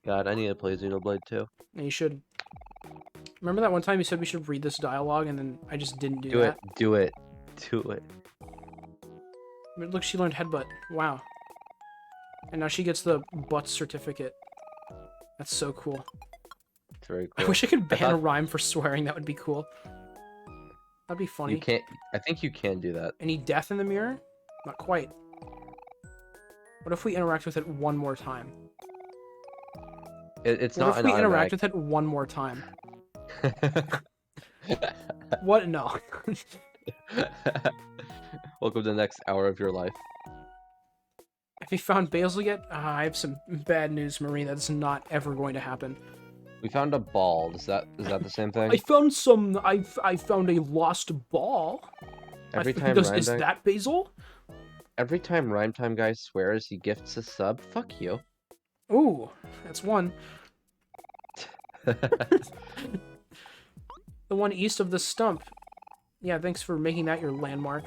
S2: God, I need to play Xenoblade 2.
S1: And you should. Remember that one time you said we should read this dialogue, and then I just didn't do
S2: Do
S1: that?
S2: it. Do it. Do it.
S1: But look, she learned headbutt. Wow. And now she gets the butt certificate. That's so cool.
S2: It's very
S1: I
S2: cool.
S1: wish I could ban a
S2: thought-
S1: rhyme for swearing. That would be cool. That'd be funny.
S2: You can't. I think you can do that.
S1: Any death in the mirror? Not quite. What if we interact with it one more time?
S2: It's
S1: What
S2: not
S1: if
S2: an
S1: we interact
S2: automatic.
S1: with it one more time? What? No.
S2: Welcome to the next hour of your life.
S1: Have you found Basil yet? I have some bad news, Marie. That's not ever going to happen.
S2: We found a ball. Is that the same thing?
S1: I found some. I found a lost ball.
S2: Every time
S1: Is
S2: Rhymetime,
S1: that Basil?
S2: every time Rhymetime guy swears, he gifts a sub. Fuck you.
S1: Ooh, that's one. The one east of the stump. Yeah, thanks for making that your landmark.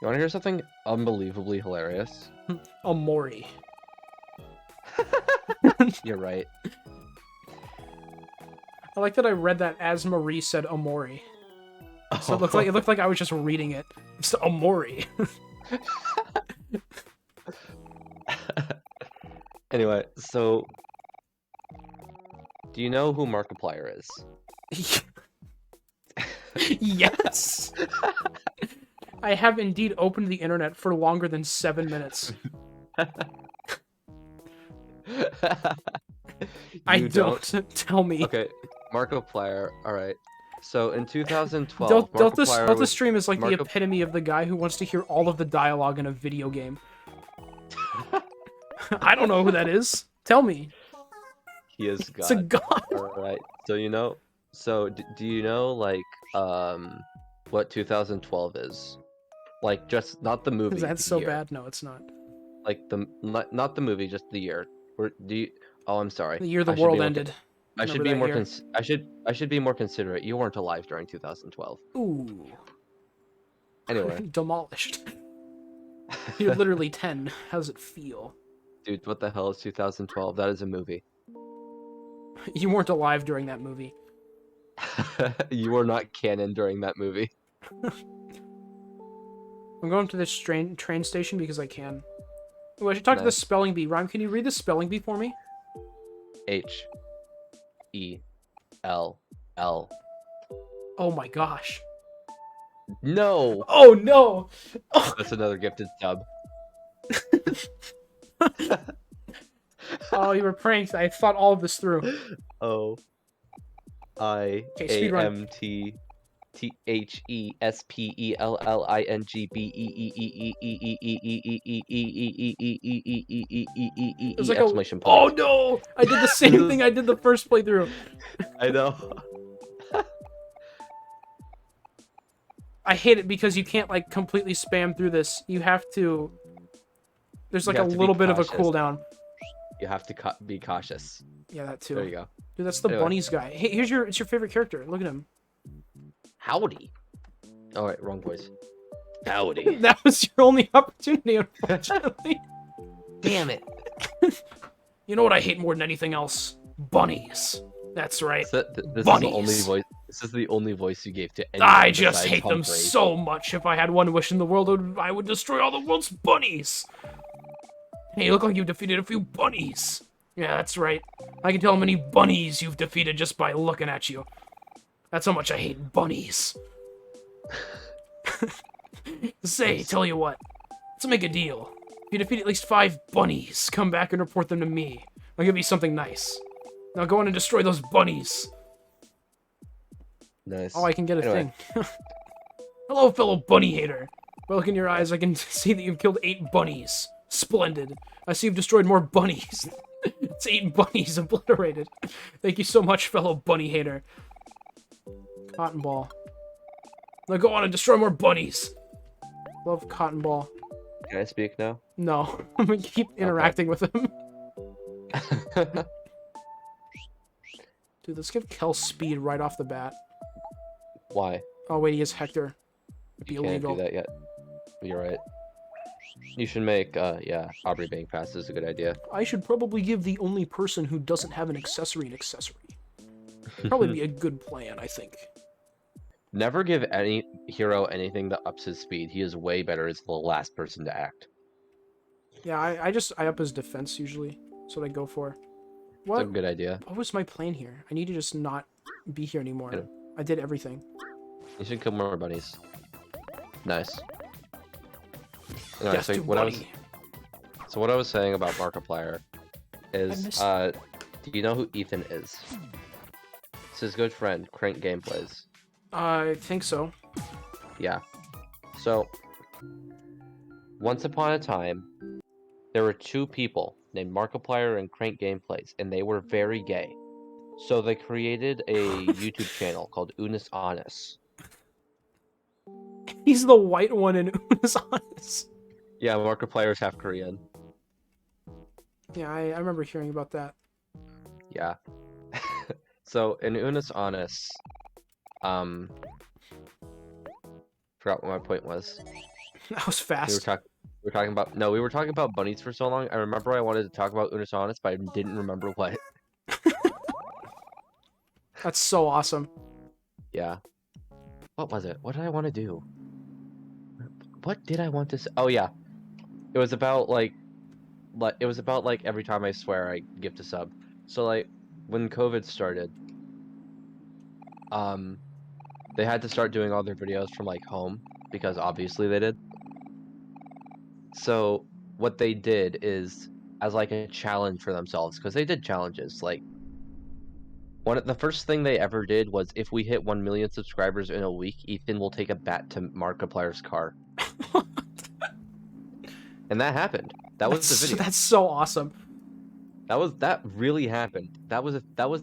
S2: You want to hear something unbelievably hilarious?
S1: Omori.
S2: You're right.
S1: I like that I read that as Marie said Omori. So it looked like I was just reading it. It's Omori.
S3: Anyway, so do you know who Markiplier is?
S1: Yes. I have indeed opened the internet for longer than 7 minutes. I
S3: You
S1: don't. Tell me.
S3: Okay, Markiplier. All right. So in 2012,
S1: Delta
S3: Markiplier
S1: Delta
S3: was
S1: Stream is like the
S3: Marco-
S1: epitome of the guy who wants to hear all of the dialogue in a video game. I don't know who that is. Tell me.
S3: He is
S1: It's a
S3: God.
S1: god.
S3: All right. So do you know like what 2012 is? Like just not the movie,
S1: Is that
S3: the
S1: so
S3: year.
S1: bad? No, it's not.
S3: Like not the movie, just the year. Oh, I'm sorry.
S1: The year the
S3: I should
S1: world
S3: be more
S1: ended.
S3: I should
S1: Remember
S3: be
S1: that
S3: more
S1: year?
S3: I should be more considerate. You weren't alive during 2012.
S1: Ooh.
S3: Anyway,
S1: Demolished. You're literally 10. How does it feel?
S3: dude, what the hell is 2012? That is a movie.
S1: You weren't alive during that movie.
S3: You were not canon during that movie.
S1: I'm going to this train station because I can. Oh, I should talk to the
S3: Nice.
S1: spelling bee. Rhyme, can you read the spelling bee for me?
S3: H-E-L-L.
S1: Oh my gosh.
S3: No!
S1: Oh no! Oh,
S3: That's another gifted sub.
S1: oh, you were pranked. I thought all of this through.
S3: O I
S1: Okay,
S3: A
S1: speedrun.
S3: M T T H E S P E L L I N G B E E E E E E E E E E E E E E E E E
S1: It was
S3: E
S1: like a.
S3: exclamation
S1: Oh
S3: point.
S1: no! I did the same thing I did the first playthrough.
S3: I know.
S1: I hate it because you can't like completely spam through this. You have to. There's like
S3: You
S1: a
S3: have to be
S1: little bit of a
S3: cautious.
S1: cooldown.
S3: You have to be cautious.
S1: Yeah, that too.
S3: There you go.
S1: Dude, that's the
S3: Anyway.
S1: bunnies guy. Hey, it's your favorite character. Look at him.
S3: Howdy. All right, wrong voice. Howdy.
S1: That was your only opportunity, unfortunately.
S3: Damn it.
S1: You know what I hate more than anything else? Bunnies. That's right.
S3: This is the
S1: Bunnies.
S3: only voice. This is the only voice you gave to anyone
S1: I just
S3: besides
S1: hate them
S3: Humphrey.
S1: so much. If I had one wish in the world, I would destroy all the world's bunnies. Hey, you look like you defeated a few bunnies. Yeah, that's right. I can tell how many bunnies you've defeated just by looking at you. That's how much I hate bunnies. Say, tell you what. Let's make a deal. If you defeat at least 5 bunnies, come back and report them to me. I'll give you something nice. Now go on and destroy those bunnies.
S3: Nice.
S1: Oh, I can get a
S3: Anyway.
S1: thing. Hello, fellow bunny hater. By looking in your eyes, I can see that you've killed 8 bunnies. Splendid. I see you've destroyed more bunnies. It's 8 bunnies obliterated. Thank you so much, fellow bunny hater. Cotton Ball. Now go on and destroy more bunnies. Love Cotton Ball.
S3: Can I speak now?
S1: No, I'm gonna keep interacting with him. Dude, let's give Kel speed right off the bat.
S3: Why?
S1: Oh wait, he is Hector. It'd be
S3: You can't
S1: illegal.
S3: do that yet. You're right. You should make, yeah, Aubrey being fast is a good idea.
S1: I should probably give the only person who doesn't have an accessory an accessory. Probably be a good plan, I think.
S3: Never give any hero anything that ups his speed. He is way better as the last person to act.
S1: Yeah, I up his defense usually. That's what I go for.
S3: It's a
S1: What?
S3: good idea.
S1: What was my plan here? I need to just not be here anymore.
S3: Hit him.
S1: I did everything.
S3: You should kill more bunnies. Nice. Anyway,
S1: Death to
S3: what
S1: bunny.
S3: what I was saying about Markiplier
S1: I
S3: is,
S1: missed-
S3: do you know who Ethan is? It's his good friend, Crank Gameplays.
S1: I think so.
S3: Yeah. So, once upon a time, there were 2 people named Markiplier and Crank Gameplays, and they were very gay. So they created a YouTube channel called Unis Honest.
S1: He's the white one in Una's Honest.
S3: Yeah, Markiplier's half Korean.
S1: Yeah, I remember hearing about that.
S3: Yeah. So in Unis Honest, forgot what my point was.
S1: That was
S3: We were
S1: fast.
S3: talking about we were talking about bunnies for so long. I remember I wanted to talk about Unis Honest, but I didn't remember what.
S1: That's so awesome.
S3: Yeah. What was it? What did I want to do? What did I want to say? Oh yeah, it was about like every time I swear I gift a sub. So like when COVID started, um, they had to start doing all their videos from like home because obviously they did. So what they did is as like a challenge for themselves because they did challenges. Like the first thing they ever did was if we hit 1 million subscribers in a week, Ethan will take a bat to Markiplier's car, and that happened. That was the video.
S1: That's so awesome.
S3: That really happened. That was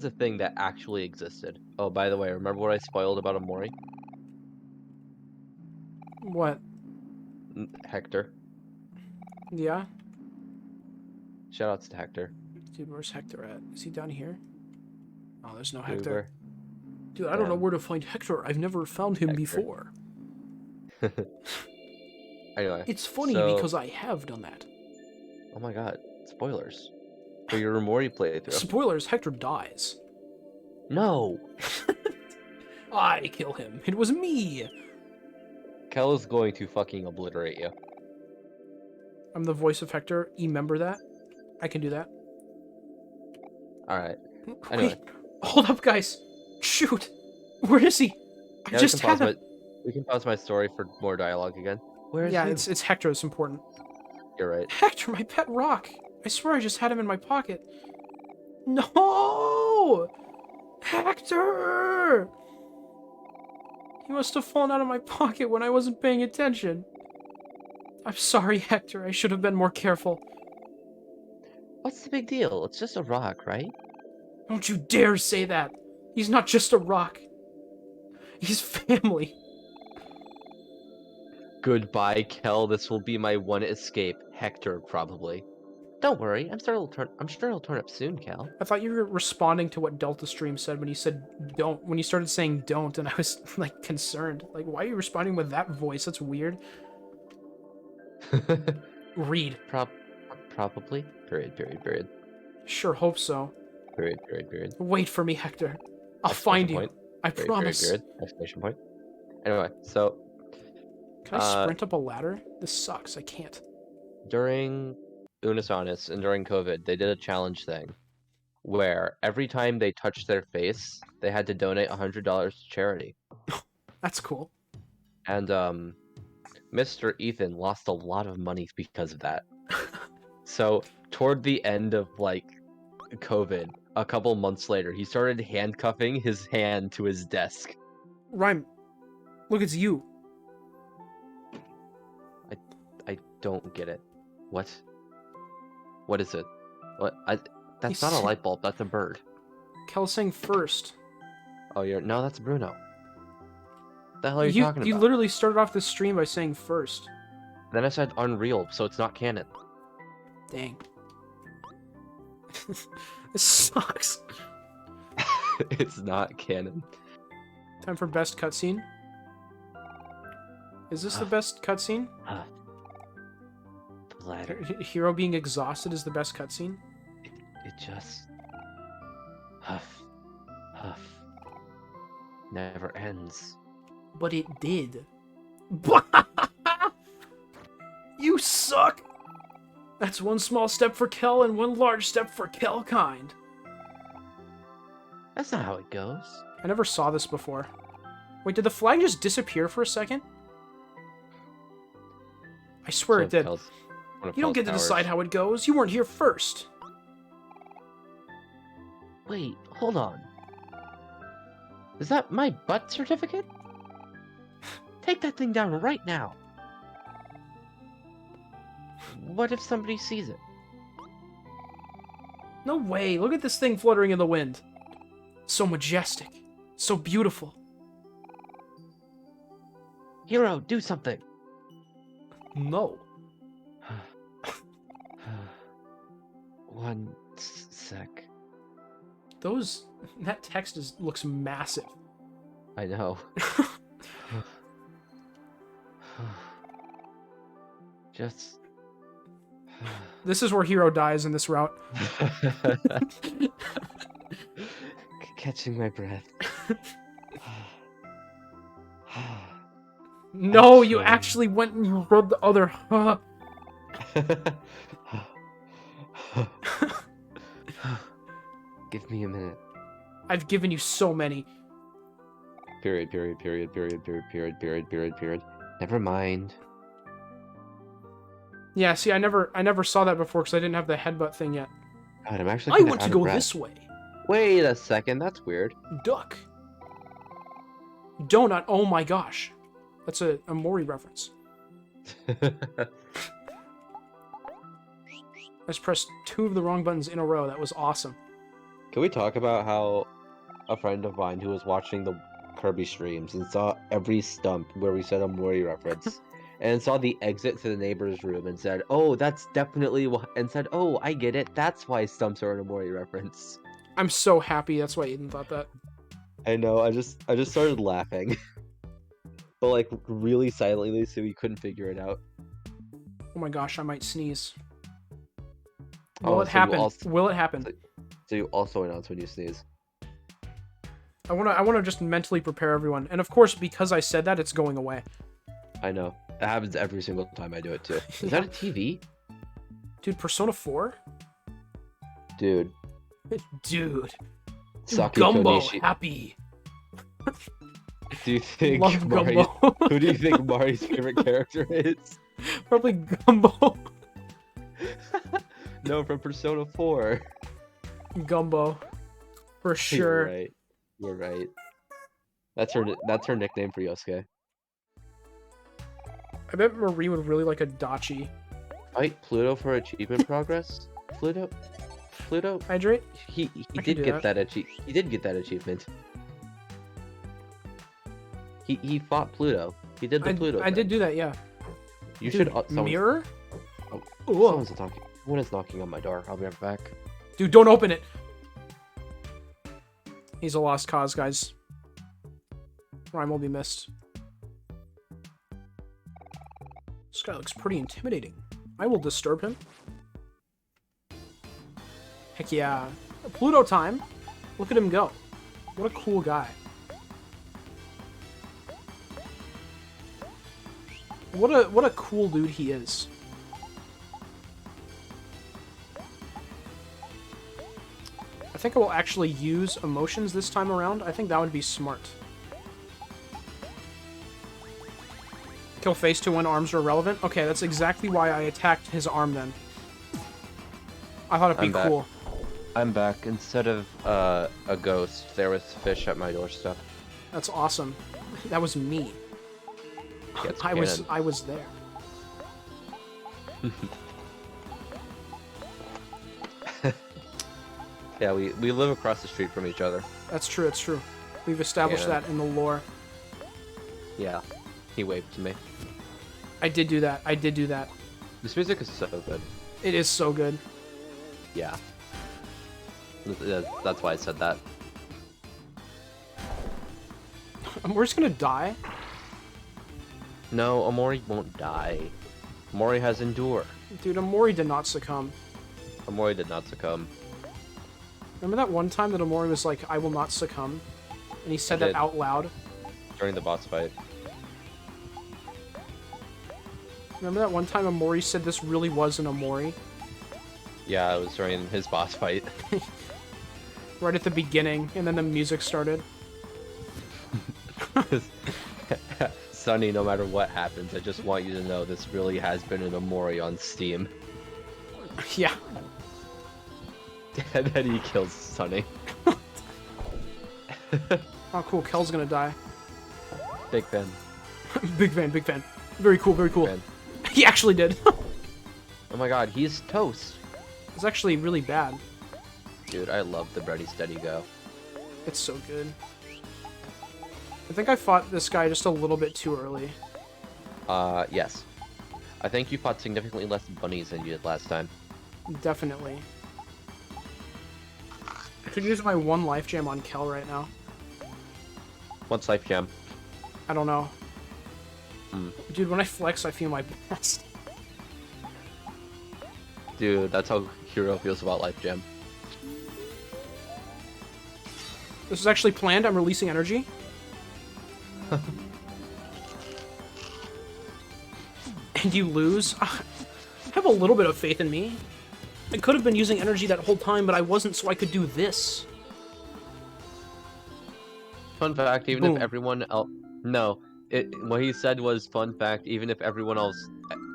S3: the thing that actually existed. Oh, by the way, remember what I spoiled about Omori?
S1: What?
S3: Hector.
S1: Yeah?
S3: Shoutouts to Hector.
S1: Dude, where's Hector at? Is he down here? Oh, there's no
S3: Dude,
S1: Hector. Dude, I don't know
S3: Damn.
S1: where to find Hector. I've never found him
S3: Hector.
S1: before.
S3: Anyway.
S1: It's funny
S3: so-
S1: because I have done that.
S3: Oh my god. Spoilers. For your Omori playthrough.
S1: Spoilers, Hector dies.
S3: No!
S1: I kill him. It was me.
S3: Kel is going to fucking obliterate you.
S1: I'm the voice of Hector. You remember that? I can do that.
S3: Alright. Anyway.
S1: Wait, hold up, guys. Shoot. Where is he? I
S3: Yeah,
S1: just had him.
S3: we can pause my story for more dialogue again. Where is
S1: Yeah,
S3: he?
S1: it's Hector that's important.
S3: You're right.
S1: Hector, my pet rock. I swear I just had him in my pocket. No! Hector! He must have fallen out of my pocket when I wasn't paying attention. I'm sorry, Hector. I should have been more careful.
S3: What's the big deal? It's just a rock, right?
S1: Don't you dare say that. He's not just a rock. He's family.
S3: Goodbye, Kel. This will be my one escape. Hector, probably. Don't worry. I'm sure it'll turn up soon, Kel.
S1: I thought you were responding to what Delta Stream said when he said don't, when he started saying don't, and I was, like, concerned. Like, why are you responding with that voice? That's weird. Read.
S3: Probably. Period.
S1: Sure hope so.
S3: Period.
S1: Wait for me, Hector. I'll find you.
S3: Point.
S1: I promise.
S3: Period. Exclamation point. Anyway, so
S1: Can I sprint up a ladder? This sucks. I can't.
S3: during Unisonus and during COVID, they did a challenge thing where every time they touched their face, they had to donate $100 to charity.
S1: That's cool.
S3: And Mr. Ethan lost a lot of money because of that. So toward the end of like COVID, a couple months later, he started handcuffing his hand to his desk.
S1: Rhyme. Look, it's you.
S3: I don't get it. What? What is it? What? That's
S1: You
S3: not a
S1: see-
S3: light bulb. That's a bird.
S1: Kel's saying first.
S3: Oh, no, that's Bruno. What the hell are you talking
S1: You
S3: about?
S1: literally started off the stream by saying first.
S3: Then I said Unreal, so it's not canon.
S1: Dang. This sucks.
S3: It's not canon.
S1: Time for best cutscene. Is this the best cutscene?
S3: The ladder.
S1: Hero being exhausted is the best cutscene?
S3: It just huff, never ends.
S1: But it did. You suck! That's one small step for Kel and one large step for Kelkind.
S3: That's not how it goes.
S1: I never saw this before. Wait, did the flag just disappear for a second? I swear it did. You don't get to decide how it goes. You weren't here first.
S3: Wait, hold on. Is that my butt certificate? Take that thing down right now. What if somebody sees it?
S1: No way. Look at this thing fluttering in the wind. So majestic. So beautiful.
S3: Hero, do something.
S1: No.
S3: One sec.
S1: That text looks massive.
S3: I know. Just.
S1: This is where Hero dies in this route.
S3: Catching my breath.
S1: No, you actually went and you rode the other.
S3: Give me a minute.
S1: I've given you so many.
S3: Period, period, period, period, period, period, period, period, period. Never mind.
S1: Yeah, see, I never saw that before because I didn't have the headbutt thing yet.
S3: God, I'm actually
S1: I
S3: kinda
S1: want to
S3: out of
S1: go
S3: breath.
S1: this way.
S3: Wait a second, that's weird.
S1: Duck. Donut. Oh my gosh. That's a Omori reference. I just pressed 2 of the wrong buttons in a row. That was awesome.
S3: Can we talk about how a friend of mine who was watching the Kirby streams and saw every stump where we said a Mori reference and saw the exit to the neighbor's room and said, "Oh, that's definitely why," and said, "Oh, I get it. That's why stumps are an Mori reference."
S1: I'm so happy that's why Eden thought that.
S3: I know. I just started laughing, but like really silently, so we couldn't figure it out.
S1: Oh my gosh, I might sneeze.
S3: Oh,
S1: Will it
S3: so you
S1: happen?
S3: also-
S1: Will it happen?
S3: So you also announce when you sneeze.
S1: I wanna just mentally prepare everyone. And of course, because I said that, it's going away.
S3: I know. It happens every single time I do it too. Is that a TV?
S1: Dude, Persona 4?
S3: Dude.
S1: Dude.
S3: Saki
S1: Gumbo,
S3: Konishi.
S1: happy.
S3: Do you think
S1: Love
S3: Mari...
S1: Gumbo.
S3: Who do you think Mari's favorite character is?
S1: Probably Gumbo.
S3: No, from Persona 4.
S1: Gumbo. For sure.
S3: You're right. You're right. That's her nickname for Yosuke.
S1: I bet Marie would really like a Dachi.
S3: Fight Pluto for achievement progress? Pluto?
S1: Hydrate?
S3: He
S1: can
S3: did
S1: do
S3: get that he did get that achievement. He fought Pluto. He did the Pluto.
S1: I
S3: thing.
S1: did do that, yeah.
S3: You
S1: Dude,
S3: should
S1: mirror?
S3: Oh,
S1: Ooh.
S3: someone's knocking. Someone is knocking on my door. I'll be right back.
S1: Dude, don't open it. He's a lost cause, guys. Rhyme will be missed. This guy looks pretty intimidating. I will disturb him. Heck yeah. Pluto time. Look at him go. What a cool guy. What a cool dude he is. I think I will actually use emotions this time around. I think that would be smart. Kill phase 2 when arms are irrelevant. Okay, that's exactly why I attacked his arm then. I thought it'd be cool.
S3: I'm back. Instead of a ghost, there was fish at my doorstep.
S1: That's awesome. That was me.
S3: Yeah, it's
S1: I was
S3: canon.
S1: there.
S3: Yeah, we live across the street from each other.
S1: That's true, it's true. We've established
S3: Yeah.
S1: that in the lore.
S3: Yeah, he waved to me.
S1: I did do that. I did do that.
S3: This music is so good.
S1: It is so good.
S3: Yeah. That's why I said that.
S1: We're just gonna die.
S3: No, Omori won't die. Omori has endure.
S1: Dude, Omori did not succumb.
S3: Omori did not succumb.
S1: Remember that one time that Omori was like, I will not succumb? And he said that
S3: did.
S1: out loud?
S3: During the boss fight.
S1: Remember that one time Omori said this really was an Omori?
S3: Yeah, it was during his boss fight.
S1: Right at the beginning, and then the music started.
S3: Sunny, no matter what happens, I just want you to know this really has been an Omori on Steam.
S1: Yeah.
S3: And then he kills Sunny.
S1: Oh, cool. Kel's gonna die.
S3: Big fan.
S1: Big fan, big fan. Very cool, very cool.
S3: Fan.
S1: He actually did.
S3: Oh my god, he's toast.
S1: It's actually really bad.
S3: Dude, I love the Ready Steady Go.
S1: It's so good. I think I fought this guy just a little bit too early.
S3: Yes. I think you fought significantly less bunnies than you did last time.
S1: Definitely. I could use my one life gem on Kel right now.
S3: What's Life Jam?
S1: I don't know.
S3: Hmm.
S1: Dude, when I flex, I feel my best.
S3: Dude, that's how Hero feels about Life Jam.
S1: This is actually planned. I'm releasing energy. and you lose. Have a little bit of faith in me. I could have been using energy that whole time, but I wasn't, so I could do this.
S3: Fun fact, even
S1: Boom.
S3: if everyone else... No. What he said was, fun fact, even if everyone else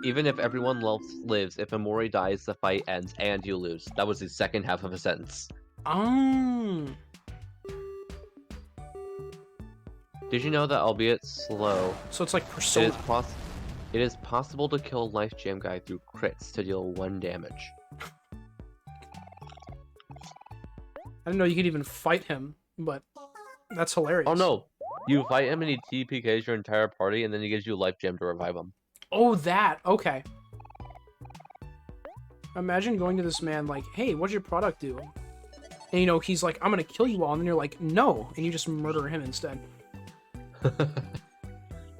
S3: lives, if Omori dies, the fight ends, and you lose. That was the second half of a sentence. Did you know that, albeit slow,
S1: So it's like Persona.
S3: it is possible to kill Life Jam Guy through crits to deal 1 damage.
S1: I didn't know you could even fight him, but that's hilarious.
S3: Oh no! You fight him and he TPKs your entire party, and then he gives you Life Gem to revive him.
S1: Oh, that. Okay. Imagine going to this man like, hey, what's your product do? And, you know, he's like, I'm gonna kill you all. And then you're like, no. And you just murder him instead.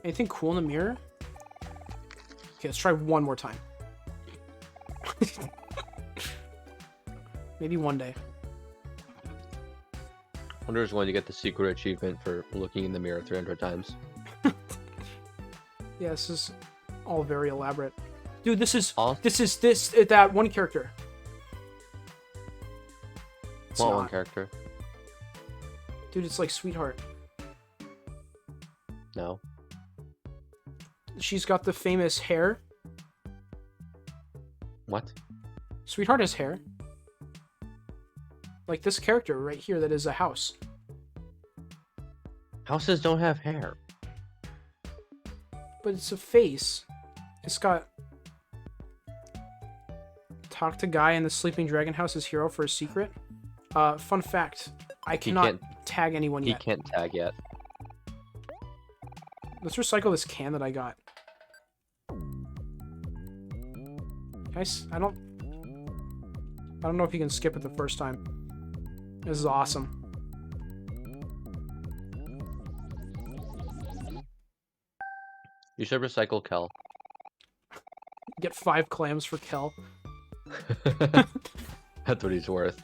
S1: Anything cool in the mirror? Okay, let's try one more time. Maybe one day.
S3: Wonder is going to get the secret achievement for looking in the mirror 300 times.
S1: Yeah, this is all very elaborate. Dude, that one character. It's
S3: What
S1: not.
S3: one character?
S1: Dude, it's like Sweetheart.
S3: No.
S1: She's got the famous hair.
S3: What?
S1: Sweetheart has hair. Like this character right here that is a house.
S3: Houses don't have hair.
S1: But it's a face. It's got... Talk to guy in the sleeping dragon house as hero for a secret. Fun fact. I cannot tag anyone
S3: He
S1: yet.
S3: can't tag yet.
S1: Let's recycle this can that I got. I don't know if you can skip it the first time. This is awesome.
S3: You should recycle Kel.
S1: Get 5 clams for Kel.
S3: That's what he's worth.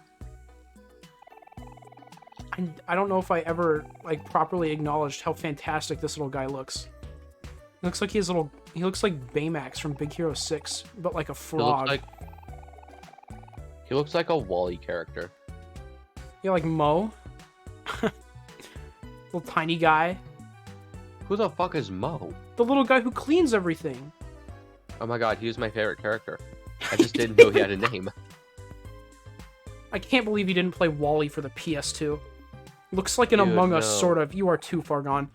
S1: I don't know if I ever like properly acknowledged how fantastic this little guy looks. He looks like he looks like Baymax from Big Hero 6, but like a frog.
S3: He looks like a Wall-E character.
S1: Yeah, like Mo. Little tiny guy.
S3: Who the fuck is Mo?
S1: The little guy who cleans everything.
S3: Oh my god, he was my favorite character. I just didn't know he had a name.
S1: I can't believe you didn't play Wall-E for the PS2. Looks like an
S3: Dude,
S1: Among Us,
S3: no.
S1: sort of. You are too far gone.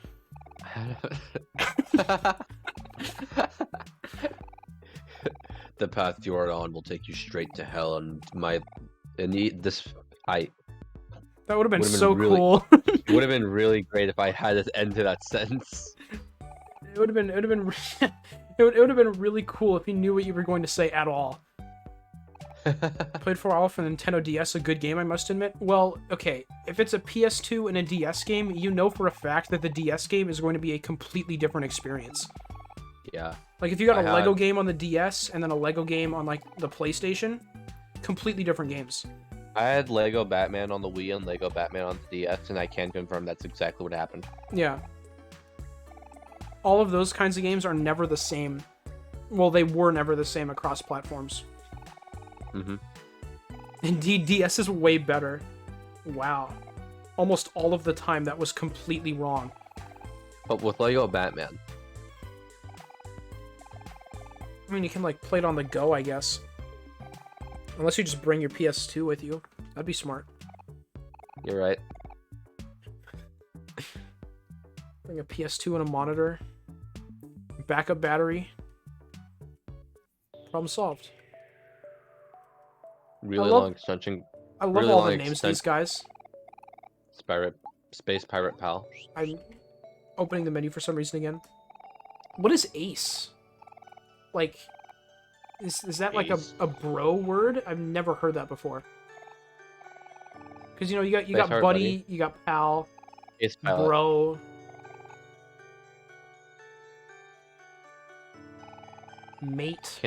S3: The path you are on will take you straight to hell, and that
S1: That would have been
S3: Would've been
S1: so
S3: really-
S1: cool.
S3: it would have been really great if I had an end to that sentence.
S1: It would have been it would have been really cool if you knew what you were going to say at all. Played for a while for the Nintendo DS, a good game, I must admit. Well, okay, if it's a PS2 and a DS game, you know for a fact that the DS game is going to be a completely different experience.
S3: Yeah.
S1: Like if you got
S3: I
S1: a Lego
S3: had-
S1: game on the DS and then a Lego game on like the PlayStation, completely different games.
S3: I had Lego Batman on the Wii and Lego Batman on the DS, and I can confirm that's exactly what happened.
S1: Yeah. All of those kinds of games are never the same. Well, they were never the same across platforms.
S3: Mm-hmm.
S1: Indeed, DS is way better. Wow. Almost all of the time that was completely wrong.
S3: But with Lego Batman,
S1: I mean, you can like play it on the go, I guess. Unless you just bring your PS2 with you. That'd be smart.
S3: you're right.
S1: Bring a PS2 and a monitor. Backup battery. Problem solved.
S3: Really
S1: love-
S3: long extension.
S1: I love
S3: Really
S1: all the
S3: long
S1: names of these guys.
S3: Space Pirate Pal.
S1: I'm opening the menu for some reason again. What is ace? Like, is that like
S3: Ace.
S1: a bro word? I've never heard that before. Because you know you got
S3: Space Pirate
S1: buddy, you got pal,
S3: Ace Pilot.
S1: bro, mate.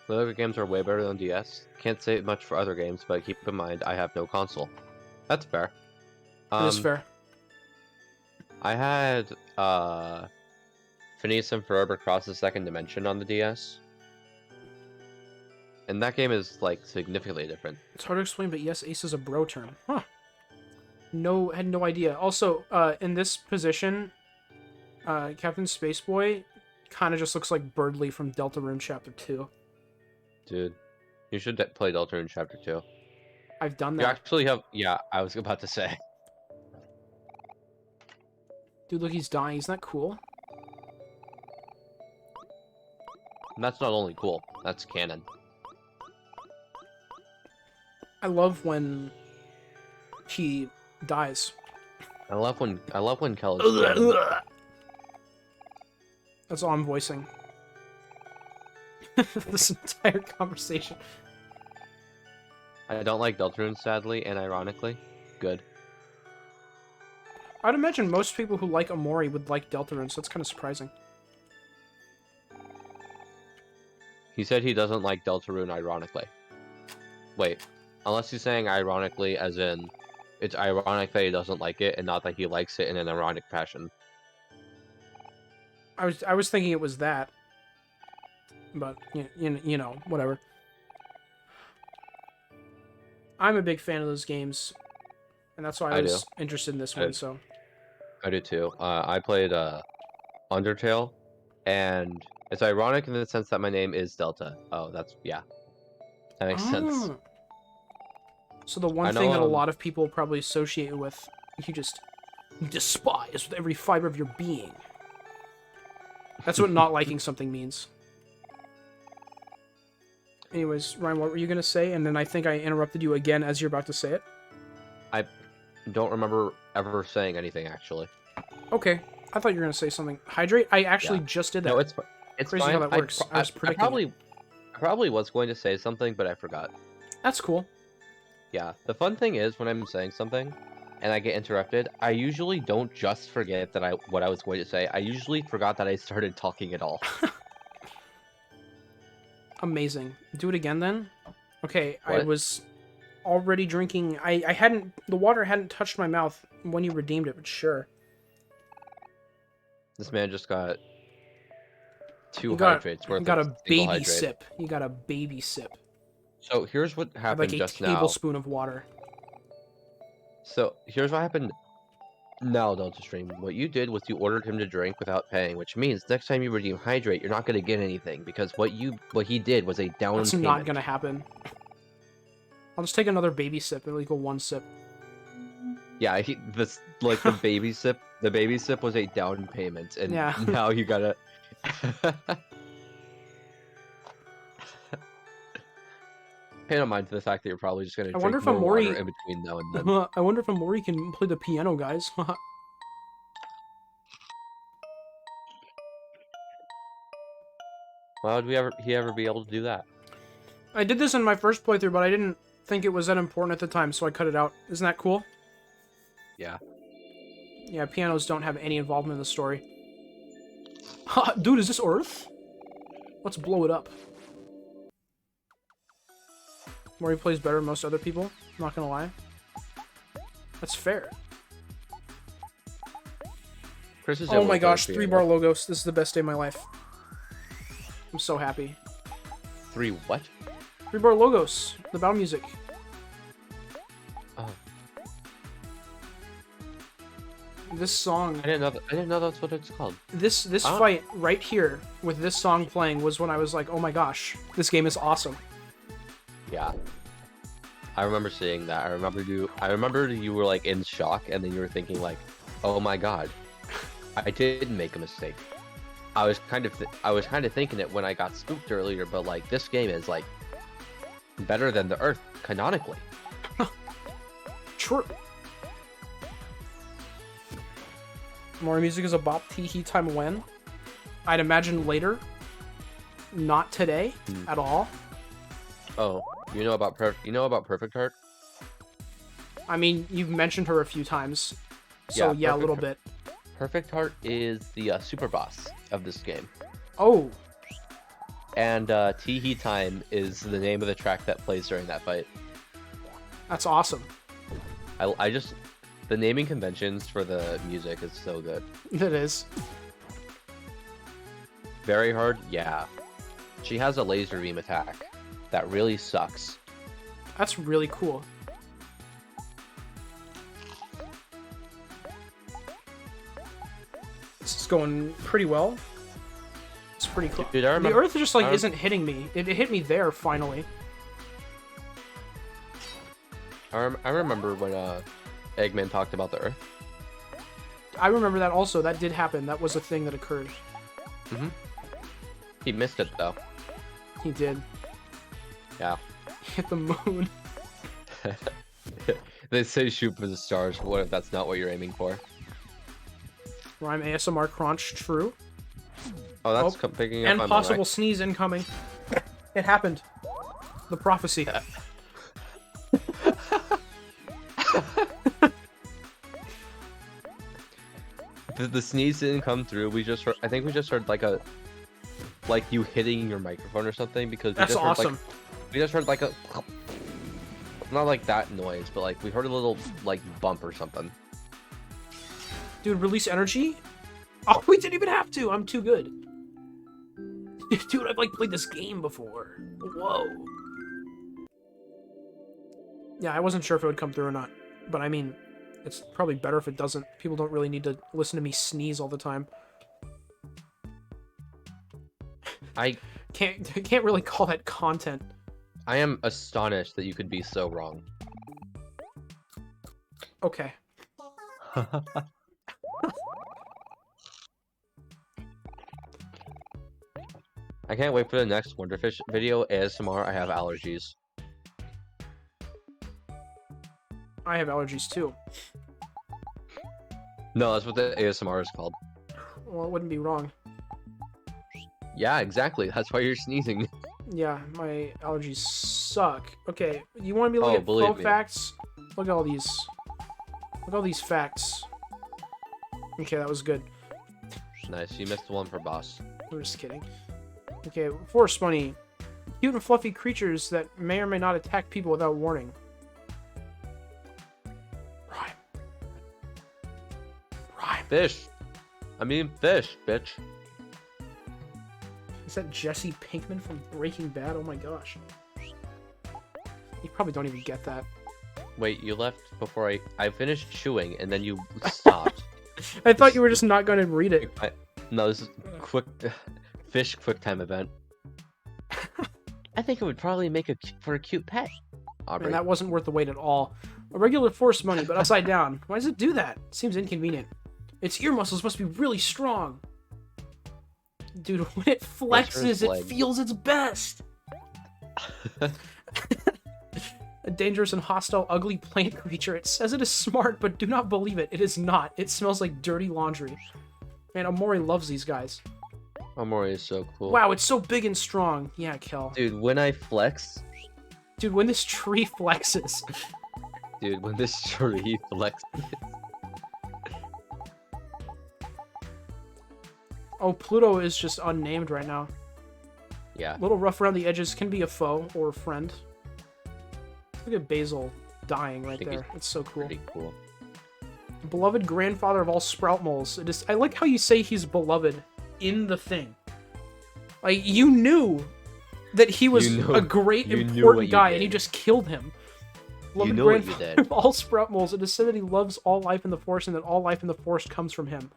S3: Lego games are way better than DS. Can't say much for other games, but keep in mind I have no console. That's fair.
S1: It is fair.
S3: I had Phineas and Ferb Across the Second Dimension on the DS. And that game is like significantly different.
S1: It's hard to explain, but yes, ace is a bro term. Huh. No, had no idea. Also, in this position, Captain Spaceboy kind of just looks like Birdley from Deltarune Chapter 2.
S3: Dude, you should play Deltarune Chapter 2.
S1: I've done
S3: You
S1: that.
S3: actually have... Yeah, I was about to say.
S1: Dude, look, he's dying. Isn't that cool?
S3: And that's not only cool, that's canon.
S1: I love when he dies.
S3: I love when Kel is canon.
S1: That's all I'm voicing. This entire conversation.
S3: I don't like Deltarune, sadly, and ironically. Good.
S1: I'd imagine most people who like Omori would like Deltarune, so that's kind of surprising.
S3: He said he doesn't like Deltarune ironically. Wait, unless he's saying ironically as in it's ironic that he doesn't like it and not that he likes it in an ironic fashion.
S1: I was thinking it was that. But, you know, whatever. I'm a big fan of those games, and that's why I was interested in this one, so...
S3: I do too. I played Undertale, and it's ironic in the sense that my name is Delta. Oh, that's... yeah. That makes sense.
S1: So the one thing that a lot of people probably associate you with, you just despise with every fiber of your being. That's what not liking something means. Anyways, Ryan, what were you going to say? And then I think I interrupted you again as you're about to say it.
S3: I don't remember ever saying anything, actually.
S1: Okay. I thought you were going to say something. Hydrate? I actually just did that.
S3: No, it's
S1: crazy
S3: fine.
S1: how that works. I was predicting
S3: I probably was going to say something, but I forgot.
S1: That's cool.
S3: Yeah. The fun thing is, when I'm saying something, and I get interrupted, I usually don't just forget that what I was going to say. I usually forgot that I started talking at all.
S1: Amazing. Do it again then? Okay,
S3: What?
S1: I was already drinking. I hadn't... The water hadn't touched my mouth when you redeemed it, but sure.
S3: This man just got two
S1: You got,
S3: hydrates worth
S1: you got
S3: of
S1: a
S3: single
S1: baby
S3: hydrate.
S1: sip. You got a baby sip.
S3: So here's what happened
S1: Like a
S3: just now.
S1: tablespoon of water.
S3: So here's what happened now, Delta Stream. What you did was you ordered him to drink without paying, which means next time you redeem hydrate, you're not going to get anything because what he did was a down
S1: That's
S3: payment.
S1: not gonna happen. I'll just take another baby sip. It'll equal one sip.
S3: Yeah, the baby sip. The baby sip was a down payment, and
S1: Yeah.
S3: now you gotta. Pay no mind to the fact that you're probably just gonna
S1: I
S3: drink
S1: wonder if
S3: more water
S1: Omori-
S3: in between now and then.
S1: I wonder if Omori can play the piano, guys.
S3: Why would he ever be able to do that?
S1: I did this in my first playthrough, but I didn't think it was that important at the time, so I cut it out. Isn't that cool?
S3: Yeah.
S1: Yeah, pianos don't have any involvement in the story. Ha, dude, is this Earth? Let's blow it up. Mori plays better than most other people, not gonna lie. That's fair.
S3: Chris is
S1: Oh
S3: able
S1: my
S3: to play
S1: gosh,
S3: piano.
S1: 3-bar logos. This is the best day of my life. I'm so happy.
S3: 3 what?
S1: 3-bar logos, the battle music.
S3: Oh,
S1: This song,
S3: I didn't know that's what it's called.
S1: this
S3: Oh.
S1: fight right here with this song playing was when I was like, oh my gosh, this game is awesome.
S3: Yeah. I remember seeing that. I remember you were like in shock, and then you were thinking like, "Oh my god, I did make a mistake." I was kind of thinking it when I got spooked earlier, but like this game is like better than the Earth canonically.
S1: True. More music is a bop. Teehee time when? I'd imagine later. Not today at all.
S3: Oh, you know about Perfect Heart?
S1: I mean, you've mentioned her a few times, so yeah, a little bit.
S3: Perfect Heart is the super boss of this game,
S1: Oh,
S3: and Teehee Time is the name of the track that plays during that fight.
S1: that's awesome.
S3: I just the naming conventions for the music is so good.
S1: It is.
S3: Very hard? Yeah. She has a laser beam attack. That really sucks.
S1: That's really cool. This is going pretty well. It's pretty cool.
S3: Dude, I
S1: The
S3: remember,
S1: Earth just like isn't hitting me. It hit me there finally.
S3: I remember when Eggman talked about the Earth.
S1: I remember that also. That did happen. That was a thing that occurred.
S3: Mm-hmm. He missed it though.
S1: He did.
S3: Yeah.
S1: Hit the moon.
S3: They say shoot for the stars, but what if that's not what you're aiming for?
S1: Rhyme ASMR crunch. True.
S3: Oh, that's picking up
S1: And
S3: on
S1: possible
S3: my right.
S1: sneeze incoming. It happened. The prophecy.
S3: The sneeze didn't come through. We just heard, I think we just heard like you hitting your microphone or something because we
S1: That's
S3: just heard,
S1: awesome.
S3: we just heard like a not like that noise, but like we heard a little like bump or something.
S1: Dude, release energy? Oh, we didn't even have to. I'm too good. Dude, I've like played this game before. Whoa. Yeah, I wasn't sure if it would come through or not. But I mean, it's probably better if it doesn't. People don't really need to listen to me sneeze all the time.
S3: I
S1: Can't really call that content.
S3: am astonished that you could be so wrong.
S1: Okay.
S3: I can't wait for the next Wonderfish video. ASMR, I have allergies.
S1: I have allergies too.
S3: No, that's what the ASMR is called.
S1: Well, it wouldn't be wrong.
S3: Yeah, exactly. That's why you're sneezing.
S1: Yeah, my allergies suck. Okay, you want me to
S3: Oh,
S1: look at
S3: believe
S1: flow
S3: me.
S1: facts? Look at all these. Look at all these facts. Okay, that was good.
S3: Nice. You missed one for boss.
S1: I'm just kidding. Okay, Forest Bunny. Cute and fluffy creatures that may or may not attack people without warning. Rhyme. Rhyme.
S3: Fish. I mean fish, bitch.
S1: Is that Jesse Pinkman from Breaking Bad? Oh my gosh. You probably don't even get that.
S3: Wait, you left before I finished chewing and then you stopped.
S1: I thought you were just not going to read it.
S3: No, this is quick fish quick time event. I think it would probably make for a cute pet. Aubrey.
S1: And that wasn't worth the wait at all. A regular Forest Bunny, but upside down. Why does it do that? Seems inconvenient. Its ear muscles must be really strong. Dude, when it flexes, it feels its best. A dangerous and hostile, ugly plant creature. It says it is smart, but do not believe it. It is not. It smells like dirty laundry. Man, Omori loves these guys.
S3: Omori is so cool.
S1: Wow, it's so big and strong. Yeah, Kel.
S3: Dude, when I flex...
S1: Dude, when this tree flexes.
S3: Dude, when this tree flexes...
S1: Oh, Pluto is just unnamed right now.
S3: Yeah.
S1: A little rough around the edges, can be a foe or a friend. Look at Basil dying right there. It's so cool.
S3: Pretty cool.
S1: Beloved grandfather of all sprout moles. It is. I like how you say he's beloved in the thing. Like, you knew that he was a great, important guy, and you just killed him. Beloved
S3: know what you
S1: grandfather
S3: did.
S1: of all sprout moles. It is said that he loves all life in the forest, and that all life in the forest comes from him.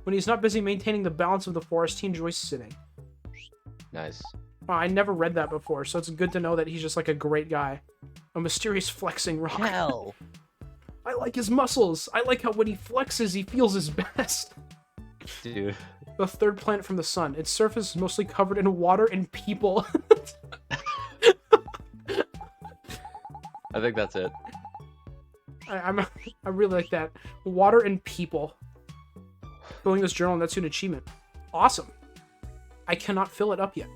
S1: When he's not busy maintaining the balance of the forest, he enjoys sitting.
S3: Nice.
S1: Oh, I never read that before, so it's good to know that he's just like a great guy. A mysterious flexing rock.
S3: Hell.
S1: I like his muscles. I like how when he flexes, he feels his best.
S3: Dude.
S1: The third planet from the sun. Its surface is mostly covered in water and people.
S3: I think that's it.
S1: I really like that. Water and people. Filling this journal, and that's an achievement. Awesome. I cannot fill it up yet.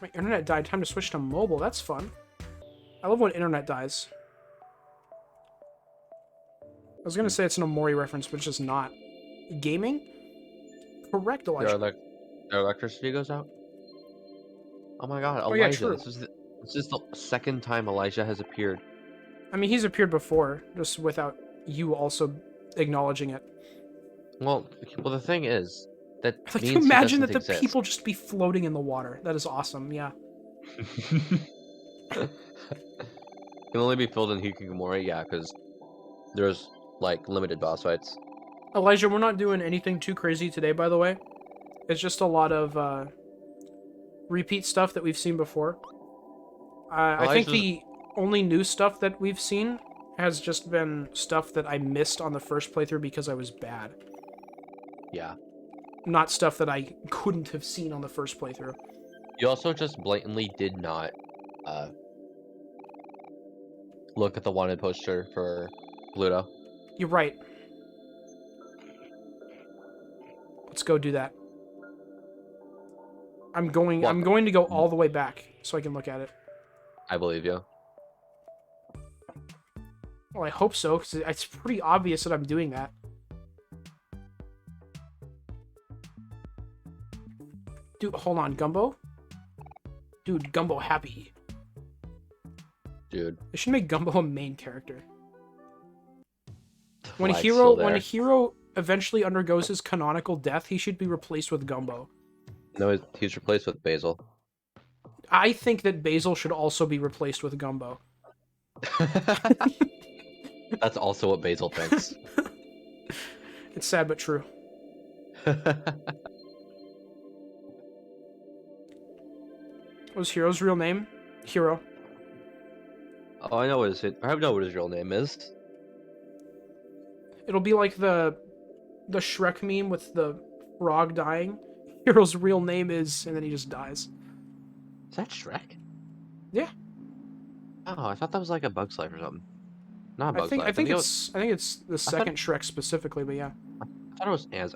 S1: My internet died. Time to switch to mobile. That's fun. I love when internet dies. I was gonna say it's an Omori reference, but it's just not. Gaming? Correct, Elijah.
S3: Their electricity goes out? Oh my god,
S1: Oh, yeah,
S3: Elijah.
S1: true.
S3: This is the second time Elijah has appeared.
S1: I mean, he's appeared before, just without you also acknowledging it.
S2: Well, the thing is, that
S1: Like,
S2: means
S1: you
S2: he
S1: imagine
S2: doesn't
S1: that the
S2: exist.
S1: people just be floating in the water. That is awesome, yeah.
S2: Can only be filled in Hikikomori, yeah, because there's, like, limited boss fights.
S1: Elijah, we're not doing anything too crazy today, by the way. It's just a lot of repeat stuff that we've seen before. I think
S2: Elijah's-
S1: the only new stuff that we've seen has just been stuff that I missed on the first playthrough because I was bad.
S2: Yeah.
S1: Not stuff that I couldn't have seen on the first playthrough.
S2: You also just blatantly did not, look at the wanted poster for Pluto.
S1: You're right. Let's go do that. I'm going to go all the way back so I can look at it.
S2: I believe you.
S1: Well, I hope so, because it's pretty obvious that I'm doing that. Dude, hold on, Gumbo? Dude, Gumbo happy.
S2: Dude.
S1: They should make Gumbo a main character. When
S2: Why it's still there.
S1: a hero eventually undergoes his canonical death, he should be replaced with Gumbo.
S2: No, he's replaced with Basil.
S1: I think that Basil should also be replaced with Gumbo.
S2: That's also what Basil thinks.
S1: It's sad but true. What's Hero's real name? Hero.
S2: Oh, I know what I know what his real name is.
S1: It'll be like the Shrek meme with the frog dying. Hero's real name is, and then he just dies.
S2: Is that Shrek?
S1: Yeah.
S2: Oh, I thought that was like a Bug's Life or something. Not a Bug's Life.
S1: I think it's the second Shrek specifically, but yeah.
S2: I thought it was Ans.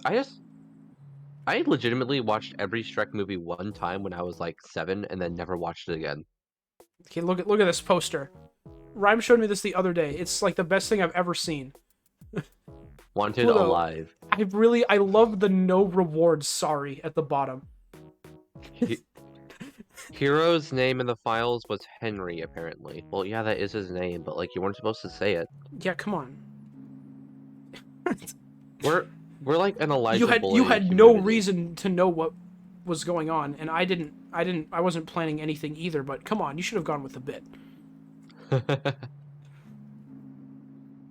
S2: I legitimately watched every Shrek movie one time when I was like 7, and then never watched it again.
S1: Okay, look at this poster. Rhyme showed me this the other day. It's like the best thing I've ever seen.
S2: Wanted
S1: Pluto.
S2: alive.
S1: I love the no reward sorry at the bottom.
S2: Hero's name in the files was Henry, apparently. Well, yeah, that is his name, but like you weren't supposed to say it.
S1: Yeah, come on.
S2: We're like an Elijah
S1: You had no
S2: community.
S1: reason to know what was going on, and I wasn't planning anything either, but come on, you should have gone with the bit.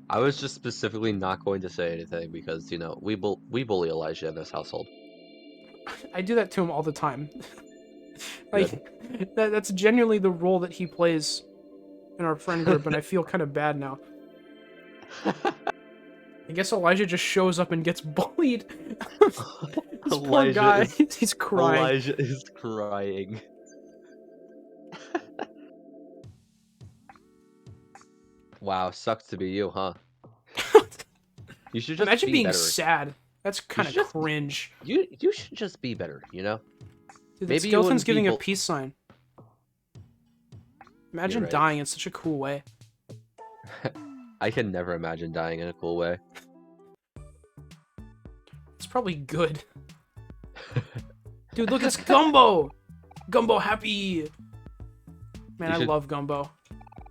S2: I was just specifically not going to say anything because, you know, we bully Elijah in this household.
S1: I do that to him all the time. Like, that's genuinely the role that he plays in our friend group, and I feel kind of bad now. I guess Elijah just shows up and gets bullied. This poor guy, he's crying.
S2: Elijah is crying. Wow, sucks to be you, huh? You should just
S1: Imagine
S2: be
S1: being
S2: better.
S1: sad. That's kind of
S2: should just-
S1: cringe.
S2: You should just be better, you know?
S1: Dude, that
S2: maybe you
S1: skeleton's
S2: wouldn't
S1: giving a
S2: be
S1: peace sign. Imagine
S2: right.
S1: dying in such a cool way.
S2: I can never imagine dying in a cool way.
S1: It's probably good. Dude, look, it's Gumbo! Gumbo happy! Man, I love Gumbo.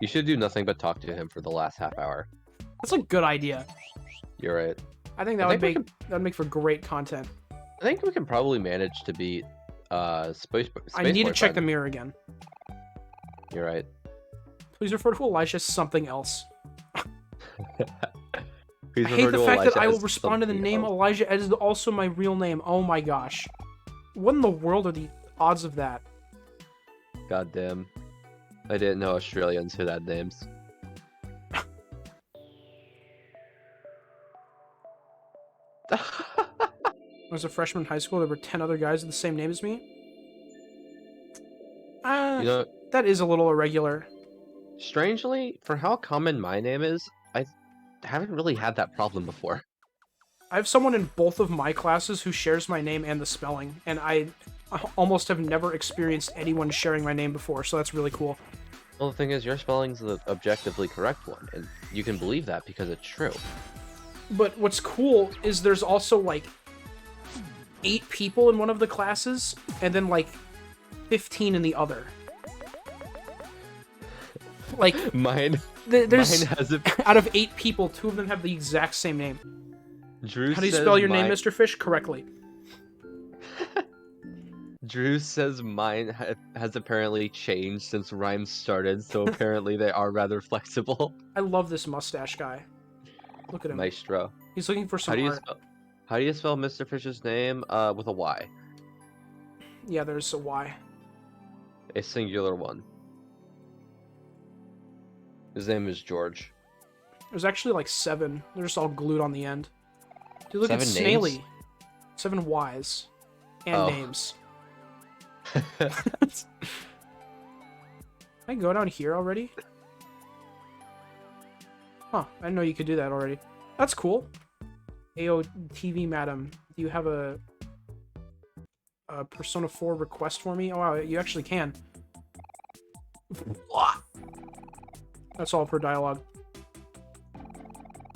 S2: You should do nothing but talk to him for the last half hour.
S1: That's a good idea.
S2: You're right.
S1: I think that would make for great content.
S2: I think we can probably manage to beat Space
S1: I need to check
S2: Boyfriend.
S1: the mirror again.
S2: You're right.
S1: Please refer to Elijah as something else.
S2: Please
S1: I hate
S2: refer
S1: the
S2: to
S1: fact that
S2: Elijah
S1: I will
S2: as
S1: respond to the
S2: something
S1: name
S2: else.
S1: Elijah as also my real name. Oh my gosh. What in the world are the odds of that?
S2: God damn. I didn't know Australians who had names.
S1: When I was a freshman in high school, there were 10 other guys with the same name as me.
S2: You know,
S1: That is a little irregular.
S2: strangely, for how common my name is, I haven't really had that problem before.
S1: I have someone in both of my classes who shares my name and the spelling, and I almost have never experienced anyone sharing my name before, so that's really cool.
S2: Well, the thing is, your spelling's the objectively correct one, and you can believe that because it's true.
S1: But what's cool is there's also, like, 8 people in one of the classes, and then, like, 15 in the other. Like,
S2: Mine
S1: there's
S2: has a
S1: out of 8 people, 2 of them have the exact same name.
S2: Drew
S1: How do you
S2: says
S1: spell your name,
S2: mine-
S1: Mr. Fish? Correctly.
S2: Drew says mine has apparently changed since Rhyme started, so apparently they are rather flexible.
S1: I love this mustache guy. Look at him.
S2: Maestro.
S1: He's looking for
S2: How
S1: some
S2: do you
S1: art.
S2: spell? How do you spell Mr. Fish's name? With a Y,
S1: Yeah, there's a Y.
S2: a singular one. His name is George.
S1: There's actually like 7. They're just all glued on the end. Dude, look at
S2: 7 names?
S1: Snaily. 7 Ys. And
S2: Oh.
S1: names. Can I go down here already? Huh, I didn't know you could do that already. That's cool. AOTV madam, do you have a Persona 4 request for me? Oh wow, you actually can. That's all per dialogue.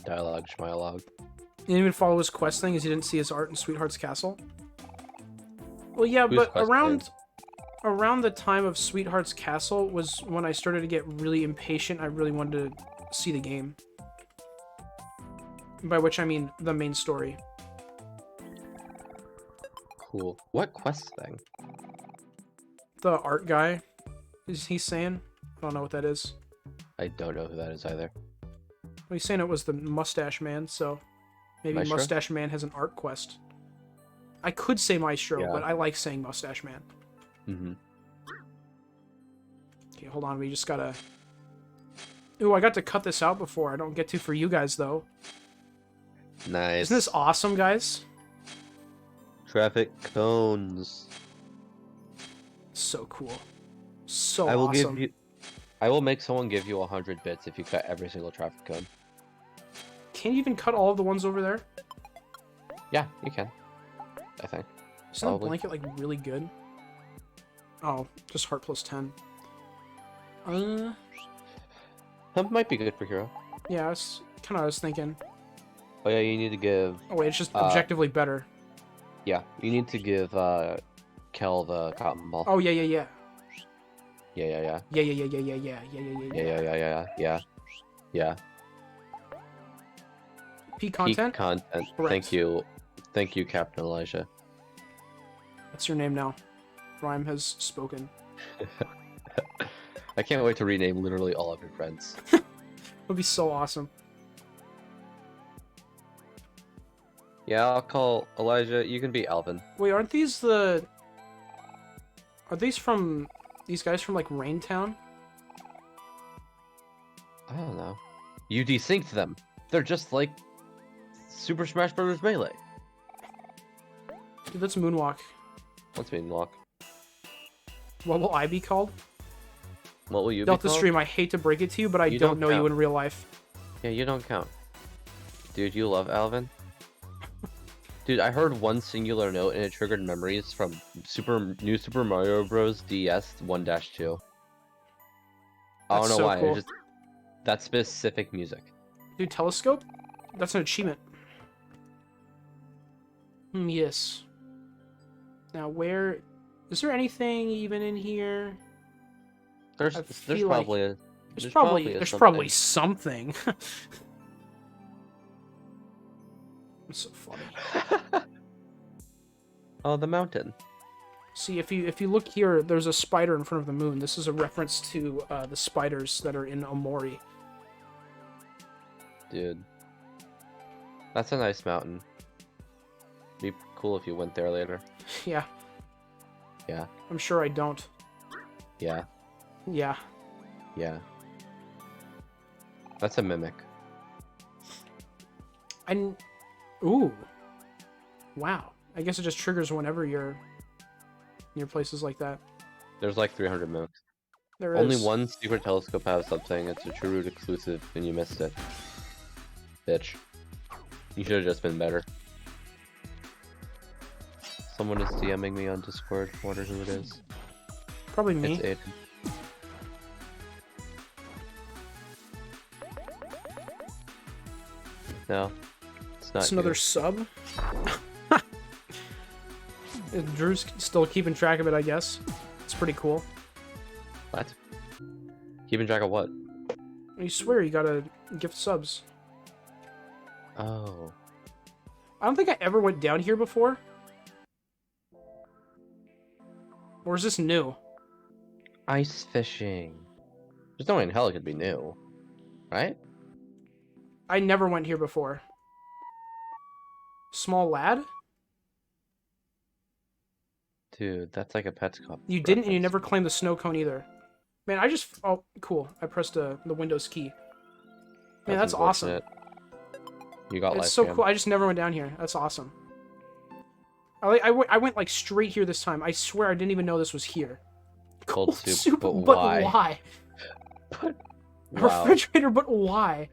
S2: Dialogue, schmialogue.
S1: He didn't even follow his quest thing as he didn't see his art in Sweetheart's Castle. Well, yeah,
S2: Whose
S1: but
S2: quest
S1: around the time of Sweetheart's Castle was when I started to get really impatient. I really wanted to see the game. By which I mean the main story.
S2: Cool. What quest thing?
S1: The art guy, is he saying? I don't know what that is.
S2: I don't know who that is either.
S1: Well, he's saying it was the Mustache Man, so maybe
S2: Maestro?
S1: Mustache Man has an art quest. I could say Maestro,
S2: Yeah.
S1: but I like saying Mustache Man.
S2: Mm-hmm.
S1: Okay, hold on. We just gotta... Ooh, I got to cut this out before. I don't get to for you guys, though.
S2: Nice.
S1: Isn't this awesome, guys?
S2: Traffic cones.
S1: So cool. So
S2: I will
S1: awesome.
S2: give you. I will make someone give you 100 bits if you cut every single traffic cone.
S1: Can you even cut all of the ones over there?
S2: Yeah, you can. I think.
S1: Isn't that
S2: Probably.
S1: blanket, like, really good? Oh, just heart plus 10.
S2: That might be good for hero.
S1: Yeah, that's kind of what I was thinking.
S2: Oh yeah, you need to give.
S1: Oh, wait, it's just objectively better.
S2: Yeah, you need to give Kel the cotton ball.
S1: Oh, yeah, yeah, yeah.
S2: Yeah, yeah, yeah.
S1: Yeah, yeah, yeah, yeah, yeah, yeah, yeah, yeah,
S2: Yeah, yeah, yeah, yeah, yeah. Yeah.
S1: Peak content?
S2: Peak content.
S1: Correct.
S2: Thank you. Thank you, Captain Elijah.
S1: That's your name now. Rhyme has spoken.
S2: I can't wait to rename literally all of your friends.
S1: Would be so awesome.
S2: Yeah, I'll call Elijah. You can be Alvin.
S1: Wait, aren't these the... Are these from... These guys from, like, Raintown?
S2: I don't know. You desynced them. They're just like Super Smash Bros. Melee.
S1: Dude, that's Moonwalk.
S2: What's Moonwalk?
S1: What will I be called?
S2: What will you be
S1: Delta
S2: called?
S1: Stream, I hate to break it to you, but I
S2: You
S1: don't
S2: don't
S1: know you
S2: count.
S1: in real life.
S2: Yeah, you don't count. Dude, you love Alvin? Dude, I heard one singular note and it triggered memories from New Super Mario Bros. DS 1-2. I don't
S1: That's
S2: know
S1: so
S2: why.
S1: cool.
S2: Just that specific music.
S1: Dude, Telescope? That's an achievement. Yes. Now, where... Is there anything even in here?
S2: There's
S1: I
S2: there's
S1: feel like
S2: probably a
S1: There's probably something. That's so funny.
S2: Oh, the mountain.
S1: See, if you look here, there's a spider in front of the moon. This is a reference to the spiders that are in Omori.
S2: Dude. That's a nice mountain. Be cool if you went there later.
S1: Yeah.
S2: Yeah.
S1: I'm sure I don't.
S2: Yeah.
S1: Yeah.
S2: Yeah. That's a mimic.
S1: Ooh. Wow. I guess it just triggers whenever you're near places like that.
S2: There's like 300 mimics.
S1: There is.
S2: Only one secret telescope has something. It's a True Route exclusive, and you missed it. Bitch. You should have just been better. Someone is DMing me on Discord. I wonder who it is.
S1: Probably me.
S2: It's Aiden. No, it's not.
S1: It's another
S2: you.
S1: sub. Drew's still keeping track of it, I guess. It's pretty cool.
S2: What? Keeping track of what?
S1: You swear you gotta gift subs.
S2: Oh.
S1: I don't think I ever went down here before. Or is this new?
S3: Ice fishing. There's no way in hell it could be new, right?
S1: I never went here before. Small lad?
S3: Dude, that's like a Pets Cup.
S1: You didn't, and you
S3: reference.
S1: never claimed the snow cone either. Man, I just... Oh, cool. I pressed the Windows key. Man, that's awesome.
S3: unfortunate. You got life
S1: It's so
S3: jam.
S1: cool. I just never went down here. That's awesome. I went like straight here this time. I swear I didn't even know this was here.
S3: Cold soup, but
S1: but
S3: why?
S1: why?
S3: But wow.
S1: Refrigerator, but why?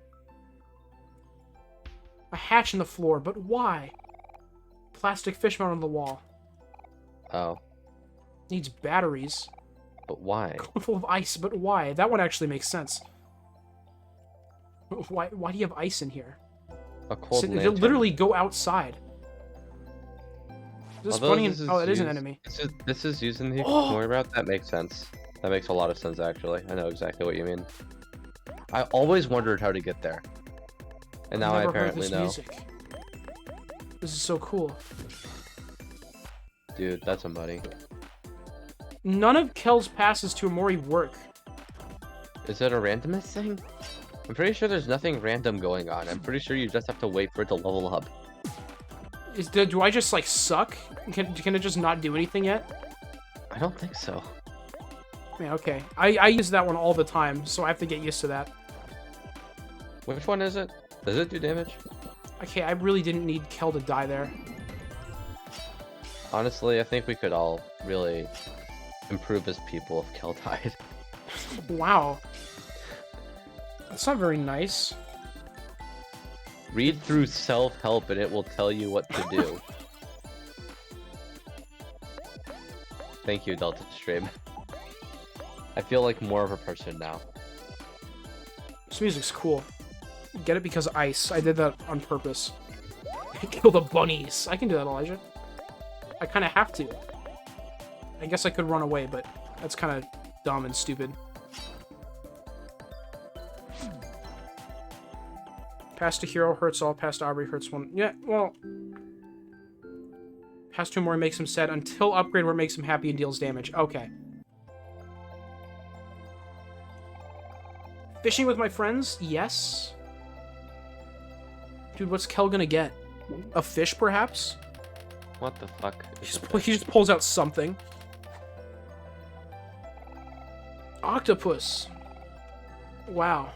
S1: A hatch in the floor, but why? Plastic fish mount on the wall.
S3: Oh,
S1: Needs batteries.
S3: but why?
S1: Full of ice, but why? That one actually makes sense. Why do you have ice in here?
S3: A cold
S1: They
S3: lantern.
S1: literally go outside. Is this
S3: Although
S1: funny?
S3: this is
S1: Oh, it is an
S3: used-
S1: enemy.
S3: This is using the
S1: Oh!
S3: Hikomori route. That makes sense. That makes a lot of sense, actually. I know exactly what you mean. I always wondered how to get there, and now I
S1: Never heard
S3: apparently
S1: this
S3: know.
S1: music. This is so cool.
S3: Dude, that's a buddy.
S1: None of Kel's passes to Omori work.
S3: Is it a randomness thing? I'm pretty sure there's nothing random going on. I'm pretty sure you just have to wait for it to level up.
S1: Do I just like suck? Can it just not do anything yet?
S3: I don't think so.
S1: Yeah, okay. I use that one all the time, so I have to get used to that.
S3: Which one is it? Does it do damage?
S1: Okay, I really didn't need Kel to die there.
S3: Honestly, I think we could all really improve as people if Kel died.
S1: Wow. That's not very nice.
S3: Read through self-help and it will tell you what to do. Thank you, Delta Stream. I feel like more of a person now.
S1: This music's cool. Get it because ice. I did that on purpose. Kill the bunnies. I can do that, Elijah. I kind of have to. I guess I could run away, but that's kind of dumb and stupid. Pass to hero hurts all. Pass to Aubrey hurts one. Yeah, well... Pass to him where it makes him sad. Until upgrade where it makes him happy and deals damage. Okay. Fishing with my friends? Yes. Dude, what's Kel gonna get? A fish, perhaps?
S3: What the fuck?
S1: He just pulls out something. Octopus. Wow.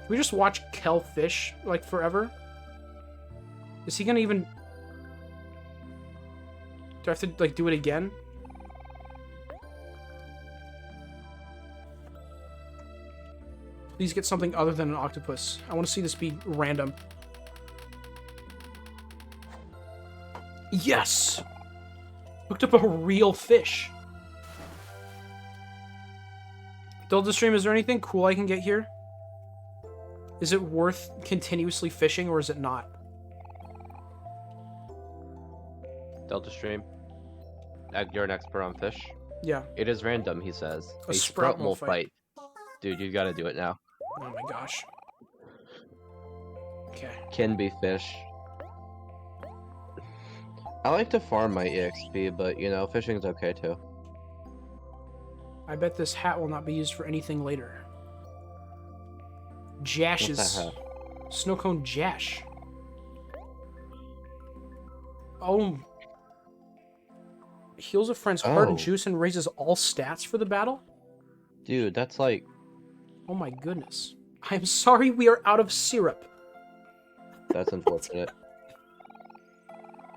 S1: Can we just watch Kel fish, like, forever? Is he gonna even... Do I have to, like, do it again? Please get something other than an octopus. I want to see this be random. Yes! Hooked up a real fish. Delta Stream, is there anything cool I can get here? Is it worth continuously fishing, or is it not?
S3: Delta Stream. You're an expert on fish.
S1: Yeah.
S3: It is random, he says.
S1: A sprout will fight.
S3: Dude, you gotta do it now.
S1: Oh my gosh. Okay.
S3: Can be fish. I like to farm my EXP, but you know, fishing's okay too.
S1: I bet this hat will not be used for anything later.
S3: What's
S1: Jash's.
S3: that hat?
S1: Snow cone Jash. Oh. Heals a friend's heart and
S3: Oh.
S1: juice and raises all stats for the battle?
S3: Dude, that's like...
S1: Oh my goodness. I am sorry we are out of syrup.
S3: That's unfortunate.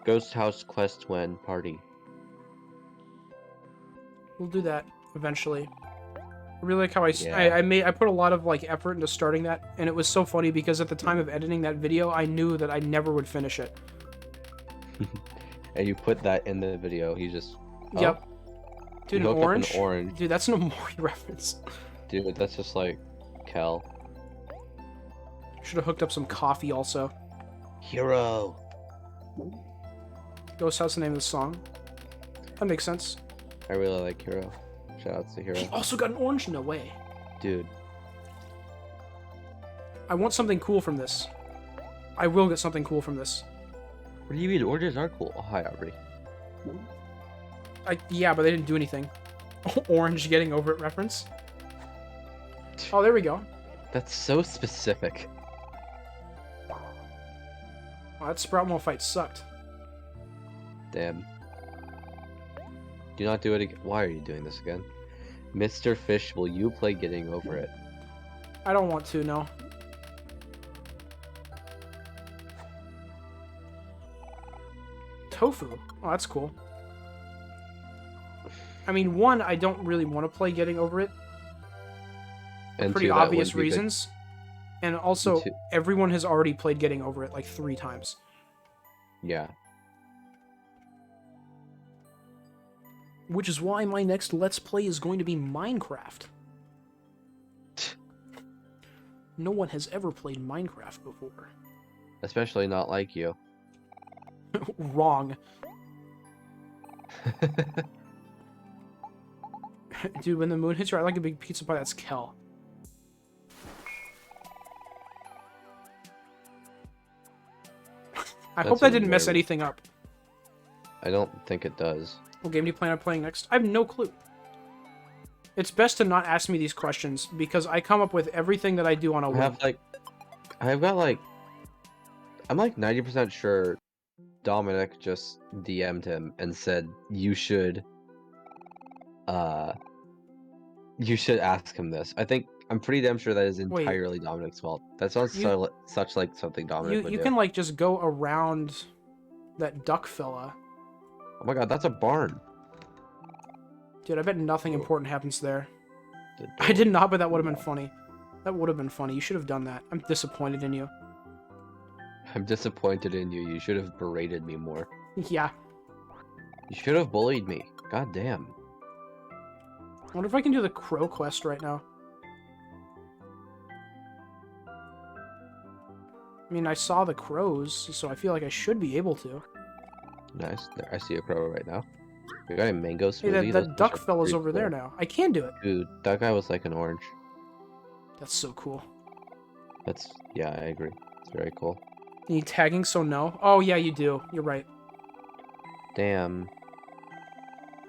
S3: Ghost House Quest when party.
S1: We'll do that eventually. I really like how
S3: Yeah.
S1: I put a lot of like effort into starting that, and it was so funny because at the time of editing that video, I knew that I never would finish it.
S3: And you put that in the video, you just... Oh,
S1: Yep. Dude,
S3: you
S1: an
S3: hooked up
S1: orange?
S3: an orange.
S1: Dude, that's an Omori reference.
S3: Dude, that's just like... Kel.
S1: Should have hooked up some coffee also.
S3: Hero!
S1: Ghost House, the name of the song. That makes sense.
S3: I really like Hero. Shoutouts to Hero.
S1: He also got an orange? No way.
S3: Dude.
S1: I want something cool from this. I will get something cool from this.
S3: What do you mean? Oranges are cool. Oh, hi, Aubrey.
S1: Yeah, but they didn't do anything. Orange getting over it reference. Oh, there we go.
S3: That's so specific.
S1: Oh, that Sproutmo fight sucked.
S3: Damn. Do not do it again. Why are you doing this again? Mr. Fish, will you play getting over it?
S1: I don't want to, no. Tofu. Oh, that's cool. I mean, one, I don't really want to play getting over it.
S3: And
S1: Pretty
S3: two, that
S1: obvious
S3: wouldn't be the-
S1: reasons. And also,
S3: two-
S1: everyone has already played getting over it like 3 times.
S3: Yeah.
S1: Which is why my next Let's Play is going to be Minecraft. No one has ever played Minecraft before.
S3: Especially not like you.
S1: Wrong. Dude, when the moon hits you, I like a big pizza pie. That's Kel. I hope
S3: That's
S1: that didn't mess
S3: very-
S1: anything up.
S3: I don't think it does.
S1: What game do you plan on playing next? I have no clue. It's best to not ask me these questions because I come up with everything that I do on a whim.
S3: I'm like 90% sure Dominic just DM'd him and said you should ask him this. I'm pretty damn sure that is
S1: Wait.
S3: entirely Dominic's fault. That sounds such like something Dominic would
S1: You
S3: do.
S1: can like just go around that duck fella.
S3: Oh my god, that's a barn.
S1: Dude, I bet nothing important happens there.
S3: The
S1: I did not, but that would have been funny. That would have been funny. You should have done that. I'm disappointed in you.
S3: I'm disappointed in you. You should have berated me more.
S1: Yeah.
S3: You should have bullied me. God damn.
S1: I wonder if I can do the crow quest right now. I mean, I saw the crows, so I feel like I should be able to.
S3: Nice. There, I see a crow right now. We got a mango
S1: Hey,
S3: smoothie.
S1: that
S3: Those
S1: duck
S3: are
S1: fella's
S3: pretty
S1: over there
S3: cool.
S1: now. I can do it.
S3: Dude, that guy was like an orange.
S1: That's so cool.
S3: Yeah, I agree. It's very cool.
S1: You need tagging, so no? Oh, yeah, you do. You're right.
S3: Damn.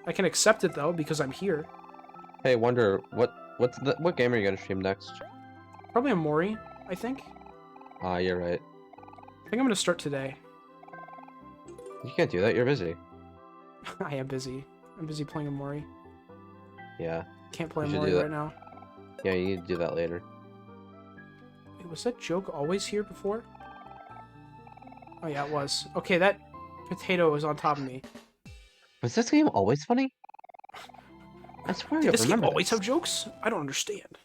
S1: I can accept it, though, because I'm here.
S3: Hey, Wonder, what game are you gonna stream next?
S1: Probably Omori, I think.
S3: Ah, you're right.
S1: I think I'm going to start today.
S3: You can't do that. You're busy.
S1: I am busy. I'm busy playing Omori.
S3: Yeah.
S1: Can't play
S3: You should do
S1: Omori
S3: that.
S1: right now.
S3: Yeah, you need to do that later.
S1: Wait, was that joke always here before? Oh, yeah, it was. Okay, that potato is on top of me.
S3: Was this game always funny? I swear I
S1: Did
S3: don't
S1: this game
S3: remember
S1: always
S3: this.
S1: have jokes? I don't understand.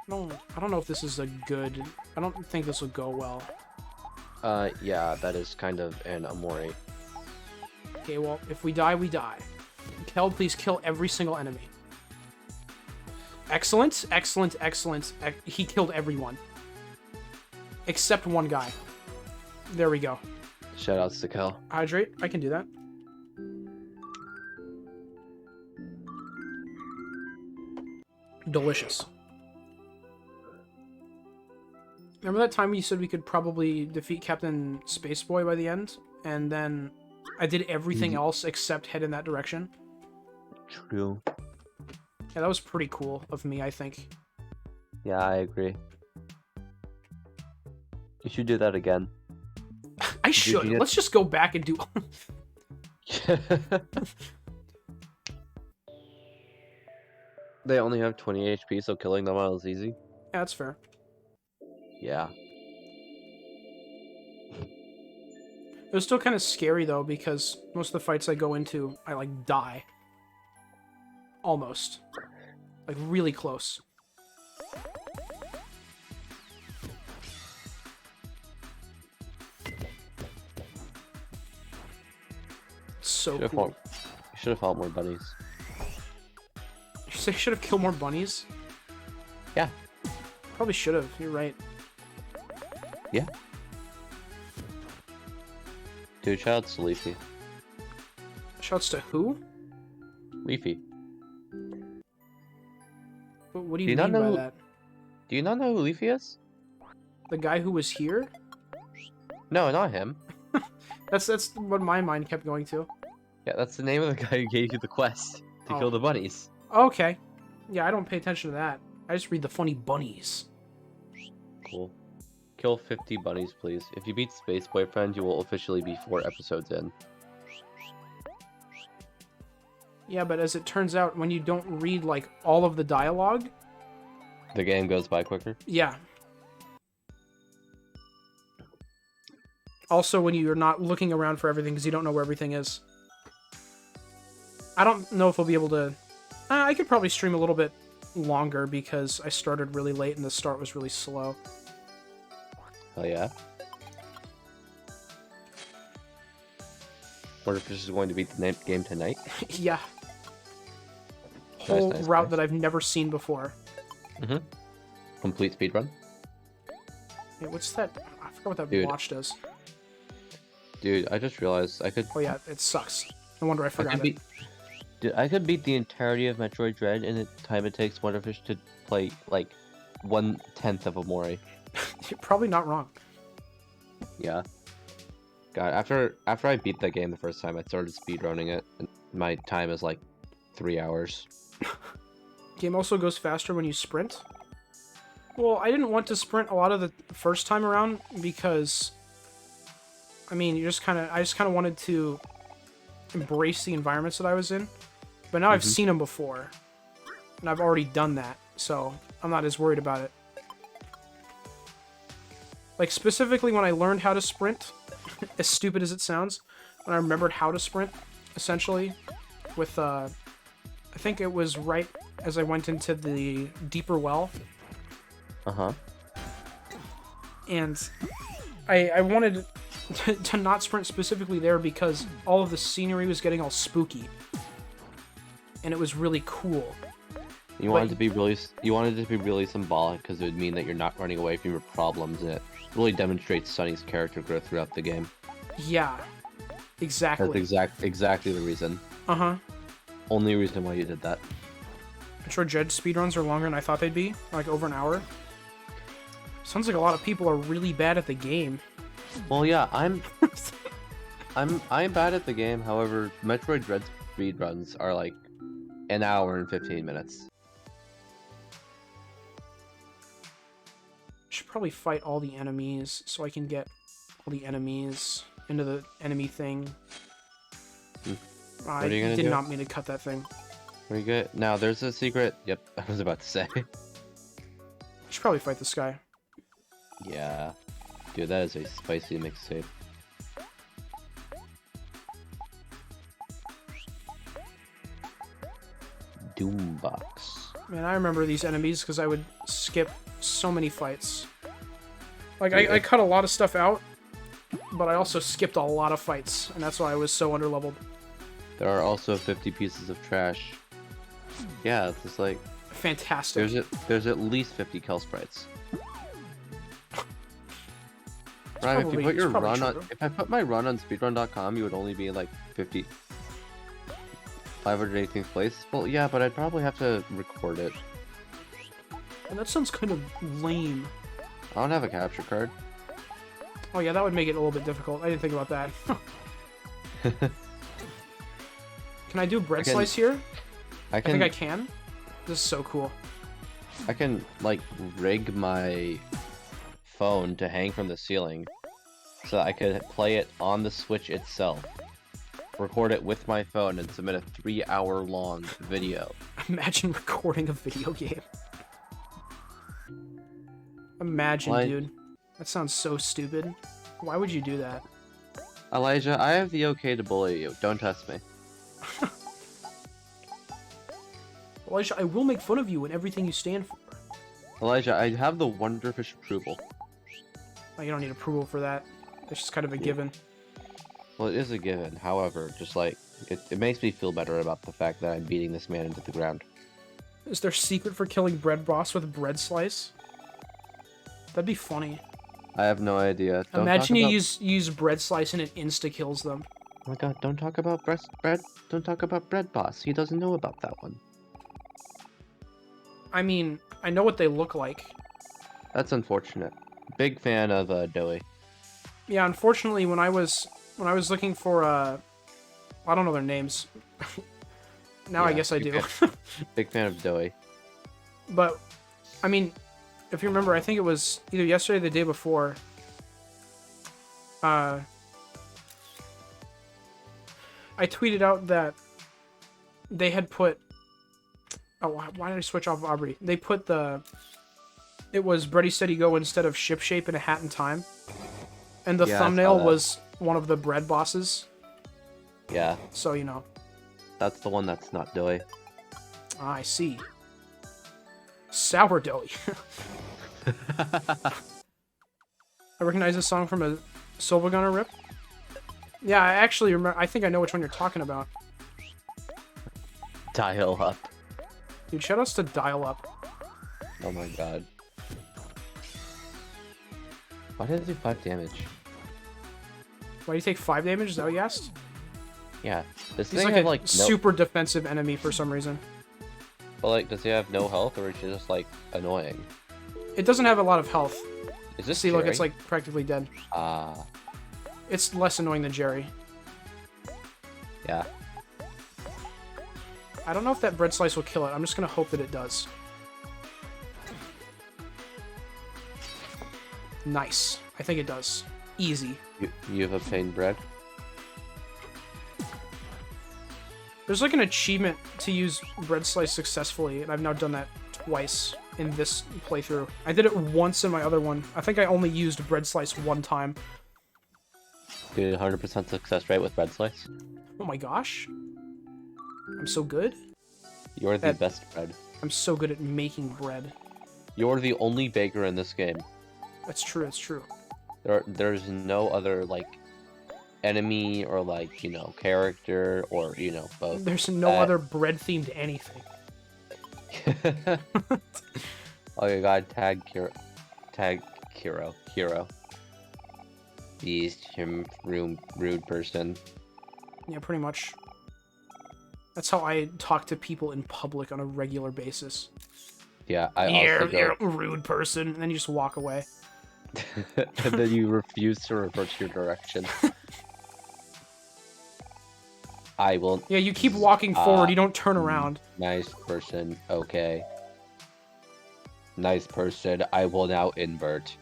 S1: No, I don't know if this is a good... I don't think this will go well.
S3: Yeah, that is kind of an Omori.
S1: Okay, well, if we die, we die. Kel, please kill every single enemy. Excellent, excellent, excellent. He killed everyone. Except one guy. There we go.
S3: Shoutouts to Kel.
S1: Hydrate, I can do that. Delicious. Remember that time you said we could probably defeat Captain Spaceboy by the end? And then I did everything else except head in that direction?
S3: True.
S1: Yeah, that was pretty cool of me, I think.
S3: Yeah, I agree. You should do that again.
S1: I should.
S3: you get-
S1: Let's just go back and do...
S3: They only have 20 HP, so killing them out is easy.
S1: Yeah, that's fair.
S3: Yeah.
S1: It was still kind of scary, though, because most of the fights I go into, I, like, die. Almost. Like, really close. So cool.
S3: You should have fought more bunnies.
S1: You say I should have killed more bunnies?
S3: Yeah.
S1: Probably should have. You're right.
S3: Yeah. Dude, shoutouts to Leafy.
S1: Shouts to who?
S3: Leafy.
S1: What do
S3: Do
S1: you
S3: you not
S1: mean by
S3: know-
S1: that?
S3: Do you not know who Leafy is?
S1: The guy who was here?
S3: No, not him.
S1: That's what my mind kept going to.
S3: Yeah, that's the name of the guy who gave you the quest to
S1: Oh.
S3: kill the bunnies.
S1: Okay. Yeah, I don't pay attention to that. I just read the funny bunnies.
S3: Cool. Kill 50 bunnies, please. If you beat Space Boyfriend, you will officially be 4 episodes in.
S1: Yeah, but as it turns out, when you don't read, like, all of the dialogue...
S3: The game goes by quicker.
S1: Yeah. Also, when you're not looking around for everything because you don't know where everything is. I don't know if we'll be able to... I could probably stream a little bit longer because I started really late and the start was really slow.
S3: Oh yeah? Wonderfish is going to beat the game tonight.
S1: Yeah. Whole
S3: nice,
S1: route
S3: nice.
S1: that I've never seen before.
S3: Complete speedrun.
S1: Wait, what's that? I forgot what that
S3: Dude.
S1: watch does.
S3: Dude, I just realized I could...
S1: Oh yeah, it sucks. No wonder I forgot it.
S3: Dude, I could beat the entirety of Metroid Dread in the time it takes Wonderfish to play, like, 1/10 of Omori.
S1: You're probably not wrong.
S3: Yeah. God, after I beat that game the first time, I started speedrunning it, and my time is like 3 hours.
S1: Game also goes faster when you sprint. Well, I didn't want to sprint a lot of the first time around because, I mean, I just kind of wanted to embrace the environments that I was in. But now I've seen them before, and I've already done that, so I'm not as worried about it. Like, specifically when I learned how to sprint, as stupid as it sounds, when I remembered how to sprint, essentially, with, I think it was right as I went into the deeper well,
S3: Uh-huh.
S1: and I wanted to not sprint specifically there because all of the scenery was getting all spooky, and it was really cool.
S3: You wanted it to be really symbolic because it would mean that you're not running away from your problems, and it really demonstrates Sunny's character growth throughout the game.
S1: Yeah, exactly.
S3: That's exactly the reason.
S1: Uh-huh.
S3: Only reason why you did that.
S1: Metroid Dread speedruns are longer than I thought they'd be, like over an hour. Sounds like a lot of people are really bad at the game.
S3: Well, yeah, I'm bad at the game. However, Metroid Dread speedruns are like an hour and 15 minutes.
S1: Should probably fight all the enemies so I can get all the enemies into the enemy thing. I
S3: What are you gonna
S1: did
S3: do?
S1: not mean to cut that thing.
S3: Very good. Now, there's a secret. Yep, I was about to say.
S1: Should probably fight this guy.
S3: Yeah. Dude, that is a spicy mixtape. Doombox.
S1: Man, I remember these enemies because I would skip so many fights. Like,
S3: Dude,
S1: I cut a lot of stuff out, but I also skipped a lot of fights, and that's why I was so underleveled.
S3: There are also 50 pieces of trash. Yeah, it's just like
S1: Fantastic.
S3: there's at least 50 Kel sprites. Right, if you put your run on, if I put my run on speedrun.com, you would only be like 518th place. Well, yeah, but I'd probably have to record it.
S1: And that sounds kind of lame.
S3: I don't have a capture card.
S1: Oh yeah, that would make it a little bit difficult. I didn't think about that. Can I do bread
S3: can-
S1: slice here?
S3: I
S1: I think I can. This is so cool.
S3: I can like rig my phone to hang from the ceiling so that I could play it on the Switch itself, record it with my phone, and submit a 3-hour long video.
S1: Imagine recording a video game. Imagine,
S3: Why-
S1: dude. That sounds so stupid. Why would you do that?
S3: Elijah, I have the okay to bully you. Don't test me.
S1: Elijah, I will make fun of you and everything you stand for.
S3: Elijah, I have the Wonderfish approval.
S1: Oh, you don't need approval for that. It's just kind of a given.
S3: Well, it is a given. However, just like it makes me feel better about the fact that I'm beating this man into the ground.
S1: Is there a secret for killing bread boss with a bread slice? That'd be funny.
S3: I have no idea. Don't
S1: Imagine
S3: talk
S1: you
S3: about...
S1: use bread slice and it insta kills them.
S3: Oh my god! Don't talk about bread. Don't talk about bread boss. He doesn't know about that one.
S1: I mean, I know what they look like.
S3: That's unfortunate. Big fan of Doey.
S1: Yeah, unfortunately, when I was looking for I don't know their names. Now I
S3: Yeah,
S1: guess I do.
S3: Big fan of Doey.
S1: But I mean, if you remember, I think it was either yesterday or the day before. I tweeted out that they had put. Oh, why did I switch off Aubrey? They put it was Ready Steady Go instead of Ship Shape in a Hat in Time, and the
S3: Yeah, I saw
S1: thumbnail
S3: that.
S1: was one of the bread bosses.
S3: Yeah,
S1: So you know,
S3: that's the one that's not Doey.
S1: I see. Sourdoughy. I recognize this song from a Silva Gunner rip. Yeah, I actually remember. I think I know which one you're talking about.
S3: Dial up.
S1: Dude, shoutouts to Dial Up.
S3: Oh my god. Why did it do 5 damage?
S1: Why do you take 5 damage? Is that what you asked?
S3: Yeah. This
S1: He's
S3: thing
S1: like
S3: had
S1: a
S3: like no,
S1: super defensive enemy for some reason.
S3: but like, does he have no health or is he just like annoying?
S1: It doesn't have a lot of health.
S3: Is this
S1: See, look, it's
S3: Jerry?
S1: like practically dead.
S3: Ah,
S1: It's less annoying than Jerry.
S3: yeah.
S1: I don't know if that bread slice will kill it. I'm just gonna hope that it does. Nice. I think it does. Easy.
S3: You've obtained bread.
S1: There's like an achievement to use bread slice successfully, and I've now done that twice in this playthrough. I did it once in my other one. I think I only used bread slice one time.
S3: Did 100% success rate with bread slice.
S1: Oh my gosh. I'm so good.
S3: You're the
S1: That-
S3: best bread.
S1: I'm so good at making bread.
S3: You're the only baker in this game.
S1: That's true, that's true.
S3: There's no other like enemy or like, you know, character or, you know, both.
S1: There's no other bread-themed anything.
S3: Oh my god, tag Hero. Beast, him, rude person.
S1: Yeah, pretty much. That's how I talk to people in public on a regular basis.
S3: Yeah, I
S1: You're
S3: also
S1: a rude person, and then you just walk away.
S3: go. And then you refuse to reverse your direction. I will.
S1: Yeah, you keep walking forward, you don't turn around.
S3: Nice person, okay. Nice person, I will now invert.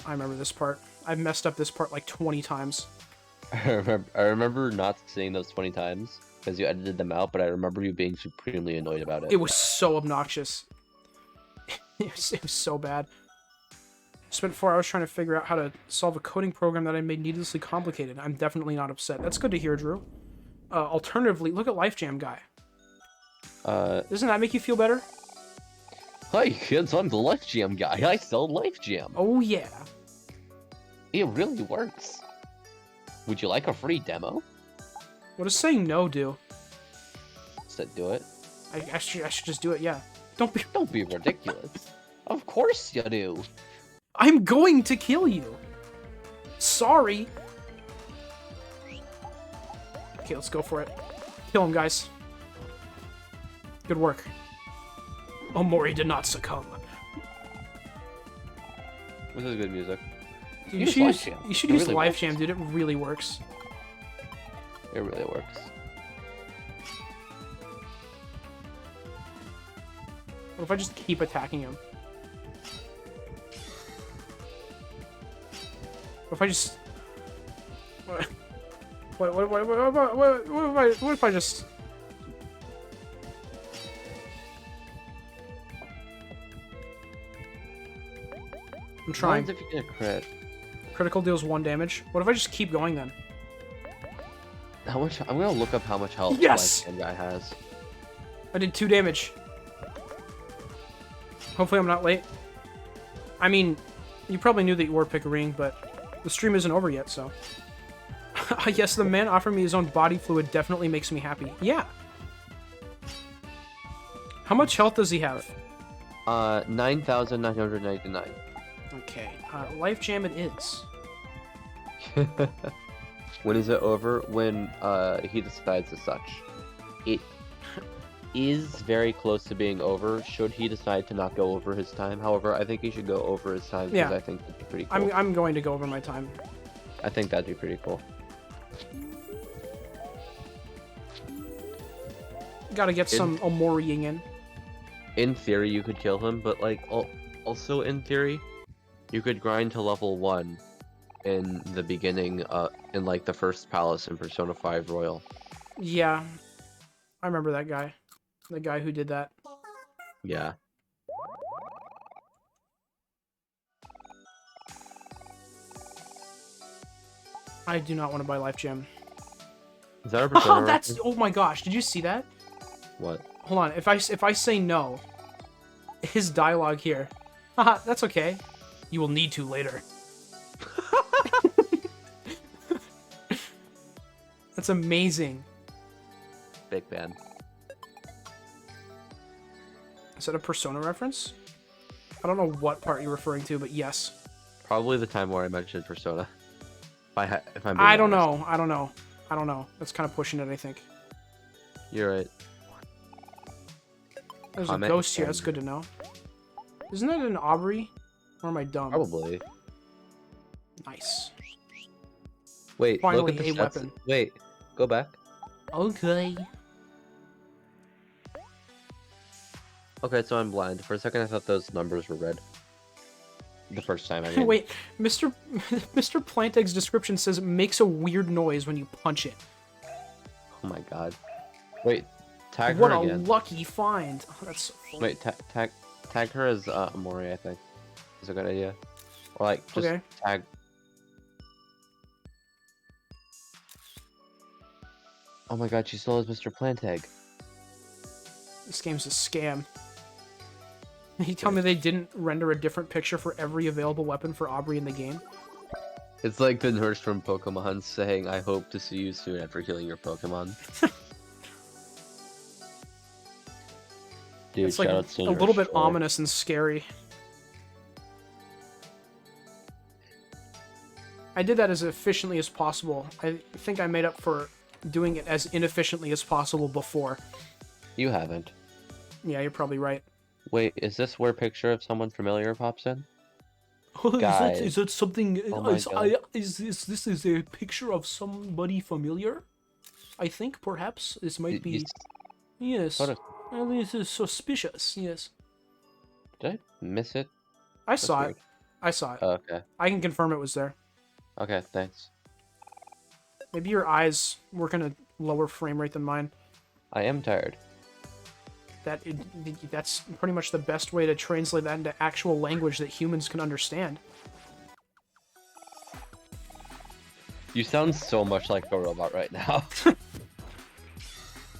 S1: I remember this part. I've messed up this part like 20 times.
S3: I remember not saying those 20 times because you edited them out, but I remember you being supremely annoyed about it.
S1: It was so obnoxious. It was so bad. Spent 4 hours trying to figure out how to solve a coding program that I made needlessly complicated. I'm definitely not upset. That's good to hear, Drew. Alternatively, look at Life Jam Guy. Doesn't that make you feel better?
S3: Hi kids, I'm the Life Jam guy. I sell Life Jam.
S1: Oh yeah.
S3: It really works. Would you like a free demo?
S1: What does saying no do?
S3: Said do it.
S1: I should just do it, yeah. Don't be...
S3: Don't be ridiculous. Of course you do.
S1: I'm going to kill you! Sorry! Okay, let's go for it. Kill him, guys. Good work. Omori did not succumb.
S3: This is good music.
S1: Dude,
S3: Use Life Jam.
S1: you should
S3: It
S1: use
S3: really
S1: Life
S3: works.
S1: Jam, dude. It really works.
S3: It really works.
S1: What if I just keep attacking him? What if I just... What if I just... I'm trying.
S3: What if you get a crit?
S1: Critical deals 1 damage. What if I just keep going then?
S3: How much? I'm gonna look up how much health
S1: Yes!
S3: Life Jam guy has.
S1: I did 2 damage. Hopefully I'm not late. I mean, you probably knew that you were Pickering, but the stream isn't over yet, so... Yes, the man offering me his own body fluid definitely makes me happy. Yeah. How much health does he have?
S3: 9,999.
S1: Okay, Life Jam it is.
S3: When is it over? When he decides as such. It. is very close to being over, should he decide to not go over his time. However, I think he should go over his time because
S1: Yeah.
S3: I think that'd be pretty cool.
S1: I'm going to go over my time.
S3: I think that'd be pretty cool.
S1: Gotta get some Omoriing in.
S3: In theory, you could kill him, but like, also in theory, you could grind to level 1 in the beginning, in like the first palace in Persona 5 Royal.
S1: Yeah. I remember that guy. The guy who did that.
S3: Yeah.
S1: I do not want to buy Life Gem.
S3: Is that a Persona
S1: That's
S3: reference?
S1: oh my gosh! Did you see that?
S3: What?
S1: Hold on. If I say no, his dialogue here. Haha, that's okay. You will need to later. That's amazing.
S3: Big fan.
S1: Is that a Persona reference? I don't know what part you're referring to, but yes.
S3: Probably the time where I mentioned Persona. If I'm being
S1: I don't
S3: honest.
S1: know. I don't know. I don't know. That's kind of pushing it, I think.
S3: You're right.
S1: There's
S3: Comment
S1: a ghost here.
S3: and-
S1: That's good to know. Isn't that an Aubrey? Or am I dumb?
S3: Probably.
S1: Nice.
S3: Wait,
S1: Finally,
S3: look at the
S1: a
S3: stats.
S1: weapon.
S3: Wait, go back.
S1: Okay.
S3: Okay, so I'm blind. For a second, I thought those numbers were red. The first time, I mean.
S1: Wait, Mr. Mr. Planteg's description says it makes a weird noise when you punch it.
S3: Oh my god. Wait, tag
S1: What
S3: her
S1: a
S3: again.
S1: lucky find. Oh, that's so funny.
S3: Wait, tag her as Omori, I think. Is a good idea. Or like, just
S1: Okay.
S3: tag. Oh my god, she still has Mr. Plantag.
S1: This game's a scam. You tell me they didn't render a different picture for every available weapon for Aubrey in the game?
S3: It's like the nurse from Pokemon saying, I hope to see you soon after killing your Pokemon. Dude,
S1: It's like
S3: shout
S1: a
S3: out to
S1: little bit
S3: Nurse Joy.
S1: ominous and scary. I did that as efficiently as possible. I think I made up for doing it as inefficiently as possible before.
S3: You haven't.
S1: Yeah, you're probably right.
S3: Wait, is this where picture of someone familiar pops in?
S1: Oh,
S3: Guys.
S1: is that something?
S3: Oh my God.
S1: Is this is a picture of somebody familiar? I think perhaps this might be. Yes.
S3: Sort of.
S1: This is suspicious. Yes.
S3: Did I miss it?
S1: I
S3: That's
S1: saw
S3: weird.
S1: it. I saw it.
S3: Oh, okay.
S1: I can confirm it was there.
S3: Okay, thanks.
S1: Maybe your eyes work in a lower frame rate than mine.
S3: I am tired.
S1: That's pretty much the best way to translate that into actual language that humans can understand.
S3: You sound so much like a robot right now.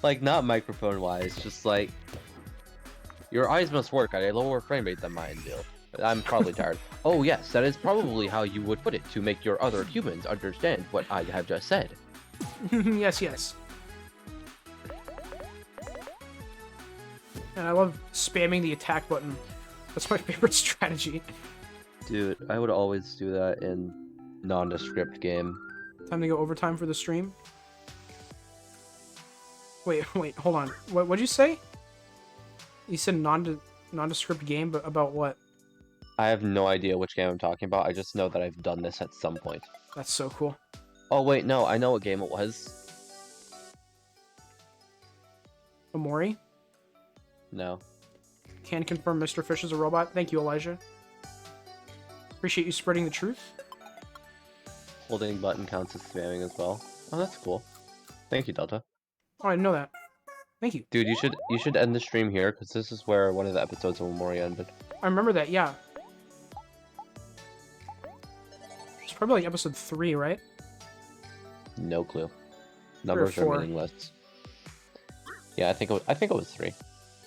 S3: Like, not microphone-wise, just like... Your eyes must work at a lower frame rate than mine do. I'm probably tired. Oh yes, that is probably how you would put it to make your other humans understand what I have just said.
S1: Yes, yes. And I love spamming the attack button. That's my favorite strategy.
S3: Dude, I would always do that in nondescript game.
S1: Time to go overtime for the stream. Wait, hold on. What'd you say? You said nondescript game, but about what?
S3: I have no idea which game I'm talking about, I just know that I've done this at some point.
S1: That's so cool.
S3: Oh wait, no, I know what game it was.
S1: Omori?
S3: No.
S1: Can confirm Mr. Fish is a robot. Thank you, Elijah. Appreciate you spreading the truth.
S3: Holding button counts as spamming as well. Oh, that's cool. Thank you, Delta.
S1: Oh, I didn't know that. Thank you.
S3: Dude, you should end the stream here, because this is where one of the episodes of Omori ended.
S1: I remember that, yeah. It's probably like episode 3, right?
S3: No clue. Numbers are
S1: 4.
S3: meaningless. Yeah, I think it was 3.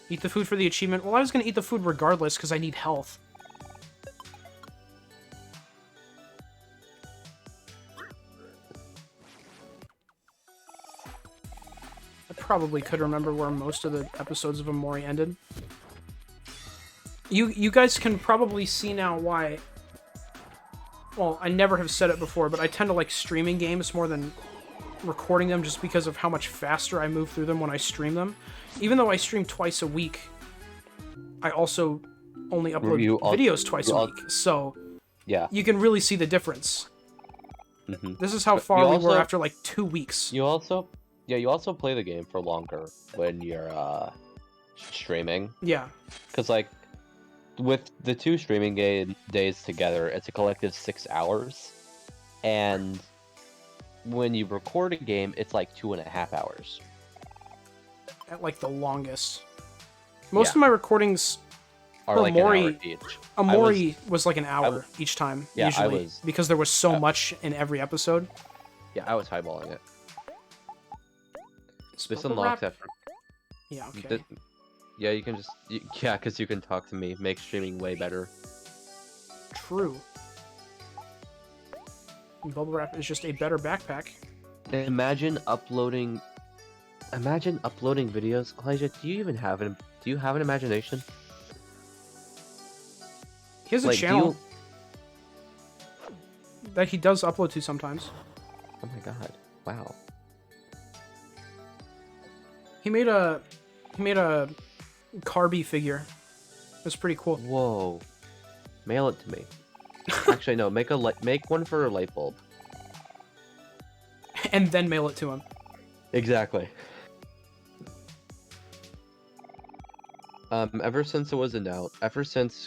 S1: Eat the food for the achievement. Well, I was gonna eat the food regardless, because I need health. I probably could remember where most of the episodes of Omori ended. You guys can probably see now why... Well, I never have said it before, but I tend to like streaming games more than recording them just because of how much faster I move through them when I stream them. even though I stream twice a week, I also only upload
S3: You al-
S1: videos twice
S3: you
S1: a
S3: al-
S1: week. So
S3: Yeah.
S1: you can really see the difference.
S3: Hmm.
S1: This is how
S3: But
S1: far
S3: you
S1: we were
S3: also-
S1: after like 2 weeks.
S3: You also play the game for longer when you're streaming,
S1: Yeah.
S3: because like with the 2 streaming days together, it's a collective 6 hours, and when you record a game, it's like 2.5 hours.
S1: At like the longest. Most
S3: Yeah.
S1: of my recordings,
S3: Or
S1: For
S3: like an hour
S1: Omori-
S3: each.
S1: Omori was like an hour
S3: w-
S1: each time,
S3: Yeah, I
S1: usually,
S3: was-
S1: because there was so
S3: uh,
S1: much in every episode.
S3: Yeah, I was highballing it.
S1: Is
S3: This
S1: bubble
S3: unlocks
S1: wrap-
S3: that.
S1: Yeah, okay.
S3: Yeah, you can just yeah, because you can talk to me, make streaming way better.
S1: True. And bubble wrap is just a better backpack.
S3: Imagine uploading videos. Elijah, do you have an imagination?
S1: He has a
S3: Like, do
S1: channel
S3: you-
S1: that he does upload to sometimes.
S3: Oh my god! Wow.
S1: He made a Carby figure. It's pretty cool.
S3: Whoa. Mail it to me. Actually, no. Make one for a light bulb.
S1: And then mail it to him.
S3: Exactly. Ever since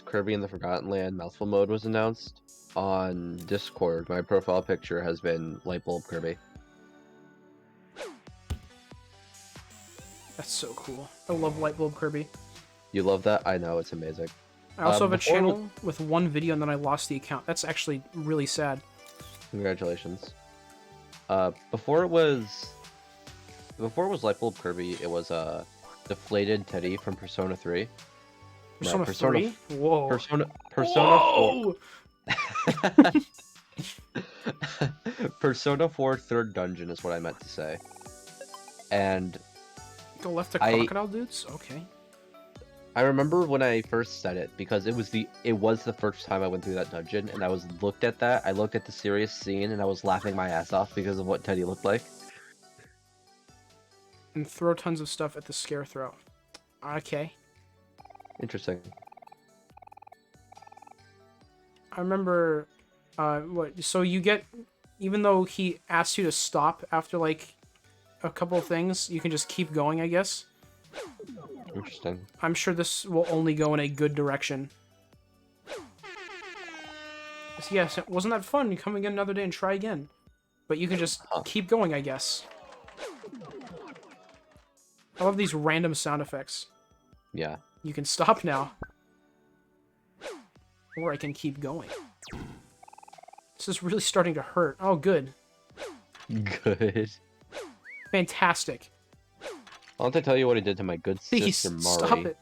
S3: Kirby and the Forgotten Land Mouthful Mode was announced on Discord, my profile picture has been light bulb Kirby.
S1: That's so cool. I love Lightbulb Kirby.
S3: You love that? I know, it's amazing.
S1: I also have a
S3: before-
S1: channel with one video and then I lost the account. That's actually really sad.
S3: Congratulations. Before it was Lightbulb Kirby, it was Deflated Teddy from Persona 3.
S1: Persona
S3: Persona
S1: 3? Whoa.
S3: Persona
S1: Whoa!
S3: 4. Persona 4 Third Dungeon is what I meant to say. And
S1: Go left to
S3: I-
S1: crocodile dudes? Okay.
S3: I remember when I first said it because it was the first time I went through that dungeon, and I looked at the serious scene, and I was laughing my ass off because of what Teddy looked like.
S1: And throw tons of stuff at the scare throw. Okay.
S3: Interesting.
S1: I remember, so you get, even though he asks you to stop after, like, a couple of things, you can just keep going, I guess.
S3: Interesting.
S1: I'm sure this will only go in a good direction. Yes, wasn't that fun? You come again another day and try again. But you can just keep going, I guess. I love these random sound effects.
S3: Yeah.
S1: You can stop now. Or I can keep going. This is really starting to hurt. Oh, good.
S3: Good.
S1: Fantastic.
S3: I'll have to tell you what he did to my good
S1: Please,
S3: sister Mari.
S1: stop it.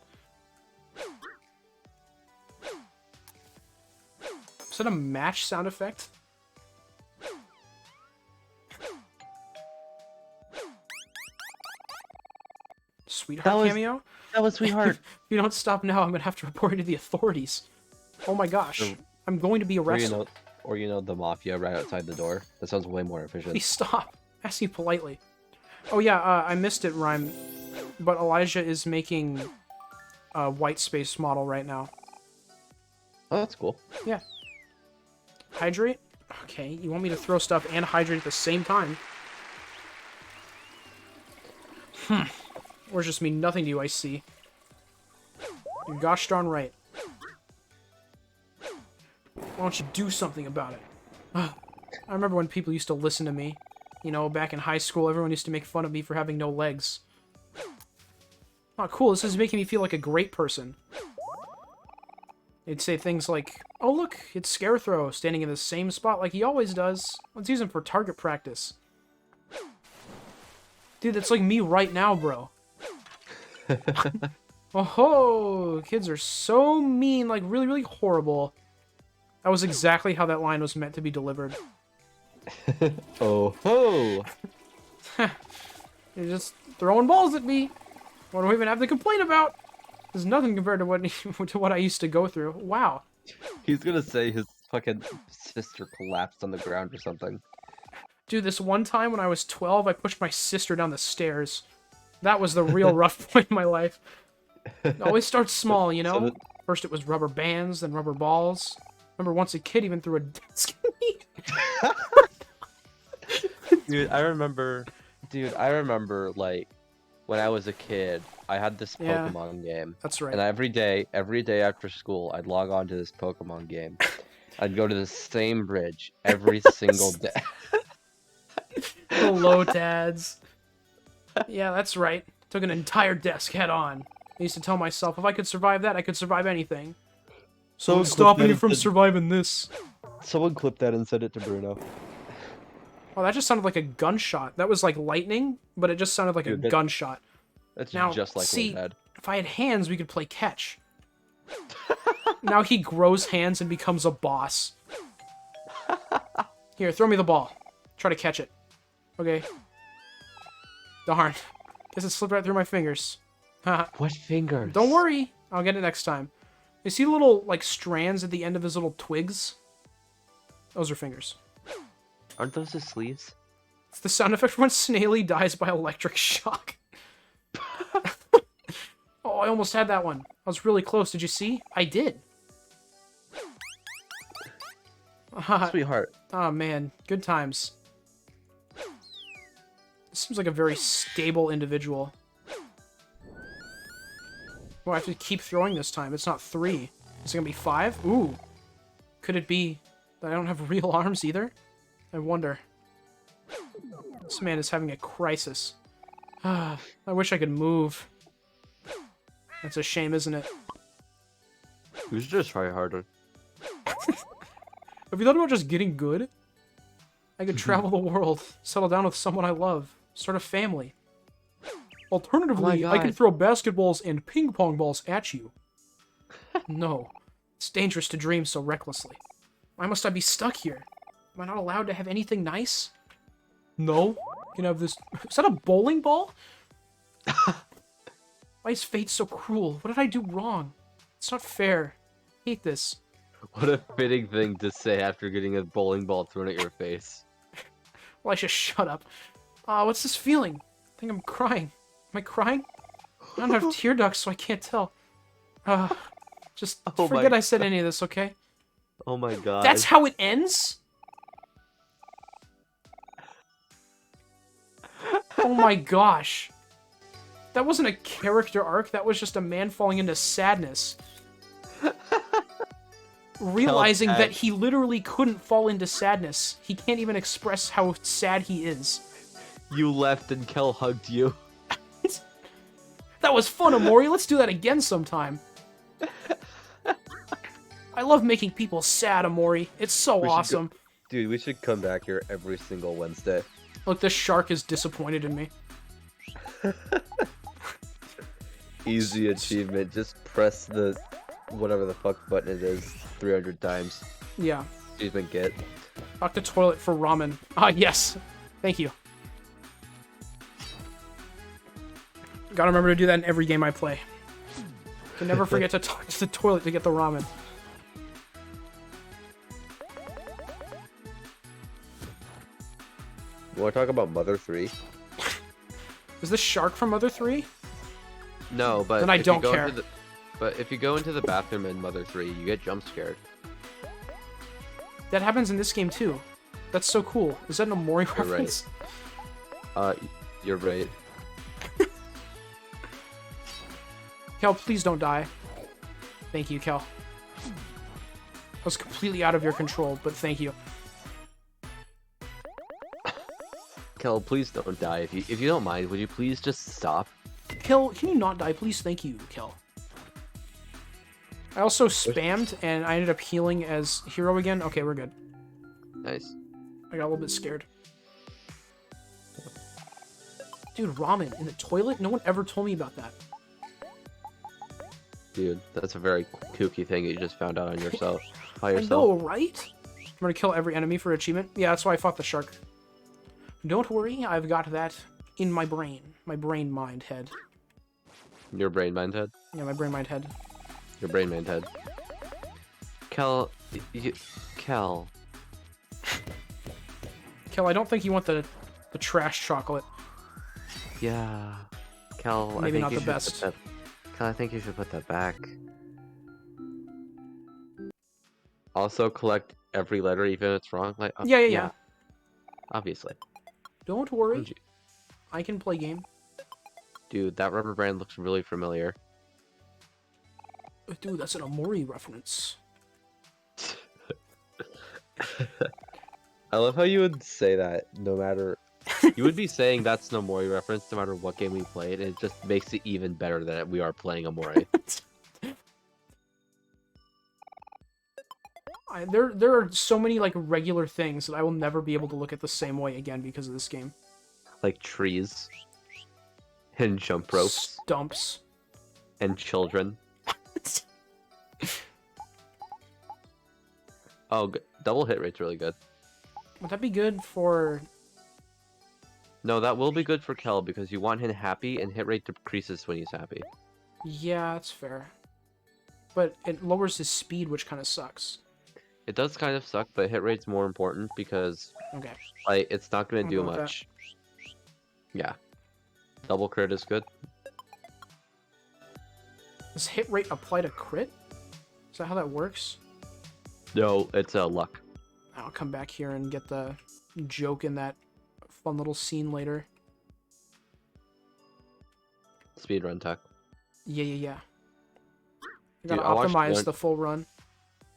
S1: Is that a match sound effect? Sweetheart cameo?
S3: That was sweetheart.
S1: If you don't stop now, I'm gonna have to report you to the authorities. Oh my gosh.
S3: Or-
S1: I'm going to be arrested.
S3: or the mafia right outside the door. That sounds way more efficient.
S1: Please stop. Ask you politely. Oh yeah, I missed it, Rhyme. But Elijah is making a white space model right now.
S3: Oh, that's cool.
S1: Yeah. Hydrate? Okay, you want me to throw stuff and hydrate at the same time? Or just mean nothing to you, I see. You're gosh darn right. Why don't you do something about it? I remember when people used to listen to me. You know, back in high school, everyone used to make fun of me for having no legs. Oh, cool, this is making me feel like a great person. They'd say things like, oh look, it's Scarecrow, standing in the same spot like he always does. Let's use him for target practice. Dude, that's like me right now, bro. Oh ho! Kids are so mean, like really, really horrible. That was exactly how that line was meant to be delivered.
S3: Oh ho!
S1: You're just throwing balls at me. What do I even have to complain about? There's nothing compared to what I used to go through. Wow.
S3: He's gonna say his fucking sister collapsed on the ground or something.
S1: Dude, this one time when I was 12, I pushed my sister down the stairs. That was the real rough point in my life. It always starts small, you know?
S3: So
S1: First it was rubber bands, then rubber balls. Remember once a kid even threw a desk at me?
S3: Dude, I remember, like when I was a kid, I had this
S1: Yeah.
S3: Pokemon game,
S1: That's right.
S3: and every day after school, I'd log on to this Pokemon game. I'd go to the same bridge every single day.
S1: Hello, dads. Yeah, that's right. Took an entire desk head on. I used to tell myself, if I could survive that, I could survive anything. So what's stopping you from surviving this?
S3: Someone clipped that and sent it to Bruno.
S1: Oh, that just sounded like a gunshot. That was like lightning, but it just sounded like
S3: Dude,
S1: a
S3: that-
S1: gunshot.
S3: That's
S1: Now,
S3: just like
S1: see,
S3: what Dad.
S1: if I had hands, we could play catch. Now he grows hands and becomes a boss. Here, throw me the ball. Try to catch it. Okay. Darn. Guess it slipped right through my fingers. Haha.
S3: What fingers?
S1: Don't worry. I'll get it next time. You see the little, like, strands at the end of his little twigs? Those are fingers.
S3: Aren't those his sleeves?
S1: It's the sound effect when Snaily dies by electric shock. Oh, I almost had that one. I was really close. Did you see? I did.
S3: Sweetheart.
S1: Oh, man. Good times. This seems like a very stable individual. Oh, I have to keep throwing this time. It's not 3. Is it gonna be 5? Ooh. Could it be that I don't have real arms either? I wonder. This man is having a crisis. I wish I could move. That's a shame, isn't it?
S3: You should just try harder.
S1: Have you thought about just getting good? I could travel the world, settle down with someone I love, start a family. Alternatively, I could
S3: God.
S1: throw basketballs and ping pong balls at you. No, it's dangerous to dream so recklessly. Why must I be stuck here? Am I not allowed to have anything nice? No. You can have this... Is that a bowling ball? Why is fate so cruel? What did I do wrong? It's not fair. I hate this.
S3: What a fitting thing to say after getting a bowling ball thrown at your face.
S1: Well, I should shut up. What's this feeling? I think I'm crying. Am I crying? I don't have tear ducts, so I can't tell. Just
S3: Oh my
S1: forget I said any of this, okay?
S3: Oh my god.
S1: That's how it ends? Oh my gosh. That wasn't a character arc, that was just a man falling into sadness. Realizing that he literally couldn't fall into sadness. He can't even express how sad he is.
S3: You left and Kel hugged you.
S1: That was fun, Omori. Let's do that again sometime. I love making people sad, Omori. It's so
S3: We should
S1: awesome.
S3: Dude, we should come back here every single Wednesday.
S1: Look, this shark is disappointed in me.
S3: Easy achievement. Just press the whatever the fuck button it is 300 times.
S1: Yeah.
S3: Achievement get.
S1: Talk to toilet for ramen. Ah, yes. Thank you. Gotta remember to do that in every game I play. Can never forget to talk to the toilet to get the ramen.
S3: You want to talk about Mother 3?
S1: Is this shark from Mother 3?
S3: No, but
S1: Then I
S3: if you
S1: don't
S3: go
S1: care.
S3: into but if you go into the bathroom in Mother 3, you get jump scared.
S1: That happens in this game too. That's so cool. Is that an Omori
S3: You're right.
S1: reference?
S3: You're right.
S1: Kel, please don't die. Thank you, Kel. I was completely out of your control, but thank you.
S3: Kel, please don't die. If you don't mind, would you please just stop?
S1: Kel, can you not die, please? Thank you, Kel. I also spammed, and I ended up healing as hero again. Okay, we're good.
S3: Nice.
S1: I got a little bit scared. Dude, ramen in the toilet? No one ever told me about that.
S3: Dude, that's a very kooky thing you just found out on yourself. By
S1: I
S3: yourself.
S1: know, right? I'm gonna kill every enemy for achievement. Yeah, that's why I fought the shark. Don't worry, I've got that in my brain. My brain mind head.
S3: Your brain mind head?
S1: Yeah, my brain mind head.
S3: Your brain mind head. Kel, Kel.
S1: Kel, I don't think you want the trash chocolate.
S3: Yeah.
S2: Cal,
S1: Maybe
S2: I think
S1: not
S2: you
S1: the
S2: should
S1: best.
S2: Put that... Cal, I think you should put that back. Also, collect every letter, even if it's wrong. Like,
S1: Yeah.
S2: obviously.
S1: Don't worry.
S2: OMG.
S1: I can play game.
S2: Dude, that rubber band looks really familiar.
S1: Dude, that's an Omori reference.
S2: I love how you would say that no matter... You would be saying that's an Omori reference no matter what game we played, and it just makes it even better that we are playing Omori.
S1: There are so many like regular things that I will never be able to look at the same way again because of this game.
S2: Like trees, and jump ropes,
S1: Stumps.
S2: and children. Oh, double hit rate's really good.
S1: Would that be good for...
S2: No, that will be good for Kel because you want him happy, and hit rate decreases when he's happy.
S1: Yeah, that's fair. But it lowers his speed, which kind of sucks.
S2: It does kind of suck, but hit rate's more important because,
S1: Okay.
S2: like, it's not going
S1: I'll
S2: to do
S1: go with that.
S2: much. Yeah. Double crit is good.
S1: Does hit rate apply to crit? Is that how that works?
S2: No, it's luck.
S1: I'll come back here and get the joke in that fun little scene later.
S2: Speedrun tech.
S1: Yeah. You
S2: Dude,
S1: gotta
S2: I watched
S1: optimize
S2: one-
S1: the full run.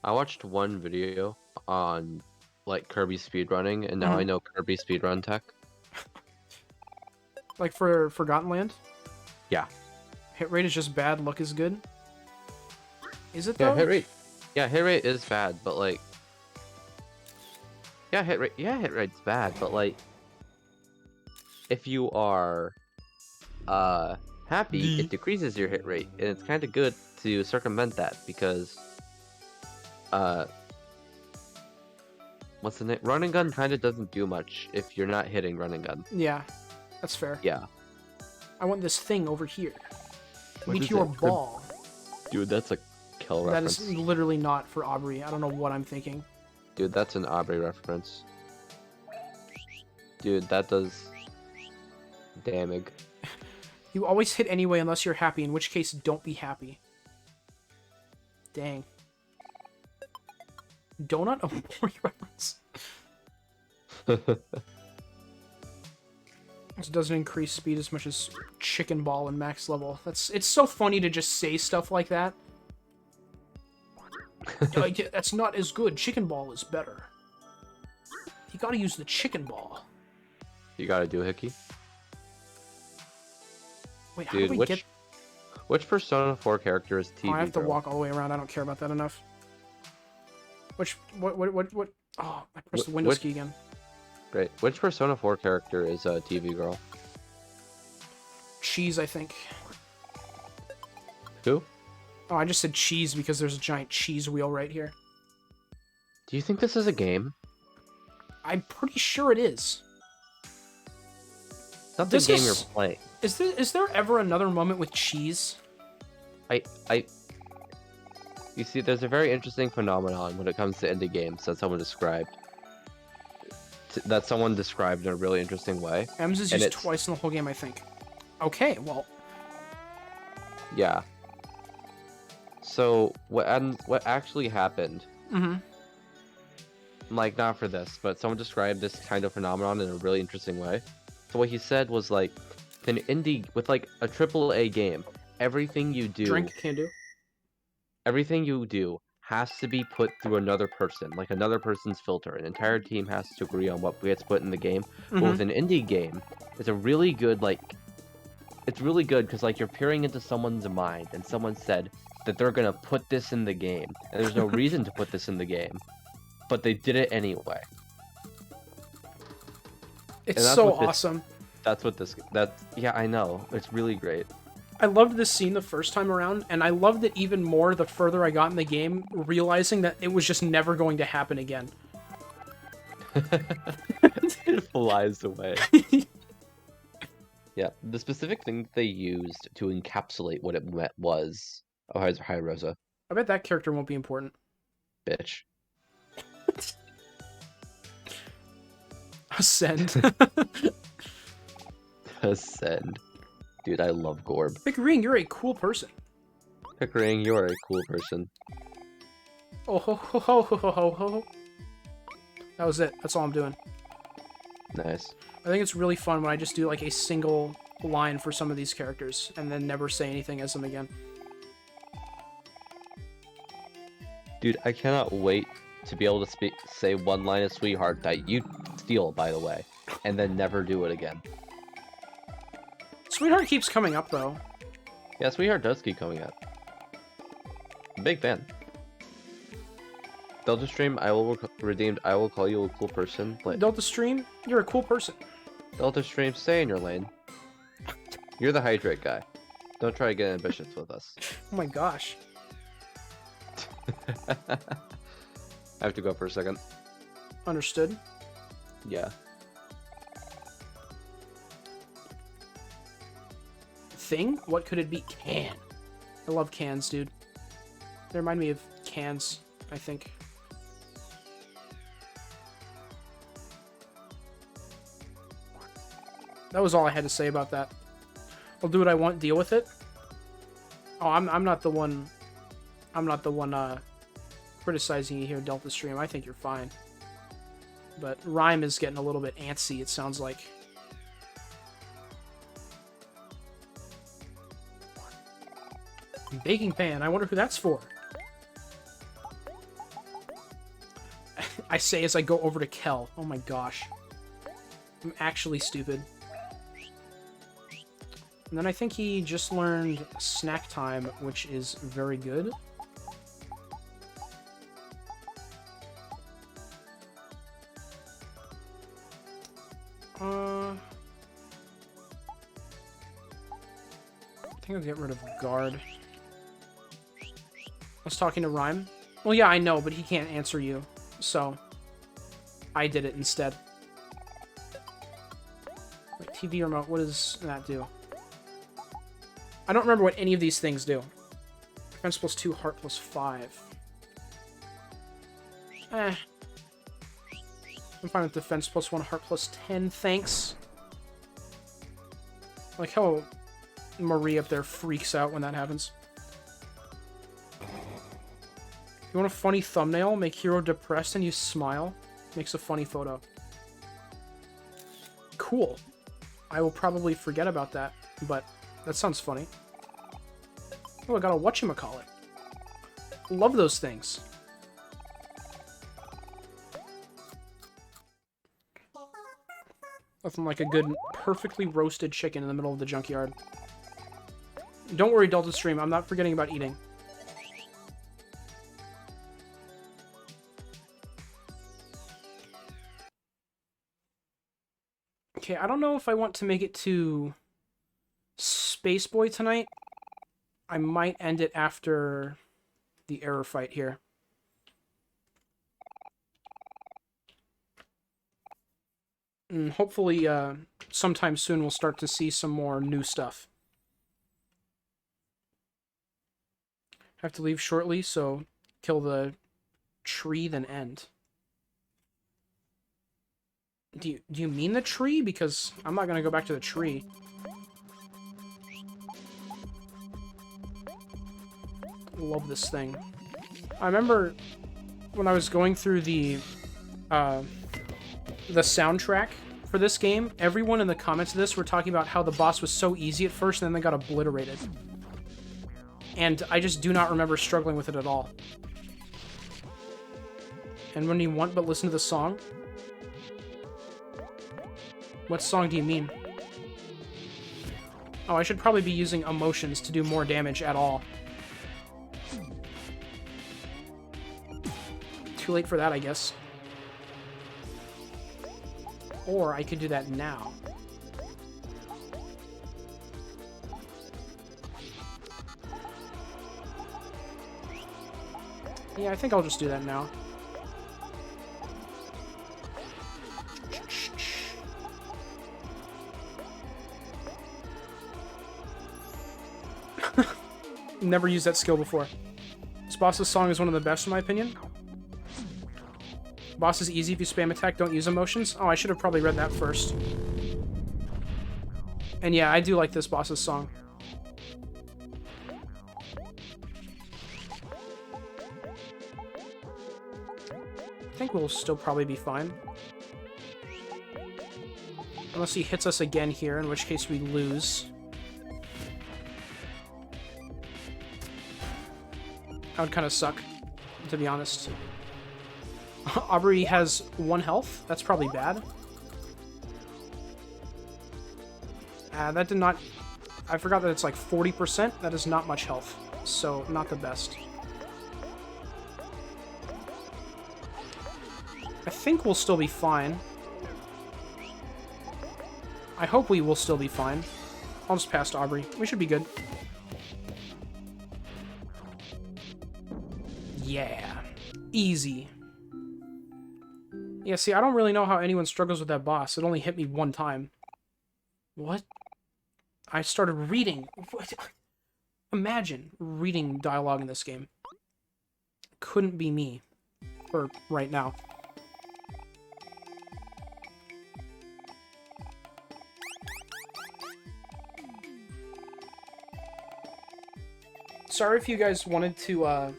S2: I watched one video on, like, Kirby speedrunning, and now I know Kirby speedrun tech.
S1: Like for Forgotten Land?
S2: Yeah.
S1: Hit rate is just bad, luck is good? Is it
S2: Yeah,
S1: though?
S2: hit rate is bad, but, like... Yeah, hit rate's bad, but, like... If you are, happy, it decreases your hit rate, and it's kind of good to circumvent that, because... What's the name? Run and gun kind of doesn't do much if you're not hitting run and gun.
S1: Yeah, that's fair.
S2: Yeah.
S1: I want this thing over here.
S2: What is
S1: Meteor
S2: it?
S1: ball.
S2: Dude, that's a Kel
S1: That
S2: reference.
S1: is literally not for Aubrey. I don't know what I'm thinking.
S2: Dude, that's an Aubrey reference. Dude, that does damage.
S1: You always hit anyway unless you're happy, in which case don't be happy. Dang. Donut Omori reference. This doesn't increase speed as much as Chicken Ball in max level. It's so funny to just say stuff like that. Yeah, that's not as good. Chicken Ball is better. You gotta use the Chicken Ball.
S2: You gotta do Hickey.
S1: Wait, how
S2: Dude,
S1: do we get...
S2: which Persona 4 character is TV
S1: Oh, I have to
S2: girl?
S1: walk all the way around. I don't care about that enough. What? Oh, I pressed the Windows key again.
S2: Great. Which Persona 4 character is a TV girl?
S1: Cheese, I think.
S2: Who?
S1: Oh, I just said cheese because there's a giant cheese wheel right here.
S2: Do you think this is a game?
S1: I'm pretty sure it is.
S2: It's not the
S1: This
S2: game
S1: is-
S2: you're playing.
S1: Is there ever another moment with cheese?
S2: You see, there's a very interesting phenomenon when it comes to indie games that someone described. That someone described in a really interesting way.
S1: M's is
S2: And
S1: used
S2: it's-
S1: twice in the whole game, I think. Okay, well,
S2: Yeah. So what actually happened? Like, not for this, but someone described this kind of phenomenon in a really interesting way. So what he said was, like, an indie with, like, a AAA game, everything you do has to be put through another person, like another person's filter. An entire team has to agree on what gets put in the game. But with an indie game, it's a really good, like, it's really good because, like, you're peering into someone's mind, and someone said that they're gonna put this in the game, and there's no reason to put this in the game, but they did it anyway.
S1: it's
S2: And that's
S1: so
S2: what this-
S1: awesome.
S2: Yeah, I know. It's really great.
S1: I loved this scene the first time around, and I loved it even more the further I got in the game, realizing that it was just never going to happen again.
S2: It flies away. Yeah, the specific thing they used to encapsulate what it meant was... Oh, hi, Rosa.
S1: I bet that character won't be important.
S2: Bitch.
S1: Ascend.
S2: Ascend. Dude, I love Gorb.
S1: Pickering, you're a cool person.
S2: Pickering, you are a cool person.
S1: Oh ho ho ho ho ho ho ho. That was it. That's all I'm doing.
S2: Nice.
S1: I think it's really fun when I just do like a single line for some of these characters and then never say anything as them again.
S2: Dude, I cannot wait to be able to say one line of Sweetheart that you steal, by the way, and then never do it again.
S1: Sweetheart keeps coming up though.
S2: Yeah, Sweetheart does keep coming up. Big fan. Delta Stream, I will redeemed. I will call you a cool person.
S1: Delta Stream, you're a cool person.
S2: Delta Stream, stay in your lane. You're the hydrate guy. Don't try to get ambitious with us.
S1: Oh my gosh.
S2: I have to go for a second.
S1: Understood.
S2: Yeah.
S1: Thing? What could it be? Can. I love cans, dude. They remind me of cans, I think. That was all I had to say about that. I'll do what I want, deal with it. Oh, I'm not the one... I'm not the one, criticizing you here, Delta Stream. I think you're fine. But Rhyme is getting a little bit antsy, it sounds like. Baking pan, I wonder who that's for. I say as I go over to Kel. Oh my gosh. I'm actually stupid. And then I think he just learned snack time, which is very good. I think I'll get rid of guard. I was talking to Rhyme. Well, yeah, I know, but he can't answer you, so I did it instead. Wait, TV remote, what does that do? I don't remember what any of these things do. Defense plus 2, heart plus 5. I'm fine with defense plus 1, heart plus 10, thanks. I like how Marie up there freaks out when that happens. You want a funny thumbnail? Make hero depressed and you smile. Makes a funny photo. Cool. I will probably forget about that, but that sounds funny. Oh, I got a whatchamacallit. Love those things. Nothing like a good, perfectly roasted chicken in the middle of the junkyard. Don't worry, Delta Stream. I'm not forgetting about eating. Okay, I don't know if I want to make it to Space Boy tonight. I might end it after the error fight here. And hopefully, sometime soon we'll start to see some more new stuff. Have to leave shortly, so kill the tree, then end. Do you mean the tree? Because I'm not gonna go back to the tree. Love this thing. I remember when I was going through the soundtrack for this game, everyone in the comments of this were talking about how the boss was so easy at first and then they got obliterated. And I just do not remember struggling with it at all. And when you want but listen to the song? What song do you mean? Oh, I should probably be using emotions to do more damage at all. Too late for that, I guess. Or I could do that now. Yeah, I think I'll just do that now. Never used that skill before. This boss's song is one of the best in my opinion. Boss is easy if you spam attack, don't use emotions. Oh, I should have probably read that first. And yeah, I do like this boss's song. I think we'll still probably be fine. Unless he hits us again here, in which case we lose. That would kind of suck, to be honest. Aubrey has 1 health. That's probably bad. That did not... I forgot that it's like 40%. That is not much health. So, not the best. I think we'll still be fine. I hope we will still be fine. I'll just pass to Aubrey. We should be good. Yeah. Easy. Yeah, see, I don't really know how anyone struggles with that boss. It only hit me 1 time. What? I started reading. What? Imagine reading dialogue in this game. Couldn't be me. For right now. Sorry if you guys wanted to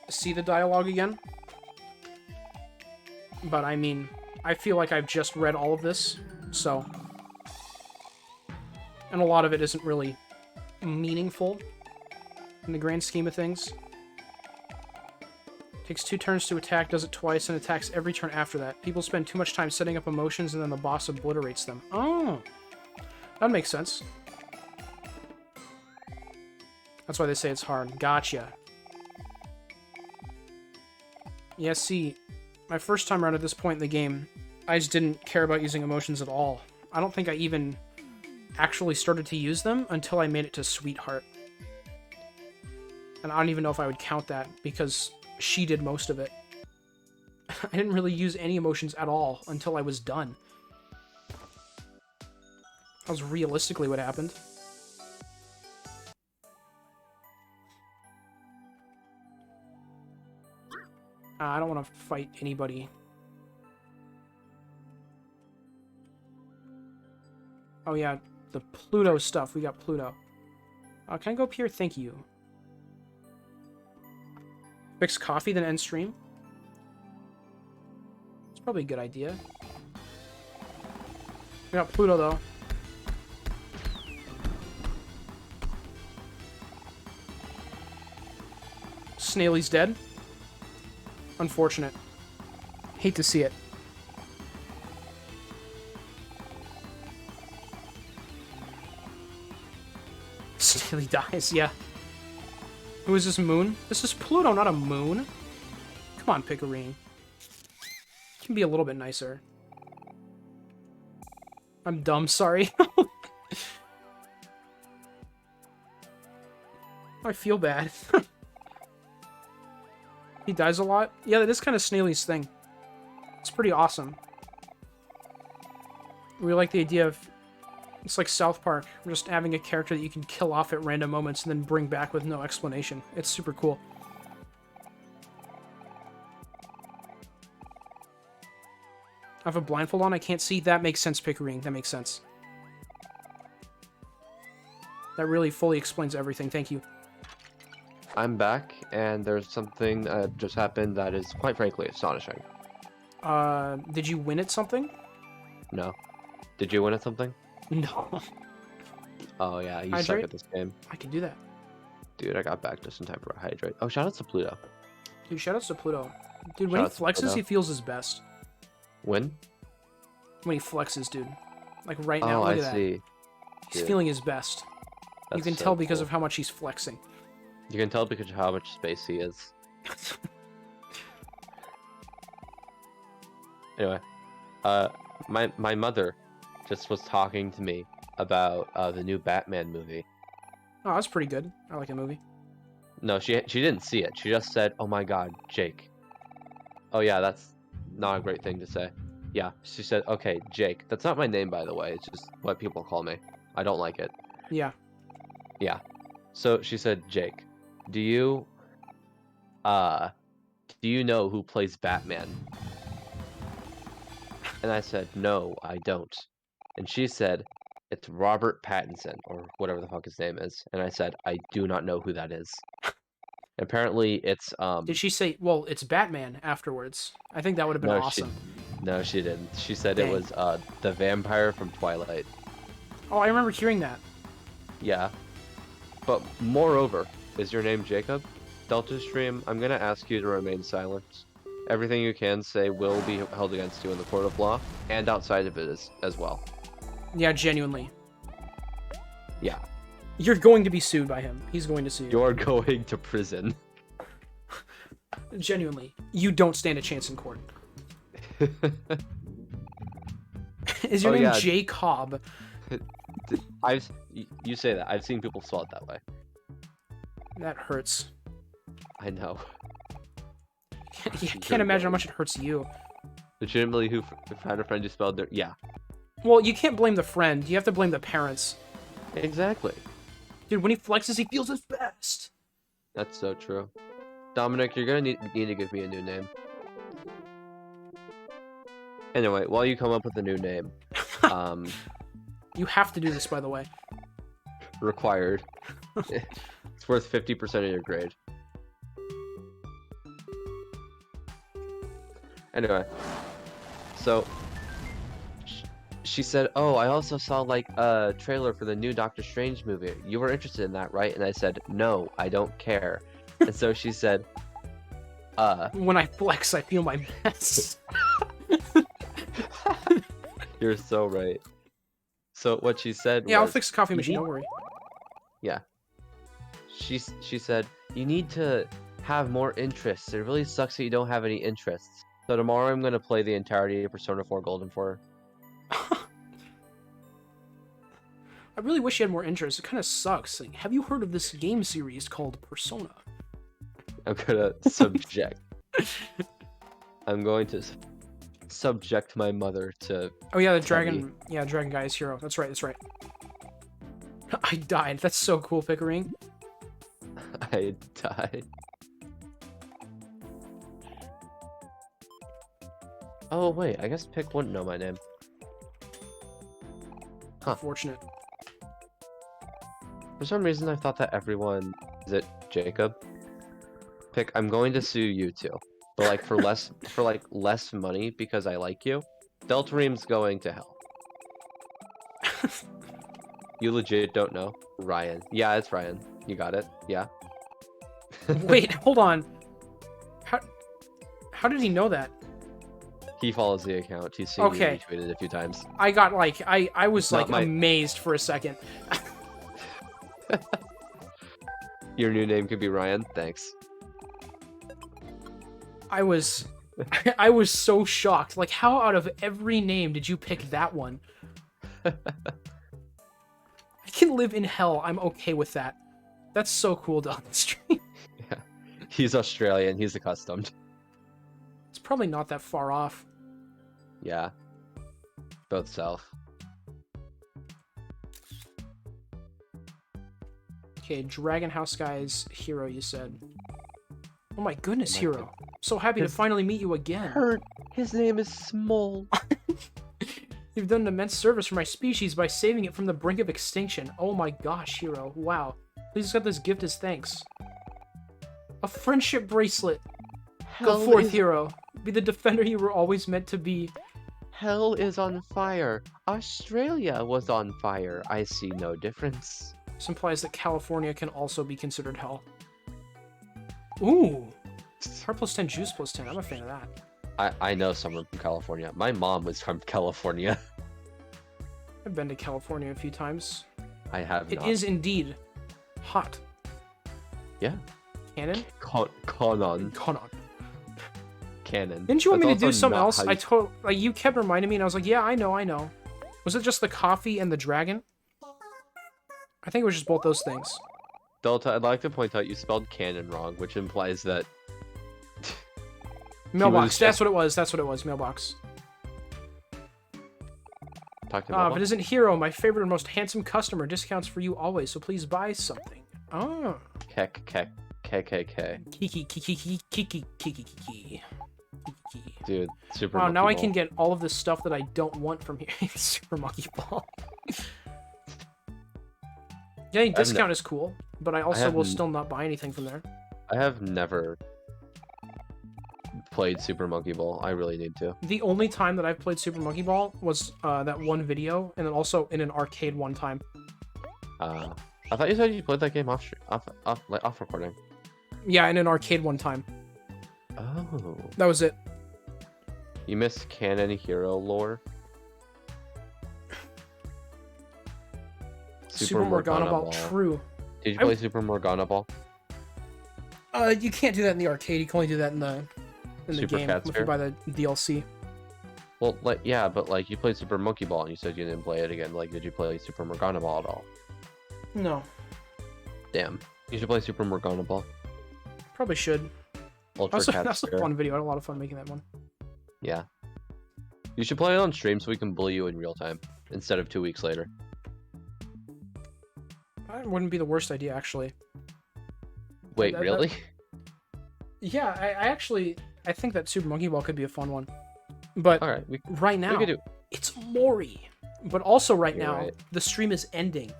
S1: see the dialogue again. But I mean, I feel like I've just read all of this, so... And a lot of it isn't really meaningful in the grand scheme of things. Takes 2 turns to attack, does it twice, and attacks every turn after that. People spend too much time setting up emotions and then the boss obliterates them. Oh! That makes sense. That's why they say it's hard. Gotcha. Yeah, see, my first time around at this point in the game, I just didn't care about using emotions at all. I don't think I even actually started to use them until I made it to Sweetheart. And I don't even know if I would count that, because she did most of it. I didn't really use any emotions at all until I was done. That was realistically what happened. I don't want to fight anybody. Oh yeah, the Pluto stuff. We got Pluto. Can I go up here? Thank you. Fix coffee, then end stream? It's probably a good idea. We got Pluto, though. Snailey's dead. Unfortunate. Hate to see it. Snailey dies, yeah. Who is this, Moon? This is Pluto, not a moon. Come on, Pickering. You can be a little bit nicer. I'm dumb, sorry. I feel bad. He dies a lot? Yeah, that is kind of Snailey's thing. It's pretty awesome. We like the idea of... It's like South Park. Just having a character that you can kill off at random moments and then bring back with no explanation. It's super cool. I have a blindfold on, I can't see. That makes sense, Pickering. That makes sense. That really fully explains everything. Thank you.
S2: I'm back, and there's something that just happened that is quite frankly astonishing.
S1: Did you win at something?
S2: No. Did you win at something?
S1: No.
S2: Oh yeah, you
S1: Hydrate?
S2: suck at this game.
S1: I can do that.
S2: Dude, I got back just in time for a hydrate. Oh, shout out to Pluto.
S1: Dude, shoutouts to Pluto. Dude, when he
S2: Shoutouts to
S1: flexes,
S2: Pluto.
S1: he feels his best.
S2: When?
S1: When he flexes, dude. Like right now,
S2: Oh,
S1: look
S2: I
S1: at that.
S2: see.
S1: He's
S2: Dude,
S1: feeling his best. You
S2: that's
S1: can
S2: so
S1: tell because
S2: cool.
S1: of how much he's flexing.
S2: You can tell because of how much space he is. Anyway, my mother just was talking to me about the new Batman movie.
S1: Oh, that's pretty good. I like the movie.
S2: No, she didn't see it. She just said, "Oh my God, Jake." Oh yeah, that's not a great thing to say. Yeah, she said, "Okay, Jake." That's not my name, by the way. It's just what people call me. I don't like it.
S1: Yeah.
S2: Yeah. So she said, "Jake, do you know who plays Batman?" And I said, "No, I don't." And she said,
S3: It's Robert Pattinson, or whatever the fuck his name is. And I said, I do not know who that is. Apparently, it's
S1: Did she say, well, it's Batman afterwards? I think that would have been
S3: no,
S1: awesome.
S3: no, she didn't. She said
S1: Dang.
S3: it was the vampire from Twilight.
S1: Oh, I remember hearing that.
S3: Yeah. But moreover, is your name Jacob? Delta Stream, I'm gonna ask you to remain silent. Everything you can say will be held against you in the court of law, and outside of it as well.
S1: Yeah, genuinely.
S3: Yeah.
S1: You're going to be sued by him. He's going to sue you.
S3: You're going to prison.
S1: Genuinely. You don't stand a chance in court. Is your name
S3: yeah.
S1: Jay Cobb?
S3: You say that. I've seen people spell it that way.
S1: That hurts.
S3: I know.
S1: I can't imagine how much it hurts you.
S3: Legitimately, who had a friend who spelled their... Yeah.
S1: Well, you can't blame the friend. You have to blame the parents.
S3: Exactly.
S1: Dude, when he flexes, he feels his best.
S3: That's so true. Dominic, you're gonna need to give me a new name. Anyway, while you come up with a new name,
S1: You have to do this, by the way.
S3: required. It's worth 50% of your grade. Anyway, so she said, "Oh, I also saw like a trailer for the new Doctor Strange movie. You were interested in that, right?" And I said, "No, I don't care." And so she said,
S1: When I flex, I feel my best.
S3: "You're so right." So what she said
S1: Yeah, I'll
S3: was,
S1: fix the coffee
S3: "You
S1: machine,
S3: need-"
S1: don't worry.
S3: Yeah. She said, "You need to have more interests. It really sucks that you don't have any interests." So tomorrow I'm gonna play the entirety of Persona 4 Golden for her.
S1: I really wish you had more interest. It kind of sucks. Like, have you heard of this game series called Persona?
S3: I'm gonna subject. I'm going to subject my mother to.
S1: Oh yeah, the dragon. Yeah, dragon guy is hero. That's right. That's right. I died. That's so cool, Pickering.
S3: I died. Oh wait, I guess Pick wouldn't know my name. Huh.
S1: Unfortunate.
S3: For some reason, I thought that everyone. Is it Jacob? Pick, I'm going to sue you too, but like for less money because I like you. Deltaream's going to hell. You legit don't know Ryan? Yeah, it's Ryan. You got it. Yeah.
S1: Wait, hold on. How did he know that?
S3: He follows the account. He's seen
S1: Okay.
S3: me retweeted a few times.
S1: I got like I was
S3: Not
S1: like amazed for a second.
S3: Your new name could be Ryan. Thanks.
S1: I was so shocked. Like, how out of every name did you pick that one? I can live in hell. I'm okay with that. That's so cool down the street.
S3: Yeah. He's Australian. He's accustomed.
S1: It's probably not that far off.
S3: Yeah. Both south.
S1: Okay, Dragon House guy's hero, you said. Oh my goodness,
S3: Oh my
S1: hero.
S3: God.
S1: So happy to
S3: His-
S1: finally meet you again.
S3: Hurt. His name is Small.
S1: You've done an immense service for my species by saving it from the brink of extinction. Oh my gosh, hero. Wow. Please accept this gift as thanks. A friendship bracelet. Go forth, hero. Be the defender you were always meant to be.
S3: Hell is on fire. Australia was on fire. I see no difference.
S1: This implies that California can also be considered hell. Ooh. Heart plus 10, juice plus 10. I'm a fan of that.
S3: I know someone from California. My mom was from California.
S1: I've been to California a few times.
S3: I have
S1: It
S3: not.
S1: is indeed hot.
S3: Yeah.
S1: Cannon?
S3: Conan.
S1: Conan.
S3: Canon.
S1: Didn't you want me to
S3: That's
S1: do
S3: also
S1: something
S3: not
S1: else?
S3: how you-
S1: Like, you kept reminding me, and I was like, yeah, I know. Was it just the coffee and the dragon? I think it was just both those things.
S3: Delta, I'd like to point out you spelled canon wrong, which implies that
S1: Mailbox. That's
S3: just-
S1: what it was. That's what it was. Mailbox.
S3: talk to
S1: But
S3: Mailbox.
S1: isn't Hero my favorite and most handsome customer? Discounts for you always, so please buy something. Oh.
S3: KKK.
S1: Kiki.
S3: Dude, super
S1: Wow,
S3: Monkey
S1: now I
S3: Ball.
S1: can get all of the stuff that I don't want from here. Super Monkey Ball. Getting discount is cool, but I also
S2: have
S1: will
S2: n-
S1: still not buy anything from there.
S2: I have never played Super Monkey Ball. I really need to.
S1: The only time that I've played Super Monkey Ball was that one video, and then also in an arcade one time.
S2: I thought you said you played that game off recording.
S1: Yeah, in an arcade one time.
S2: Oh.
S1: That was it.
S2: You missed canon hero lore.
S1: Super Morgana Ball. True.
S2: Did you play Super Morgana Ball?
S1: You can't do that in the arcade. You can only do that in the
S2: Super
S1: game
S2: Cat
S1: if you
S2: Sphere?
S1: buy the DLC.
S2: Well, like yeah, but like you played Super Monkey Ball and you said you didn't play it again. Like, did you play Super Morgana Ball at all?
S1: No,
S2: Damn. You should play Super Morgana Ball.
S1: probably should.
S2: Ultra Cat
S1: That's a
S2: Sphere.
S1: fun video. I had a lot of fun making that one.
S2: Yeah. You should play it on stream so we can bully you in real time instead of 2 weeks later.
S1: That wouldn't be the worst idea, actually.
S2: Wait,
S1: that-
S2: really?
S1: Yeah, I think that Super Monkey Ball could be a fun one. But
S2: All right,
S1: right
S2: we
S1: now,
S2: could do.
S1: it's Mori. But also right
S2: You're
S1: now,
S2: right.
S1: the stream is ending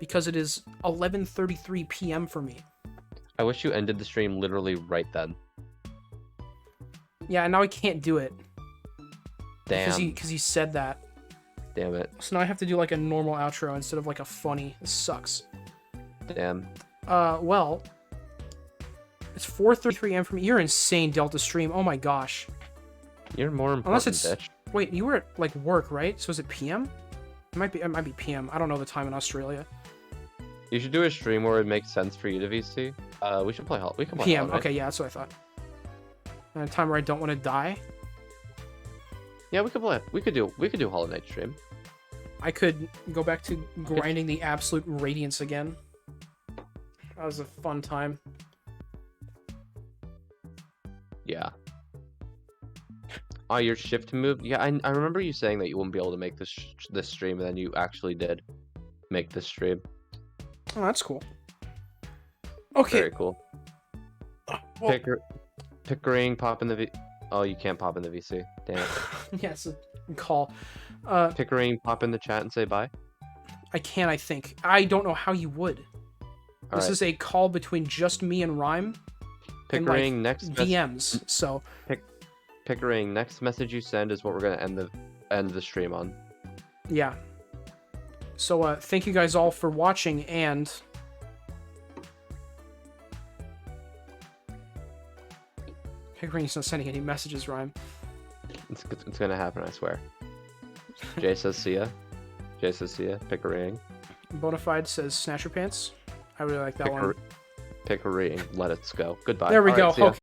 S1: because it is 11:33 p.m. for me.
S2: I wish you ended the stream literally right then.
S1: Yeah, and now I can't do it
S2: Damn.
S1: because he said that.
S2: Damn it.
S1: So now I have to do like a normal outro instead of like a funny. This sucks.
S2: Damn.
S1: Well, it's 4:33 a.m. for me. You're insane, Delta Stream. Oh my gosh.
S2: You're more important,
S1: Unless it's
S2: bitch.
S1: wait, you were at like work, right? So is it PM? It might be PM. I don't know the time in Australia.
S2: You should do a stream where it makes sense for you to VC. We should play we can play
S1: PM.
S2: Holiday.
S1: Okay, yeah, that's what I thought. And a time where I don't want to die.
S2: Yeah, we could do Hollow Knight stream.
S1: I could go back to grinding the absolute radiance again. That was a fun time.
S2: Yeah. Oh, your shift move? Yeah, I remember you saying that you wouldn't be able to make this stream, and then you actually did make this stream.
S1: Oh, that's cool. Okay.
S2: Very cool.
S1: Well,
S2: Pickering, pop in the V. Oh, you can't pop in the VC. Damn it.
S1: yeah, it's a call.
S2: Pickering, pop in the chat and say bye.
S1: I can, I think. I don't know how you would.
S2: All
S1: This
S2: right.
S1: is a call between just me and Rhyme.
S2: Pickering,
S1: and, like,
S2: next
S1: DMs. So
S2: Pickering, next message you send is what we're gonna end the stream on.
S1: yeah. So thank you guys all for watching, and Pickering's not sending any messages, Rhyme.
S2: It's gonna happen, I swear. Jay says see ya. Jay says see ya. Pickering.
S1: Bonafide says Snatcher Pants. I really like that one.
S2: Pickering. Let it go. Goodbye.
S1: There we
S2: All right,
S1: go.
S2: see ya.
S1: Okay.